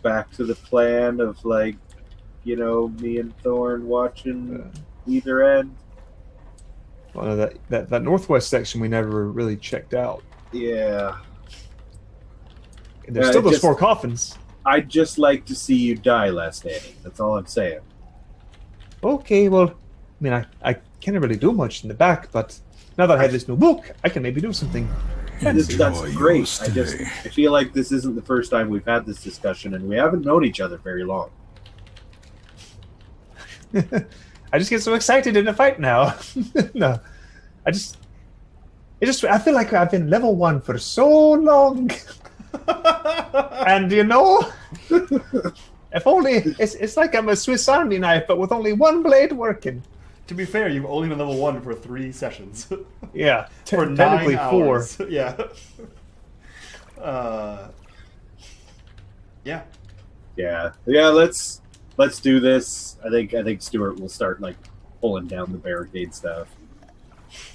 back to the plan of me and Thorne watching either end. Well, that northwest section we never really checked out. Yeah, And there's Yeah, still it those just- 4 coffins. I'd just like to see you die, Last Nanny. That's all I'm saying. Okay, well, I mean, I can't really do much in the back, but now that I have this new book, I can maybe do something. That's Enjoy your great. I stay. feel like this isn't the first time we've had this discussion, and we haven't known each other very long. I just get so excited in a fight now. No, I feel like I've been level 1 for so long, and if only it's like I'm a Swiss Army knife, but with only one blade working. To be fair, you've only been level 1 for 3 sessions. Yeah, For 9 technically 4. hours. Yeah. Yeah. Yeah. Let's do this. I think Stewart will start pulling down the barricade stuff,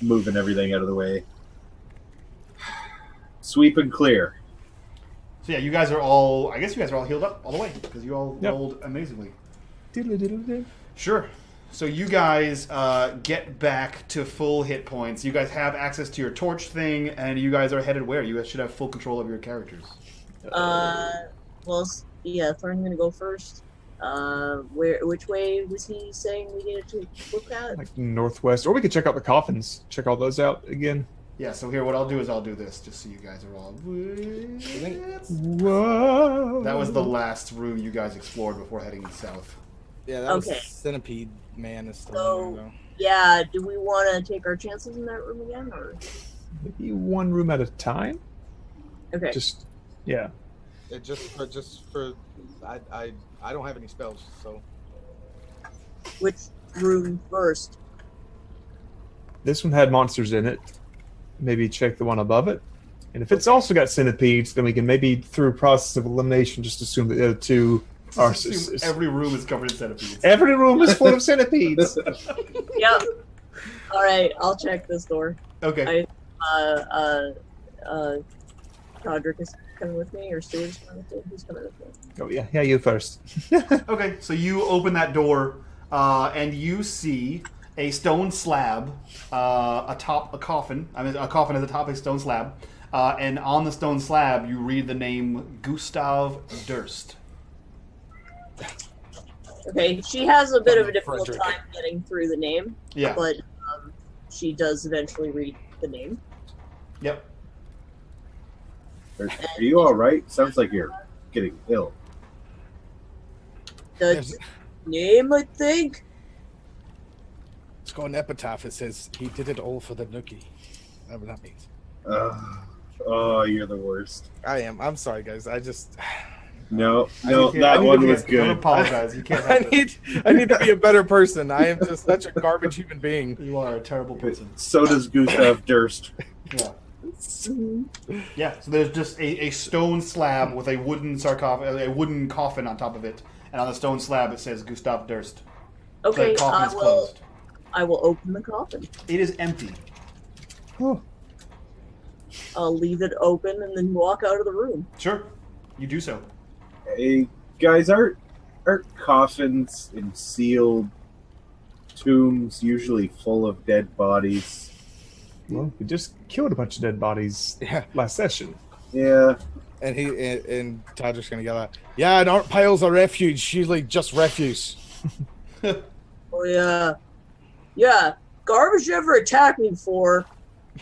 moving everything out of the way. Sweep and clear. So yeah, you guys are all. I guess you guys are all healed up all the way because you all Yep. rolled amazingly. Diddle-diddle-diddle. Sure. So you guys get back to full hit points. You guys have access to your torch thing, and you guys are headed where? You guys should have full control of your characters. Well, yeah, Thorne's gonna go first. Which way was he saying we needed to look at? Like northwest, or we could check out the coffins. Check all those out again. Yeah. So here, what I'll do is I'll do this, just so you guys are all. Whoa! That was the last room you guys explored before heading south. Yeah, that Okay. was Centipede Man is still So- in there, though. Yeah, do we want to take our chances in that room again, or Maybe one room at a time. okay? Just yeah. Just for I don't have any spells, so Which room first? This one had monsters in it. Maybe check the one above it. And if it's also got centipedes, then we can maybe, through process of elimination, just assume that the other two are. Just assume every room is covered in centipedes. Every room is full of centipedes. Yep. All right, I'll check this door. Okay. Toddrick is coming with me, or Stewart is coming with me. Who's coming with me? Oh yeah, you first. Okay, so you open that door, and you see a stone slab atop a coffin. I mean, a coffin at the top of a stone slab. And on the stone slab, you read the name Gustav Durst. Okay, she has a bit of a difficult Frederick. time getting through the name, Yeah. but she does eventually read the name. Yep. Are you all right? Sounds like you're getting ill. The There's- name, I think. it's got an epitaph. It says he did it all for the nookie. Whatever that means. Oh, you're the worst. I am. I'm sorry, guys. I just No, You can't- that one you was can't- Don't good. apologize. You can't I help it. need to be a better person. I am just such a garbage human being. You are a terrible person. So does Gustav Durst. Yeah. Yeah, so there's just a stone slab with a wooden sarcophagus, a wooden coffin on top of it, and on the stone slab it says Gustav Durst. Okay, The coffin I is will. closed. I will open the coffin. It is empty. I'll leave it open and then walk out of the room. Sure, you do so. Hey, guys, aren't coffins in sealed tombs usually full of dead bodies? Well, we just killed a bunch of dead bodies Yeah. last session. Yeah. And and Toddrick's gonna yell out, "Yeah, and aren't piles of refuge usually just refuse?" Oh yeah, yeah. garbage ever attacked me before.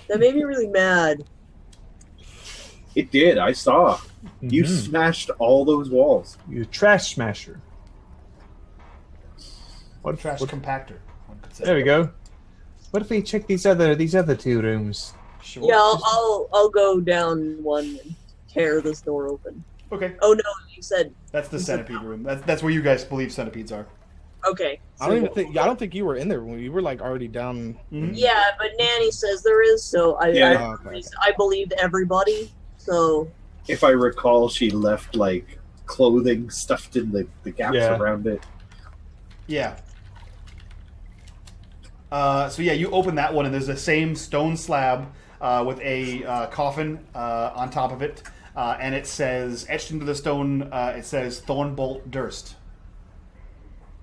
That made me really mad. It did. I saw. You smashed all those walls. You trash smasher. What trash compactor? One could say. There we go. What if we check these other 2 rooms? Sure. Yeah, I'll go down one and tear this door open. Okay. Oh no, you said That's the centipede room. That's where you guys believe centipedes are. okay. I don't think you were in there when you were like already down. Yeah, but Nanny says there is, so Yeah. I believed everybody. So If I recall, she left like clothing stuffed in the gaps around it. Yeah. So yeah, you open that one, and there's the same stone slab with a coffin on top of it, and it says, etched into the stone, it says Thorne Bolt Durst.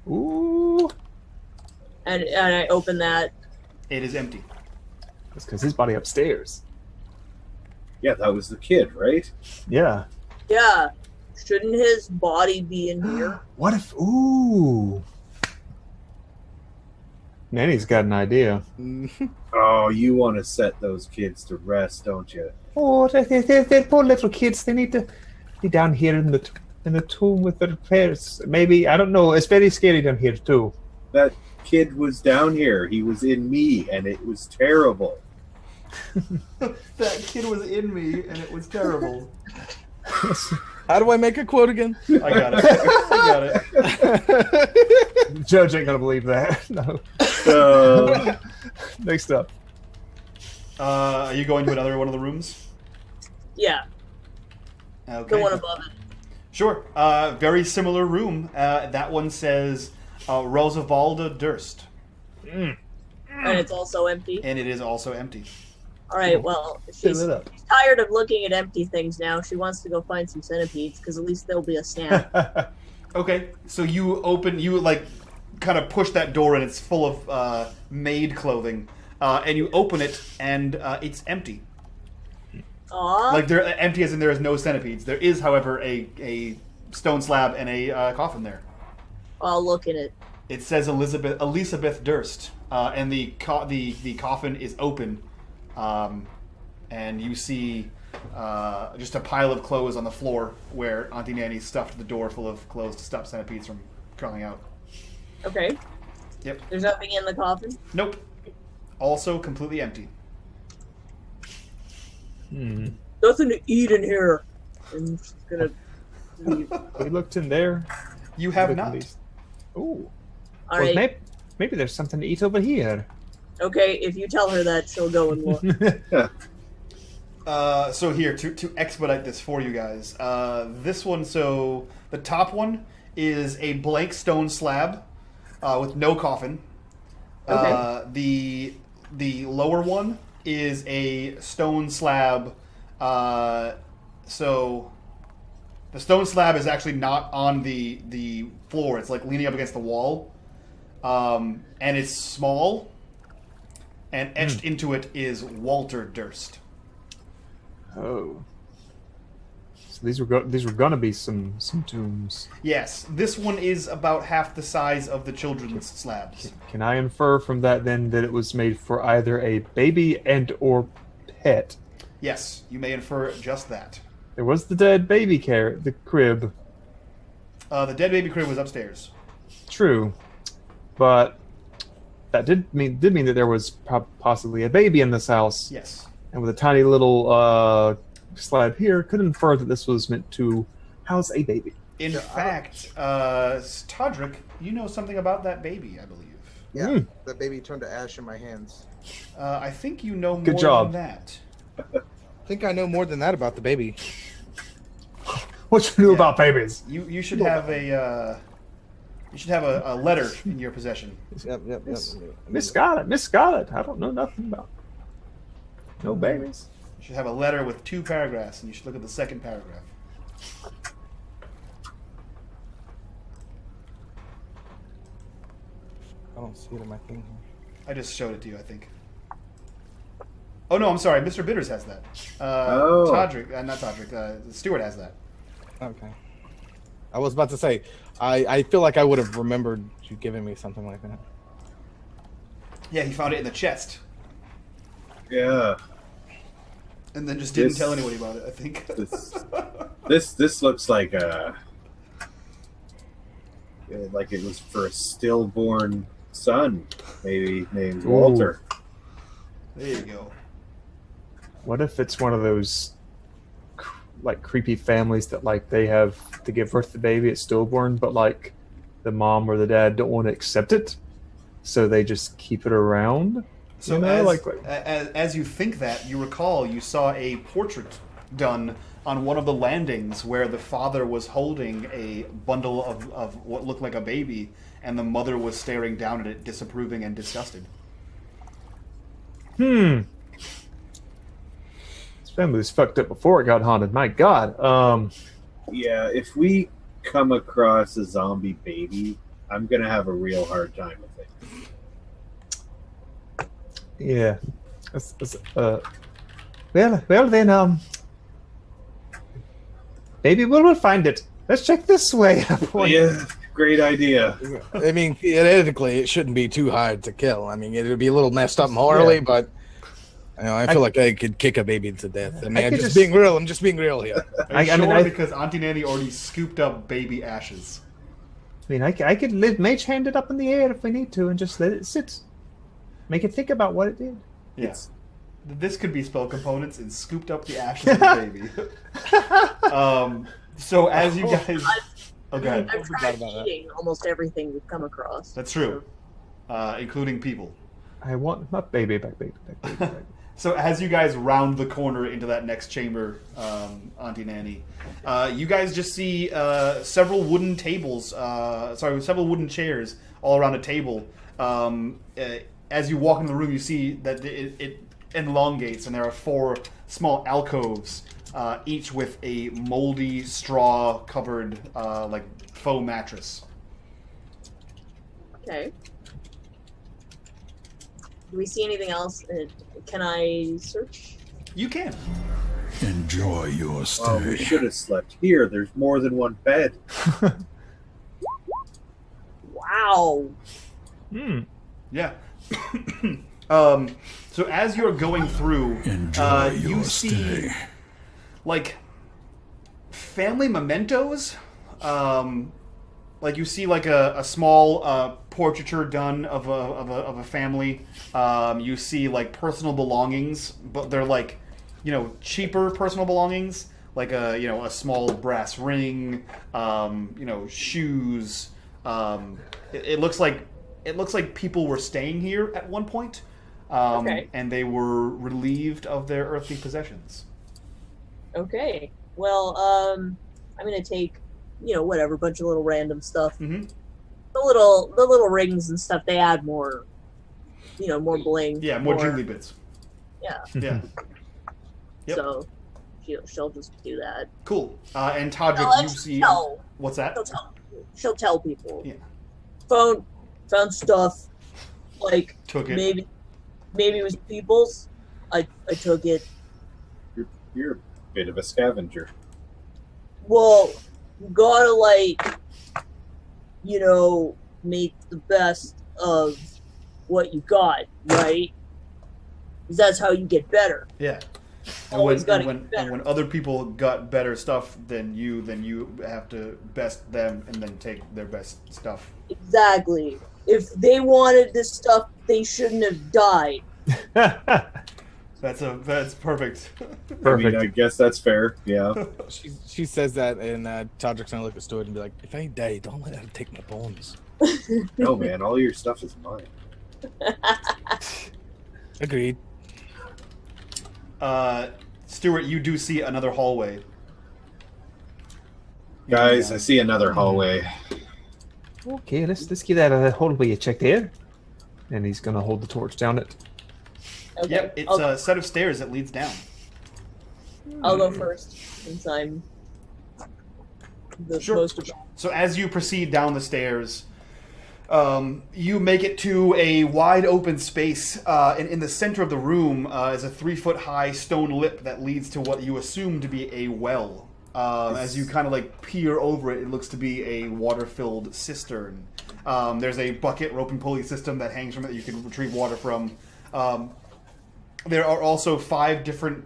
Ooh. and I open that. It is empty. That's because his body upstairs. Yeah, that was the kid, right? Yeah. Yeah, shouldn't his body be in here? What if... Ooh. Nanny's got an idea. Oh, you want to set those kids to rest, don't you? Oh, they're poor little kids. They need to be down here in the tomb with their parents. Maybe, I don't know. It's very scary down here, too. That kid was down here. He was in me, and it was terrible. That kid was in me, and it was terrible. How do I make a quote again? I got it. I got it. Judge ain't gonna believe that. No. Next up. Are you going to another one of the rooms? Yeah, Okay. the one above it. Sure. Very similar room. That one says Rosavalda Durst. And it's also empty. And it is also empty. All right, well, she's tired of looking at empty things now. She wants to go find some centipedes because at least there'll be a snack. Okay, so you kind of push that door and it's full of maid clothing. And you open it and it's empty. Aww. Like, they're empty as in there is no centipedes. There is, however, a stone slab and a coffin there. I'll look in it. It says Elizabeth Durst, and the coffin is open. And you see just a pile of clothes on the floor where Auntie Nanny stuffed the door full of clothes to stop centipedes from crawling out. Okay. Yep. There's nothing in the coffin? Nope. Also completely empty. Nothing to eat in here. I'm just gonna leave. We looked in there. You have not. Ooh. All Well, right. maybe there's something to eat over here. Okay, if you tell her that, she'll go and look. So here, to expedite this for you guys, this one, so the top one is a blank stone slab with no coffin. Okay. The lower one is a stone slab. So the stone slab is actually not on the floor. It's like leaning up against the wall, and it's small. And etched into it is Walter Durst. Oh. So these were gonna be some tombs. Yes, this one is about half the size of the children's slabs. Can I infer from that then that it was made for either a baby and or pet? Yes, you may infer just that. There was the dead baby the crib. The dead baby crib was upstairs. True, but that did mean that there was possibly a baby in this house. Yes. And with a tiny little slab here, could infer that this was meant to house a baby. In fact, Toddrick, you know something about that baby, I believe. Yeah, that baby turned to ash in my hands. I think you know more Good job. than that. I think I know more than that about the baby. What you knew about babies? You should have a letter in your possession. Yep. Miss Scarlet. I don't know nothing about no babies. You should have a letter with 2 paragraphs, and you should look at the second paragraph. I don't see it in my thing here. I just showed it to you, I think. Oh no, I'm sorry. Mr. Bitters has that. Oh. Toddrick, not Toddrick. Stewart has that. Okay. I was about to say, I feel like I would have remembered you giving me something like that. Yeah, he found it in the chest. Yeah. And then just didn't tell anybody about it, I think. This looks like it was for a stillborn son, maybe named Walter. There you go. What if it's one of those like creepy families that like they have to give birth to the baby at stillborn, but like the mom or the dad don't want to accept it, so they just keep it around? So you know, as you think that, you recall you saw a portrait done on one of the landings where the father was holding a bundle of what looked like a baby, and the mother was staring down at it, disapproving and disgusted. This family was fucked up before it got haunted. My God. Yeah, if we come across a zombie baby, I'm gonna have a real hard time with it. Yeah. Well then, maybe we'll find it. Let's check this way. Yeah, great idea. I mean, theoretically, it shouldn't be too hard to kill. I mean, it would be a little messed up morally, but you know, I feel like I could kick a baby to death. I mean, I'm just being real. I'm just being real here. Are you sure? Because Auntie Nanny already scooped up baby ashes. I mean, I could mage hand it up in the air if we need to and just let it sit. Make it think about what it did. Yes. This could be spell components and scooped up the ashes of the baby. So as you guys... Oh, go ahead. I've tried eating almost everything we've come across. That's true. Including people. I want my baby back. So as you guys round the corner into that next chamber, Auntie Nanny, you guys just see several wooden tables, several wooden chairs all around a table. As you walk into the room, you see that it elongates, and there are 4 small alcoves, each with a moldy, straw-covered, like faux mattress. Okay. Do we see anything else? Can I search? You can. Enjoy your stay. Oh, we should have slept here. There's more than one bed. Wow. Yeah. So as you're going through, you see like family mementos. Like you see like a small portraiture done of a family. You see like personal belongings, but they're like, you know, cheaper personal belongings, like a small brass ring, shoes. It looks like people were staying here at one point, and they were relieved of their earthly possessions. Okay. Well, I'm gonna take, whatever, bunch of little random stuff. Mm-hmm. The little rings and stuff. They add more, more bling. Yeah, more jingly bits. Yeah. Yeah. Yep. So she'll just do that. Cool. And Toddrick, you see what's that? She'll tell people. Yeah. Found stuff. Like took it. Maybe it was people's. I took it. You're a bit of a scavenger. Well, you gotta make the best of what you got, right? Because that's how you get better. Yeah. And when other people got better stuff than you have to best them and then take their best stuff. Exactly. If they wanted this stuff, they shouldn't have died. That's perfect. I mean, I guess that's fair. Yeah. She says that, and Toddrick's gonna look at Stewart and be like, "If I die, don't let her take my bones." No, man, all your stuff is mine. Agreed. Stewart, you do see another hallway. Guys, I see another hallway. Okay, let's give that hallway a check there. And he's gonna hold the torch down it. Okay. Yep, it's a set of stairs that leads down. I'll go first, since I'm the most of. So as you proceed down the stairs, you make it to a wide open space, and in the center of the room is a 3-foot-high stone lip that leads to what you assume to be a well. As you kind of peer over it, it looks to be a water-filled cistern. There's a bucket, rope, and pulley system that hangs from it that you can retrieve water from. There are also 5 different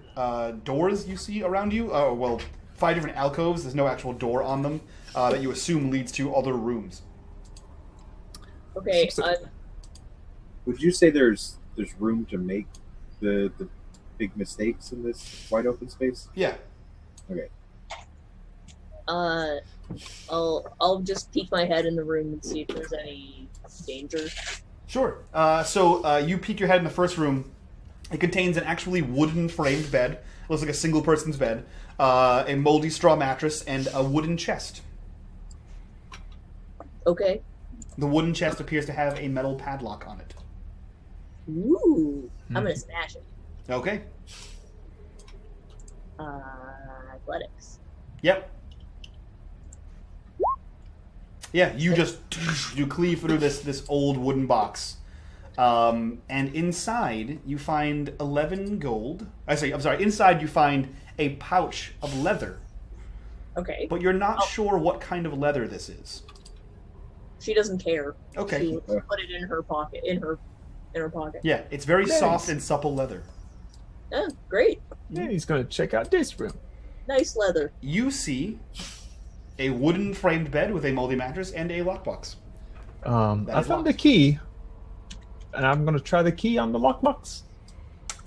doors you see around you. 5 different alcoves. There's no actual door on them that you assume leads to other rooms. Okay. Would you say there's room to make the big mistakes in this wide open space? Yeah. Okay. I'll just peek my head in the room and see if there's any danger. Sure. So you peek your head in the first room. It contains an actually wooden framed bed. It looks like a single person's bed. A moldy straw mattress and a wooden chest. Okay. The wooden chest appears to have a metal padlock on it. Ooh. I'm gonna smash it. Okay. Athletics. Yep. Yeah, you cleave through this old wooden box. And inside you find 11 gold. Inside you find a pouch of leather. Okay. But you're not sure what kind of leather this is. She doesn't care. Okay. She put it in her pocket. In her pocket. Yeah, it's very soft and supple leather. Oh, great. Yeah, he's going to check out this room. Nice leather. You see a wooden framed bed with a moldy mattress and a lockbox. I found the key, and I'm going to try the key on the lockbox.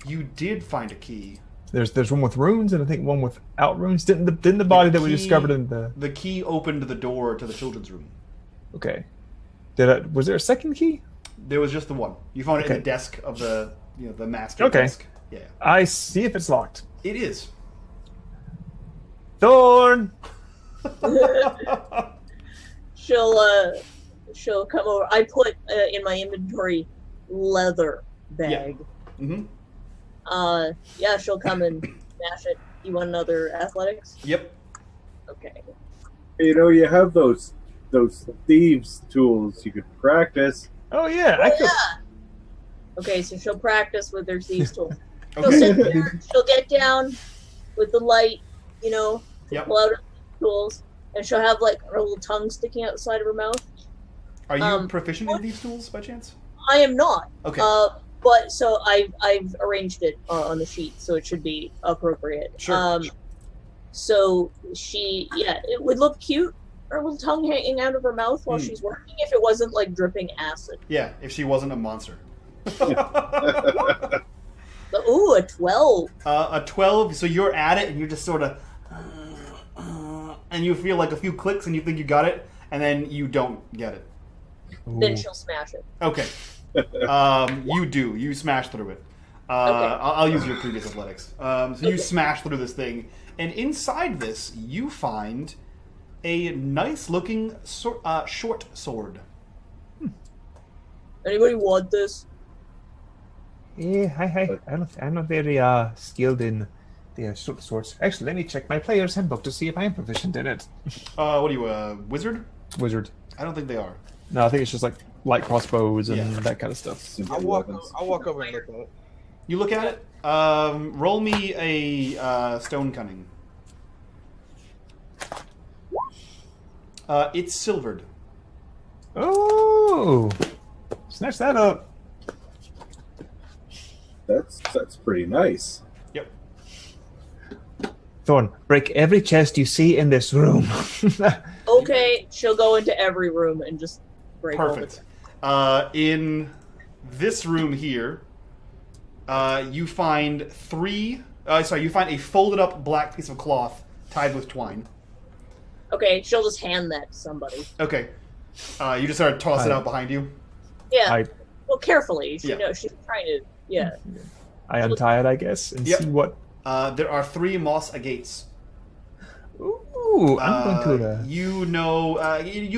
You did find a key. There's one with runes, and I think one without runes. Didn't the body that we discovered in the... The key opened the door to the children's room. Okay. Was there a second key? There was just the one. You found it in the desk of the master desk. Yeah. I see if it's locked. It is. Thorne! She'll come over. I put in my inventory leather bag. Yeah. Mm-hmm. Yeah, she'll come and smash it. You want another athletics? Yep. Okay. You have those thieves' tools. You could practice. Oh yeah, Okay, so she'll practice with her thieves' tools. Okay. She'll sit there. She'll get down with the light, pull out her tools, and she'll have like her little tongue sticking out the side of her mouth. Are you proficient in these tools by chance? I am not. Okay. But so I've arranged it on the sheet, so it should be appropriate. Sure. So it would look cute, her little tongue hanging out of her mouth while she's working, if it wasn't like dripping acid. Yeah, if she wasn't a monster. Ooh, a 12. A 12. So you're at it, and you're just sort of, and you feel like a few clicks, and you think you got it, and then you don't get it. Then she'll smash it. Okay. You do. You smash through it. I'll use your previous athletics. So you smash through this thing, and inside this, you find a nice-looking short sword. Anybody want this? Yeah, I'm not very skilled in the short swords. Actually, let me check my player's handbook to see if I'm proficient in it. What are you, a wizard? Wizard. I don't think they are. No, I think it's just like light crossbows and that kind of stuff. I'll walk over and look at it. You look at it. Roll me a stone cunning. It's silvered. Oh, snatch that up. That's pretty nice. Yep. Thorne, break every chest you see in this room. Okay, she'll go into every room and just break all Perfect. In this room here, you find you find a folded up black piece of cloth tied with twine. Okay, she'll just hand that to somebody. Okay. You just sort of toss it out behind you. Yeah. Well, carefully. She's trying to. Yeah. I untie it, I guess, and see what. There are 3 moss agates. Ooh, I'm going to. You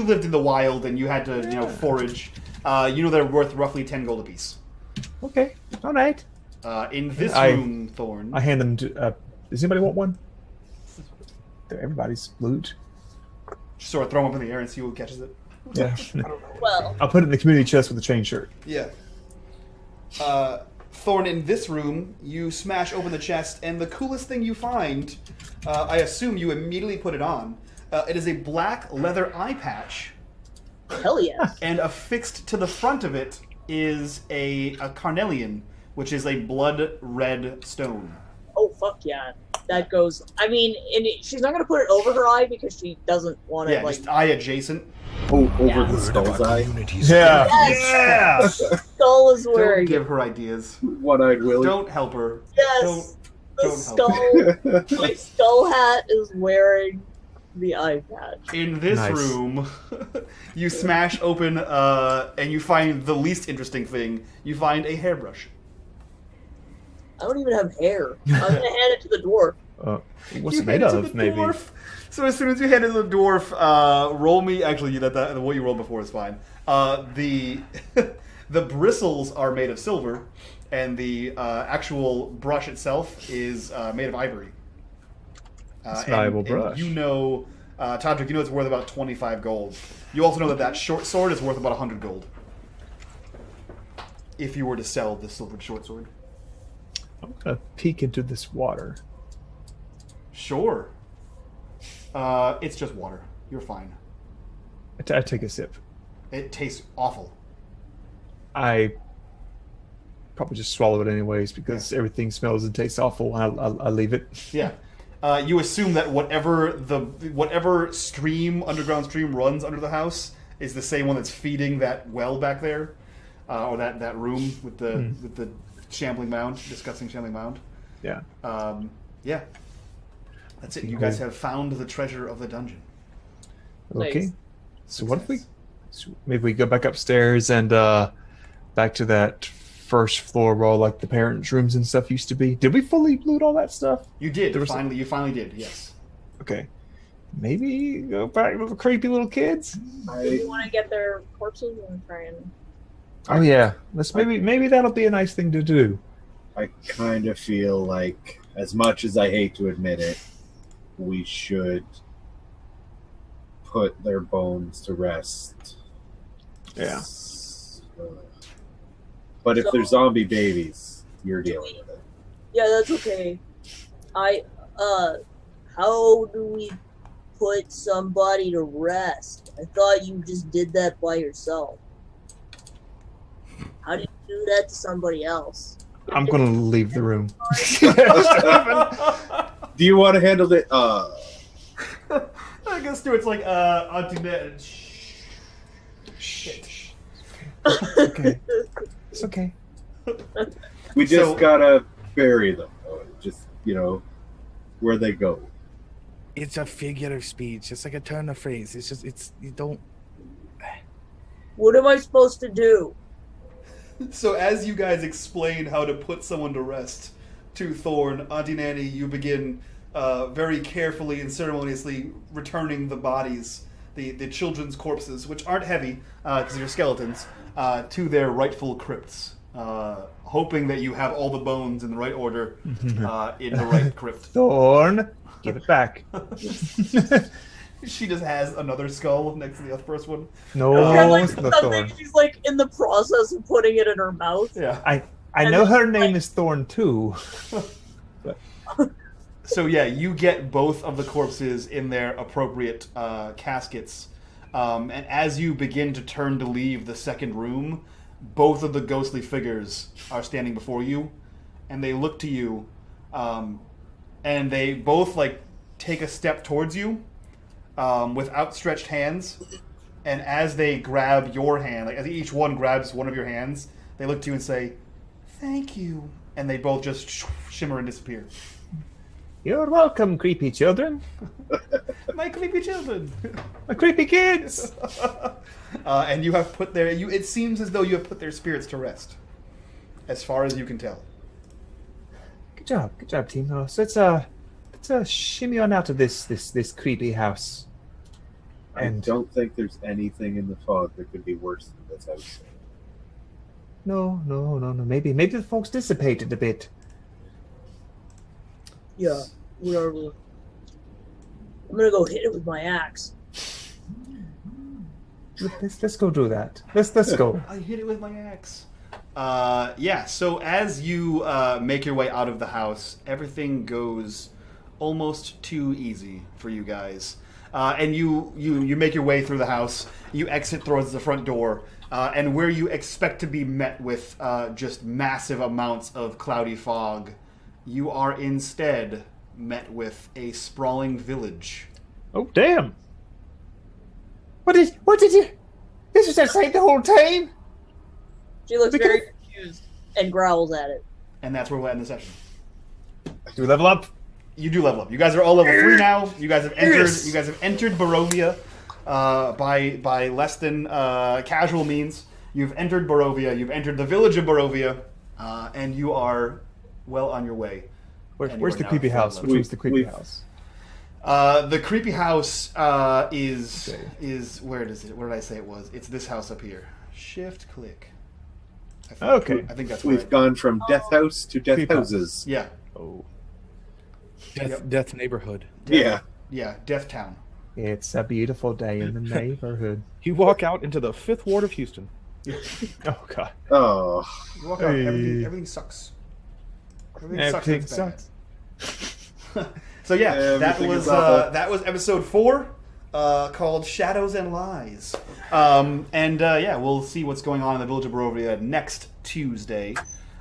lived in the wild and you had to forage. They're worth roughly 10 gold apiece. Okay, all right. In this room, Thorne. I hand them to. Does anybody want one? Everybody's loot. Just sort of throw them up in the air and see who catches it. Yeah. Well, I'll put it in the community chest with a chain shirt. Yeah. Thorne, in this room, you smash open the chest, and the coolest thing you find, I assume you immediately put it on. It is a black leather eye patch Hell yeah. And affixed to the front of it is a carnelian, which is a blood red stone. Oh, fuck yeah. That goes... I mean, she's not going to put it over her eye because she doesn't want Yeah, to, just eye adjacent. Over Yeah. the skull's eye. Yeah. Yes! Skull is Don't wearing give her ideas. One-eyed Willie. Don't help her. Yes! The Don't skull... My skull hat is wearing the eye patch. In this Nice. room, you smash open and you find the least interesting thing. You find a hairbrush. I don't even have hair. I'm going to hand it to the dwarf. What's You it made hand it to of, the maybe? dwarf. So as soon as you hand it to the dwarf, roll me. Actually, that what you rolled before is fine. The the bristles are made of silver, and the actual brush itself is made of ivory. It's a valuable and brush. you know, Toddrick, you know it's worth about 25 gold. You also know that short sword is worth about 100 gold. If you were to sell the silvered short sword. I'm gonna peek into this water. Sure. It's just water. You're fine. I take a sip. It tastes awful. I probably just swallow it anyways because everything smells and tastes awful. I leave it. Yeah. You assume that whatever underground stream runs under the house is the same one that's feeding that well back there, or that room with the disgusting shambling mound. Yeah. Yeah. That's it. You guys have found the treasure of the dungeon. Okay. Nice. So what if maybe we go back upstairs and back to that first floor where all like the parents' rooms and stuff used to be? Did we fully loot all that stuff? You did. There was You finally did. Yes. Okay. Maybe go back to the creepy little kids. Do you want to get their corpses and try and... Oh yeah. Let's maybe that'll be a nice thing to do. I kind of feel like, as much as I hate to admit it, we should put their bones to rest. Yeah. But if So- they're zombie babies, you're dealing with it. Yeah, that's okay. How do we put somebody to rest? I thought you just did that by yourself. How do you do that to somebody else? I'm gonna leave the room. Do you want to handle it? I guess Stewart's like, Auntie Nanny. Shit. It's okay. It's okay. We just So- gotta bury them. Just, where they go. It's a figure of speech. It's like a turn of phrase. You don't. What am I supposed to do? So as you guys explain how to put someone to rest to Thorne, Auntie Nanny, you begin very carefully and ceremoniously returning the bodies, the children's corpses, which aren't heavy because they're skeletons, to their rightful crypts, hoping that you have all the bones in the right order in the right crypt. Thorne, give it back. She just has another skull next to the first one. No, Apparently it's the something Thorne. she's like in the process of putting it in her mouth. Yeah. I know her name is Thorne too. So yeah, you get both of the corpses in their appropriate caskets, and as you begin to turn to leave the second room, both of the ghostly figures are standing before you, and they look to you, and they both like take a step towards you with outstretched hands, and as they grab your hand, like as each one grabs one of your hands, they look to you and say, "Thank you," and they both just shimmer and disappear. You're welcome, creepy children. My creepy children. My creepy kids. And you have put their. It seems as though you have put their spirits to rest, as far as you can tell. Good job, team. So let's shimmy on out of this creepy house. I And don't think there's anything in the fog that could be worse than this house. no. Maybe the folks dissipated a bit. Yeah, whatever. I'm gonna go hit it with my axe. Let's go do that. Let's go. I hit it with my axe. Yeah. So as you make your way out of the house, everything goes almost too easy for you guys. And you make your way through the house. You exit towards the front door. And where you expect to be met with just massive amounts of cloudy fog, you are instead met with a sprawling village. Oh, damn. What did you? This was insane the whole time. She looks very confused and growls at it. And that's where we'll end the session. Do we level up? You do level up. You guys are all level 3 now. You guys have entered. You guys have entered Barovia by less than casual means. You've entered Barovia. You've entered the village of Barovia, and you are well on your way. Where's the creepy house? Which one's the creepy house? The creepy house is where does it? Where did I say it was? It's this house up here. Shift click. I think that's we've gone from death house to death houses. Yeah. Oh. Death neighborhood. Yeah. Yeah, Death Town. It's a beautiful day in the neighborhood. You walk out into the 5th ward of Houston. Oh god. Oh. You walk out, everything sucks. Everything sucks. So yeah, that was episode 4, called Shadows and Lies. We'll see what's going on in the village of Barovia next Tuesday.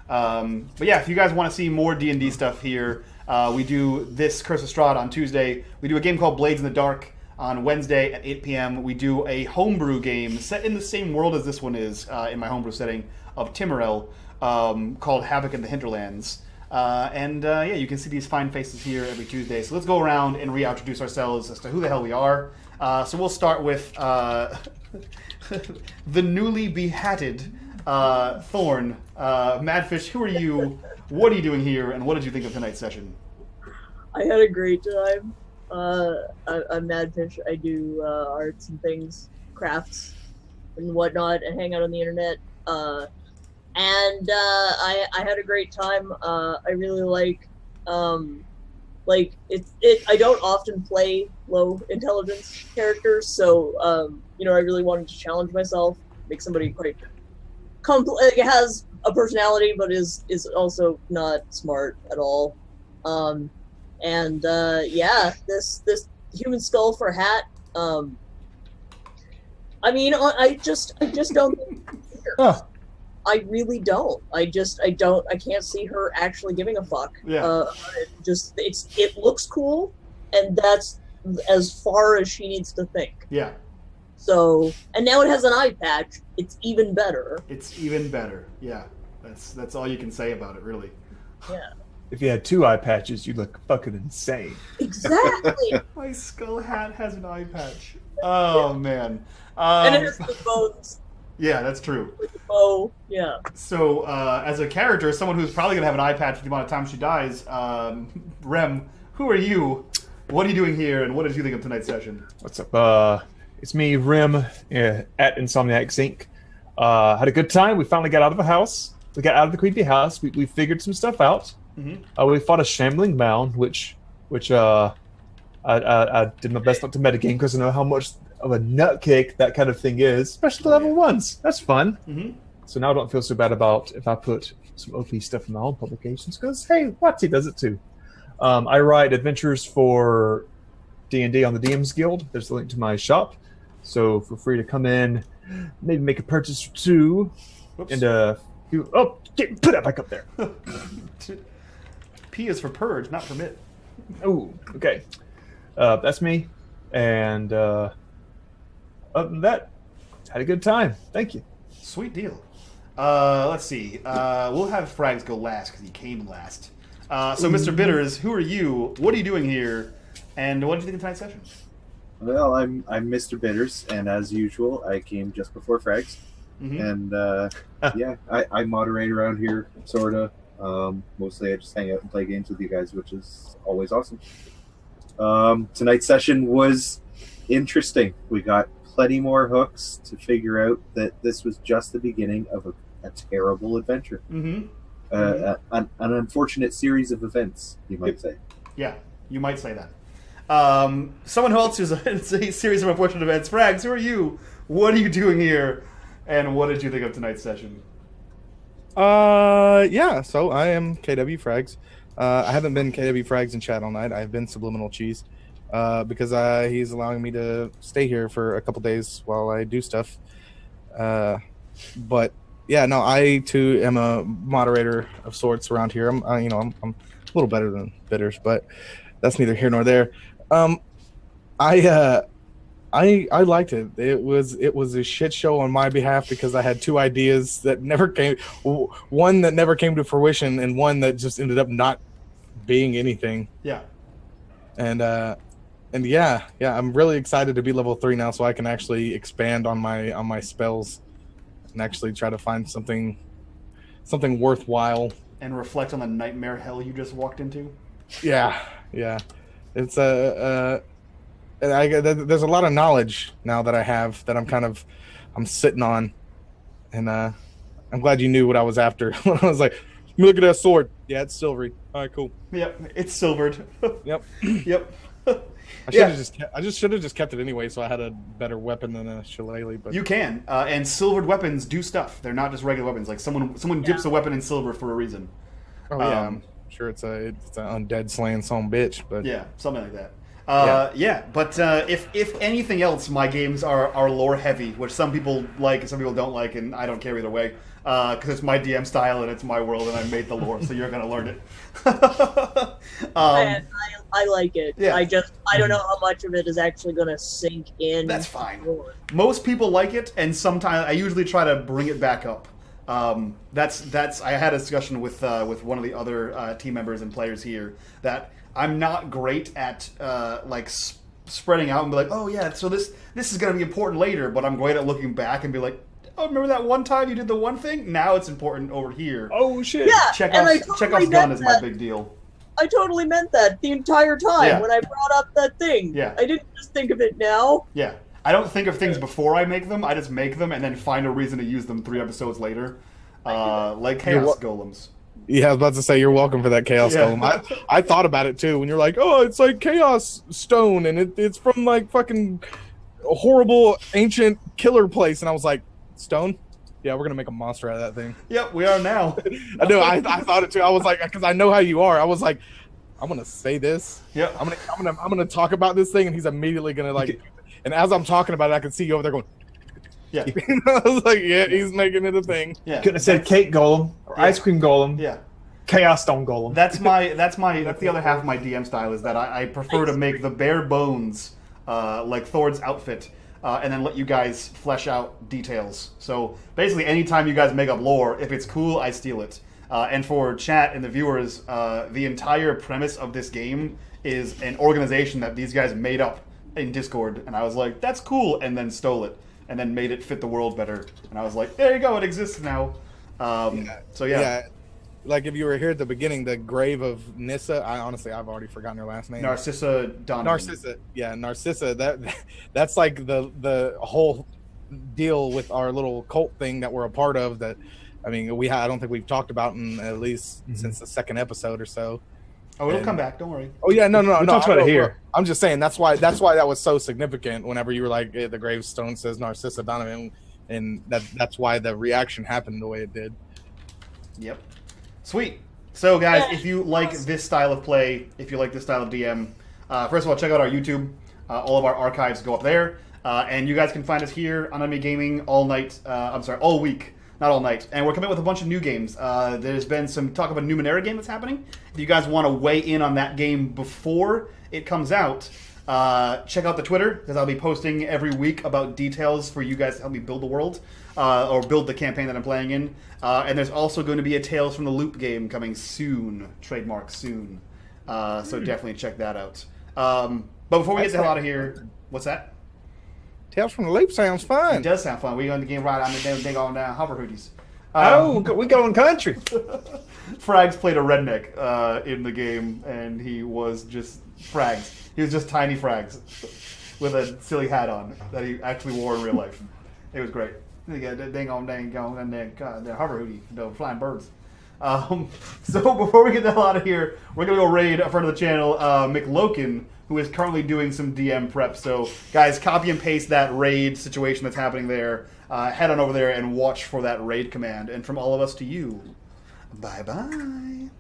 But yeah, if you guys want to see more D&D stuff here, we do this Curse of Strahd on Tuesday. We do a game called Blades in the Dark on Wednesday at 8 p.m. We do a homebrew game set in the same world as this one is, in my homebrew setting of Timorel, called Havoc in the Hinterlands. You can see these fine faces here every Tuesday. So let's go around and reintroduce ourselves as to who the hell we are. So we'll start with the newly behatted Thorne. Madfish, who are you? What are you doing here? And what did you think of tonight's session? I had a great time. I'm Madfish. I do arts and things, crafts and whatnot, and hang out on the internet. I had a great time. I really like I don't often play low intelligence characters, so I really wanted to challenge myself, make somebody quite it has a personality, but is also not smart at all. This human skull for a hat. I just don't. I really don't. I can't see her actually giving a fuck. Yeah. It looks cool, and that's as far as she needs to think. Yeah. So, and now it has an eye patch. It's even better. Yeah. That's all you can say about it, really. Yeah. If you had 2 eye patches, you'd look fucking insane. Exactly. My skull hat has an eye patch. Oh man. And it has the bones. Yeah, that's true. With the bow, yeah. So, as a character, someone who's probably gonna have an eye patch for the amount of time she dies, Rem, who are you? What are you doing here? And what did you think of tonight's session? What's up? It's me, Rim, at Insomniac Inc. Had a good time. We finally got out of the house. We got out of the creepy house. We figured some stuff out. Mm-hmm. We fought a shambling mound, which I did my best not to metagame because I know how much of a nutcake that kind of thing is, especially level 1s. That's fun. Mm-hmm. So now I don't feel so bad about if I put some OP stuff in my own publications because, hey, Watsy does it too. I write adventures for D&D on the DM's Guild. There's a link to my shop. So feel free to come in, maybe make a purchase or 2. Whoops. And put that back up there. P is for purge, not permit. Oh, okay. That's me. And other than that, had a good time. Thank you. Sweet deal. Let's see. We'll have Frags go last because he came last. So, Mr. Bitters, who are you? What are you doing here? And what did you think of tonight's session? Well, I'm Mr. Bitters, and as usual, I came just before Frags. Mm-hmm. And I moderate around here, sorta. Mostly I just hang out and play games with you guys, which is always awesome. Tonight's session was interesting. We got plenty more hooks to figure out that this was just the beginning of a terrible adventure. Mm-hmm. An unfortunate series of events, you might say. Yeah, you might say that. Someone who else is a series of unfortunate events. Frags, who are you? What are you doing here? And what did you think of tonight's session? So I am KW Frags. I haven't been KW Frags in chat all night. I've been Subliminal Cheese because he's allowing me to stay here for a couple days while I do stuff. But yeah, no, I too am a moderator of sorts around here. I'm a little better than Bitters, but that's neither here nor there. I liked it. It was a shit show on my behalf because I had two ideas that never came, one that never came to fruition, and one that just ended up not being anything. Yeah. And yeah, I'm really excited to be level 3 now, so I can actually expand on my spells and actually try to find something worthwhile. And reflect on the nightmare hell you just walked into. Yeah. It's there's a lot of knowledge now that I have that I'm sitting on, and I'm glad you knew what I was after. When I was like, look at that sword. Yeah, it's silvery. All right, cool. Yep, it's silvered. Yep. Yep. I should have just kept it anyway, so I had a better weapon than a shillelagh. But you can, and silvered weapons do stuff. They're not just regular weapons. Like someone dips a weapon in silver for a reason. Oh yeah, I'm sure it's an undead slaying some bitch, but yeah, something like that. But if anything else, my games are lore heavy, which some people like and some people don't like, and I don't care either way, because it's my DM style and it's my world and I made the lore, so you're gonna learn it. I like it. Yeah. I don't know how much of it is actually gonna sink in. That's fine. Most people like it, and sometimes I usually try to bring it back up. That's I had a discussion with one of the other team members and players here that I'm not great at spreading out and be like, oh yeah, so this is going to be important later, but I'm great at looking back and be like, oh, remember that one time you did the one thing? Now it's important over here. Oh shit! Yeah, Chekhov's gun is my big deal. I totally meant that the entire time when I brought up that thing. Yeah. I didn't just think of it now. Yeah. I don't think of things before I make them. I just make them and then find a reason to use them 3 episodes later. Like Chaos Golems. Yeah, I was about to say, you're welcome for that Chaos Golem. I thought about it too when you're like, oh, it's like Chaos Stone and it's from like fucking horrible ancient killer place. And I was like, Stone? Yeah, we're going to make a monster out of that thing. Yep, we are now. I know, I thought it too. I was like, because I know how you are. I was like, I'm going to say this. Yeah. I'm gonna talk about this thing, and he's immediately going to like, and as I'm talking about it, I can see you over there going, yeah. I was like, yeah, he's making it a thing. Yeah. Could have said cake golem or ice cream golem. Yeah. Chaos Stone golem. That's the other half of my DM style is that I prefer to make the bare bones, like Thorne's outfit, and then let you guys flesh out details. So basically, anytime you guys make up lore, if it's cool, I steal it. And for chat and the viewers, the entire premise of this game is an organization that these guys made up in Discord, and I was like, that's cool, and then stole it, and then made it fit the world better. And I was like, there you go, it exists now. So yeah. Like if you were here at the beginning, the grave of Nissa, I've already forgotten her last name. Narcissa Donovan. Narcissa. That's like the whole deal with our little cult thing that we're a part of. That I mean, I don't think we've talked about in at least since the second episode or so. Oh, it'll come back. Don't worry. Oh yeah, no. We talked about it here. I'm just saying that's why that was so significant. Whenever you were like, the gravestone says Narcissa Donovan, and that's why the reaction happened the way it did. Yep. Sweet. So, guys, if you like this style of play, if you like this style of DM, first of all, check out our YouTube. All of our archives go up there. And you guys can find us here on unMadeGaming all week. Not all night. And we're coming with a bunch of new games. There's been some talk of a Numenera game that's happening. If you guys want to weigh in on that game before it comes out, check out the Twitter, because I'll be posting every week about details for you guys to help me build the world, or build the campaign that I'm playing in. And there's also going to be a Tales from the Loop game coming soon, trademark soon. So definitely check that out. But before we get the hell out of here, what's that? Tales from the Loop sounds fun. It does sound fun. We're going to get right on the damn thing on down hover hooties. We going country. Frags played a redneck in the game, and he was just Frags. He was just tiny Frags with a silly hat on that he actually wore in real life. It was great. They got that dang on, and then the hover hootie, the flying birds. So before we get the hell out of here, we're going to go raid a friend of the channel, McLokin, who is currently doing some DM prep. So guys, copy and paste that raid situation that's happening there. Head on over there and watch for that raid command. And from all of us to you, bye-bye.